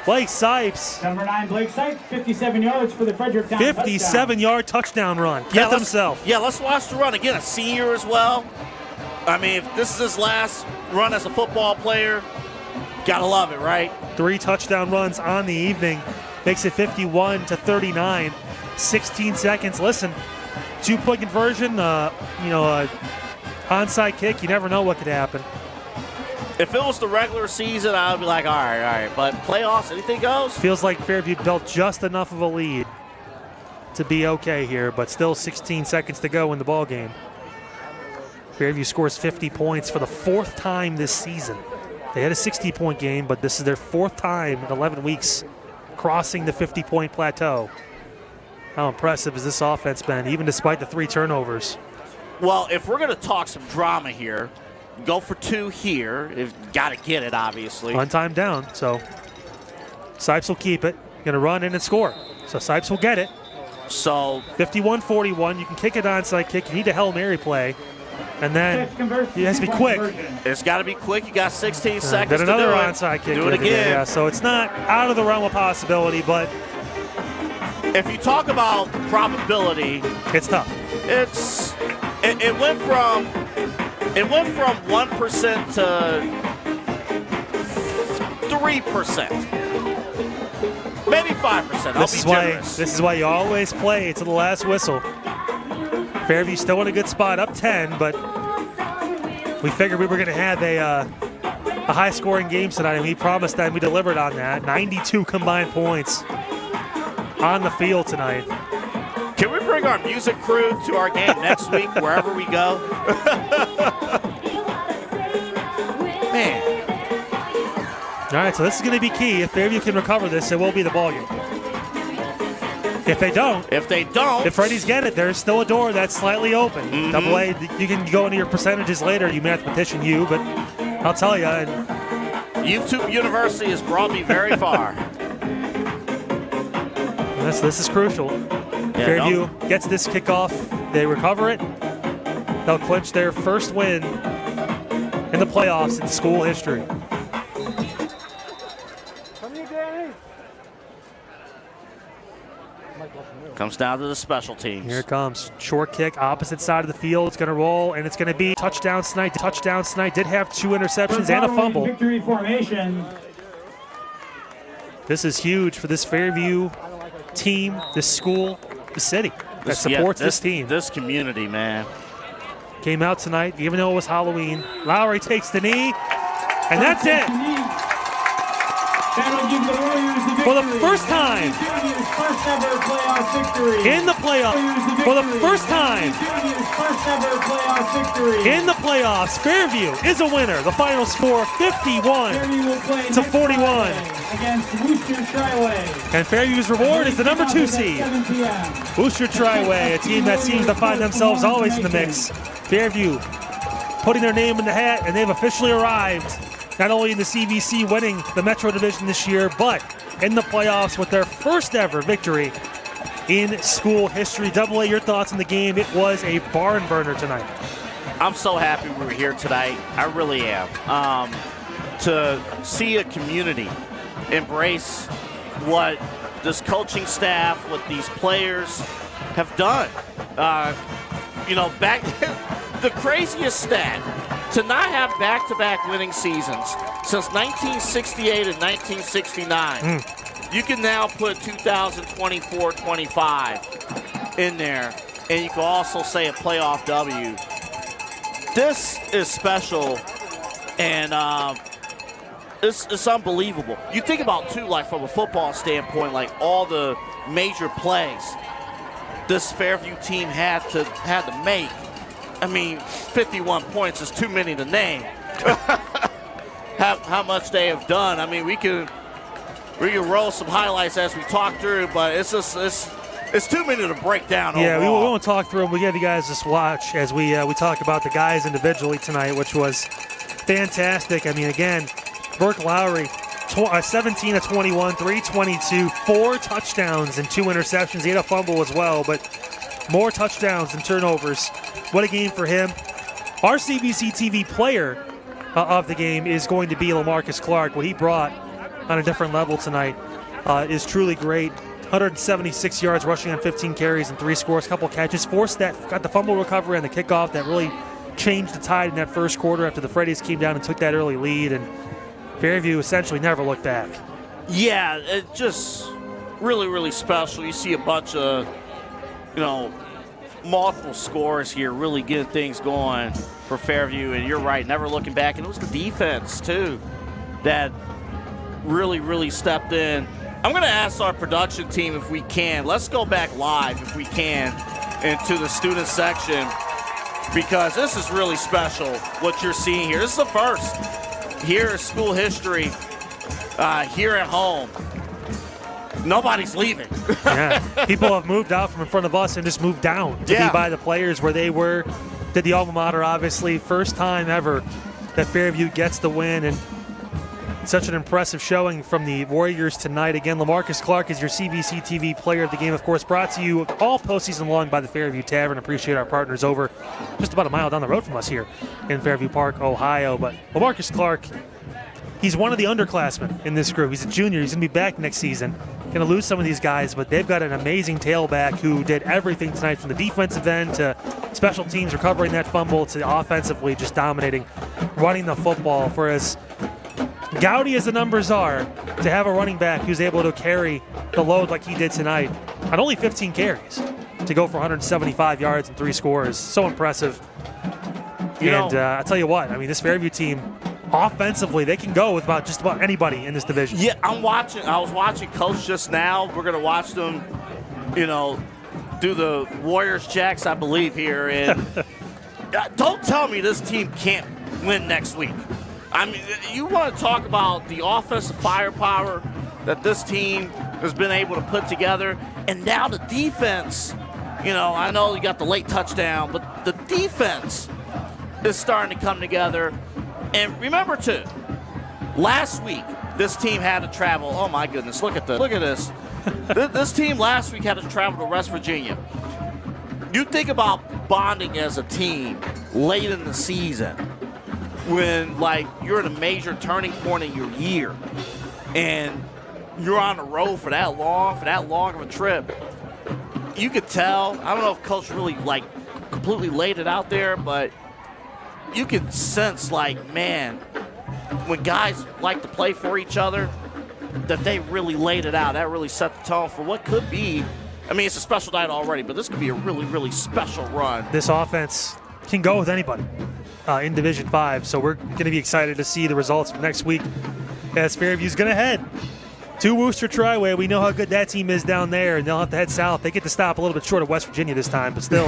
Blake Sipes. Number 9, Blake Sipes, 57 yards for the Fredericktown 57-yard touchdown run. Kept himself. Yeah, let's watch the run. Again, a senior as well. I mean, if this is his last run as a football player, gotta love it, right? 3 touchdown runs on the evening. Makes it 51-39. 16 seconds. Listen, 2-point conversion, onside kick. You never know what could happen. If it was the regular season, I would be like, all right. But playoffs, anything goes. Feels like Fairview built just enough of a lead to be okay here, but still 16 seconds to go in the ball game. Fairview scores 50 points for the 4th time this season. They had a 60-point game, but this is their 4th time in 11 weeks crossing the 50-point plateau. How impressive has this offense been, even despite the 3 turnovers? Well, if we're going to talk some drama here, go for 2 here. Got to get it, obviously. On time down, so Sipes will keep it. Going to run in and score. So Sipes will get it. So 51-41. You can kick it onside kick. You need a Hail Mary play. And then it has to be quick. It's got to be quick. You got 16 seconds Then another to do onside kick. Do it again. Yeah, so it's not out of the realm of possibility, but if you talk about probability, it's tough. It went from 1% to 3%, maybe 5%. I'll be generous. This is why you always play to the last whistle. Fairview still in a good spot, up 10, but we figured we were going to have a high-scoring game tonight, and we promised that, and we delivered on that. 92 combined points on the field tonight. Can we bring our music crew to our game next week, wherever we go? Man. All right, so this is going to be key. If Fairview can recover this, it will be the ball game. If they don't, if Freddy's get it, there's still a door that's slightly open. Mm-hmm. Double A, you can go into your percentages later, you mathematician you, but I'll tell you. YouTube University has brought me very far. This is crucial. Fairview gets this kickoff, they recover it, they'll clinch their first win in the playoffs in school history. Comes down to the special teams. Here it comes. Short kick, opposite side of the field. It's going to roll, and it's going to be touchdown Snight. Touchdown Snight did have 2 interceptions and a fumble. Victory formation. This is huge for this Fairview team, this school, the city that supports this team. This community, man. Came out tonight, even though it was Halloween. Lowry takes the knee, and that's it. For the first time in the playoffs, for the first time in the playoffs, Fairview is a winner. The final score 51-41. And Fairview's reward is the number 2 seed. Booster Triway, a team that seems to find themselves always in the mix. Fairview putting their name in the hat, and they've officially arrived not only in the CVC winning the Metro Division this year, but in the playoffs with their first ever victory in school history. Double A, your thoughts on the game? It was a barn burner tonight. I'm so happy we were here tonight. I really am. To see a community embrace what this coaching staff, what these players have done. Back the craziest stat, to not have back-to-back winning seasons since 1968 and 1969. You can now put 2024-25 in there, and you can also say a playoff W. This is special, and it's unbelievable. You think about, too, like from a football standpoint, like all the major plays this Fairview team had to make. I mean, 51 points is too many to name. How much they have done. I mean, we can roll some highlights as we talk through, but it's too many to break down. Yeah, we overall. won't talk through them. We have you guys just watch as we talk about the guys individually tonight, which was fantastic. I mean, again, Burke Lowry, 17 of 21, 322, 4 touchdowns and 2 interceptions. He had a fumble as well, but more touchdowns than turnovers. What a game for him. Our CVC TV player of the game is going to be LaMarcus Clark. What he brought on a different level tonight is truly great. 176 yards rushing on 15 carries and 3 scores, couple catches, got the fumble recovery and the kickoff that really changed the tide in that first quarter after the Freddies came down and took that early lead, and Fairview essentially never looked back. Yeah, it just really, really special. You see a bunch of, multiple scores here, really getting things going for Fairview, and you're right, never looking back. And it was the defense, too, that really, really stepped in. I'm going to ask our production team if we can. Let's go back live, if we can, into the student section, because this is really special, what you're seeing here. This is the first here in school history, here at home. Nobody's leaving. Yeah, people have moved out from in front of us and just moved down to be by the players where they were. Did the alma mater, obviously. First time ever that Fairview gets the win. And Such an impressive showing from the Warriors tonight. Again, LaMarcus Clark is your CVC TV player of the game, of course, brought to you all postseason long by the Fairview Tavern. Appreciate our partners over just about a mile down the road from us here in Fairview Park, Ohio. But LaMarcus Clark, he's one of the underclassmen in this group. He's a junior. He's going to be back next season. Going to lose some of these guys, but they've got an amazing tailback who did everything tonight, from the defensive end to special teams recovering that fumble to offensively just dominating, running the football. For as gaudy as the numbers are, to have a running back who's able to carry the load like he did tonight on only 15 carries to go for 175 yards and 3 scores. So impressive. I'll tell you what, I mean, this Fairview team, offensively, they can go with just about anybody in this division. Yeah, I was watching Coach just now. We're going to watch them, do the Warriors Jacks, I believe, here. And don't tell me this team can't win next week. I mean, you want to talk about the offensive firepower that this team has been able to put together. And now the defense, I know you got the late touchdown, but the defense is starting to come together. And remember, too, last week, this team had to travel. Oh, my goodness, look at this. This team last week had to travel to West Virginia. You think about bonding as a team late in the season when, you're at a major turning point in your year and you're on the road for that long of a trip. You could tell, I don't know if Coach really, completely laid it out there, but you can sense, man, when guys like to play for each other, that they really laid it out. That really set the tone for what could be. I mean, it's a special night already, but this could be a really, really special run. This offense can go with anybody in Division 5, so we're going to be excited to see the results from next week as Fairview's going to head to Worcester Triway. We know how good that team is down there, and they'll have to head south. They get to stop a little bit short of West Virginia this time, but still.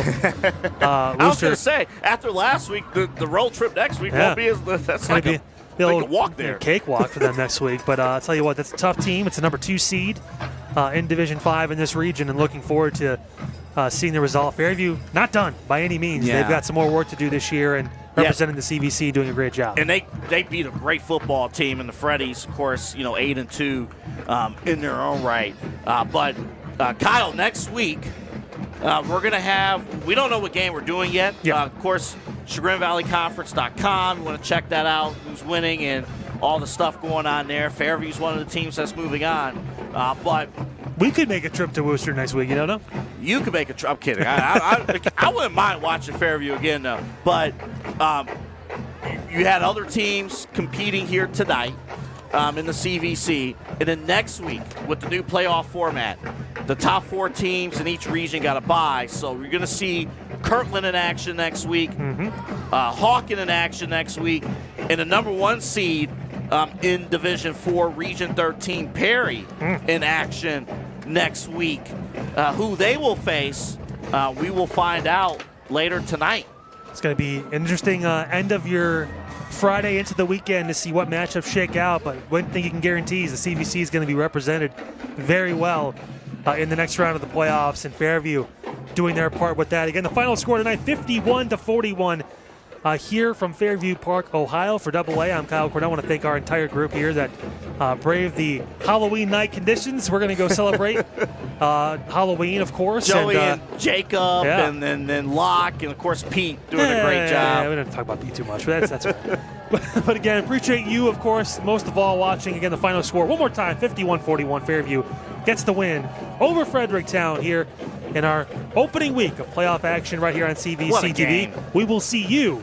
I was going to say, after last week, the road trip next week won't be as – that's like a walk there. Cakewalk for them next week. But I'll tell you what, that's a tough team. It's a number 2 seed in Division 5 in this region, and looking forward to seeing the result. Fairview, not done by any means. Yeah. They've got some more work to do this year, and representing the CVC, doing a great job. And they beat a great football team in the Freddies, of course, 8-2 in their own right. But Kyle, next week we're going to have, we don't know what game we're doing yet. Of course, ChagrinValleyConference.com. You want to check that out, who's winning and all the stuff going on there. Fairview's one of the teams that's moving on. But we could make a trip to Worcester next week, no? You could make a trip. I'm kidding. I wouldn't mind watching Fairview again, though. But you had other teams competing here tonight in the CVC. And then next week, with the new playoff format, the top 4 teams in each region got a bye. So you're going to see Kirtland in action next week, Hawken in action next week, and the number 1 seed in Division 4, Region 13, Perry, in action next week. Who they will face, we will find out later tonight. It's going to be an interesting end of your Friday into the weekend to see what matchups shake out. But one thing you can guarantee is the CVC is going to be represented very well in the next round of the playoffs, and Fairview doing their part with that. Again, the final score tonight, 51-41. Here from Fairview Park, Ohio. For AA, I'm Kyle Cornell. I want to thank our entire group here that braved the Halloween night conditions. We're going to go celebrate Halloween, of course. Joey and Jacob, and then Locke, and of course Pete doing a great job. Yeah, we don't talk about Pete too much, but that's right. But again, appreciate you, of course, most of all watching. Again, the final score, one more time, 51-41. Fairview gets the win over Fredericktown here in our opening week of playoff action right here on CVC TV. We will see you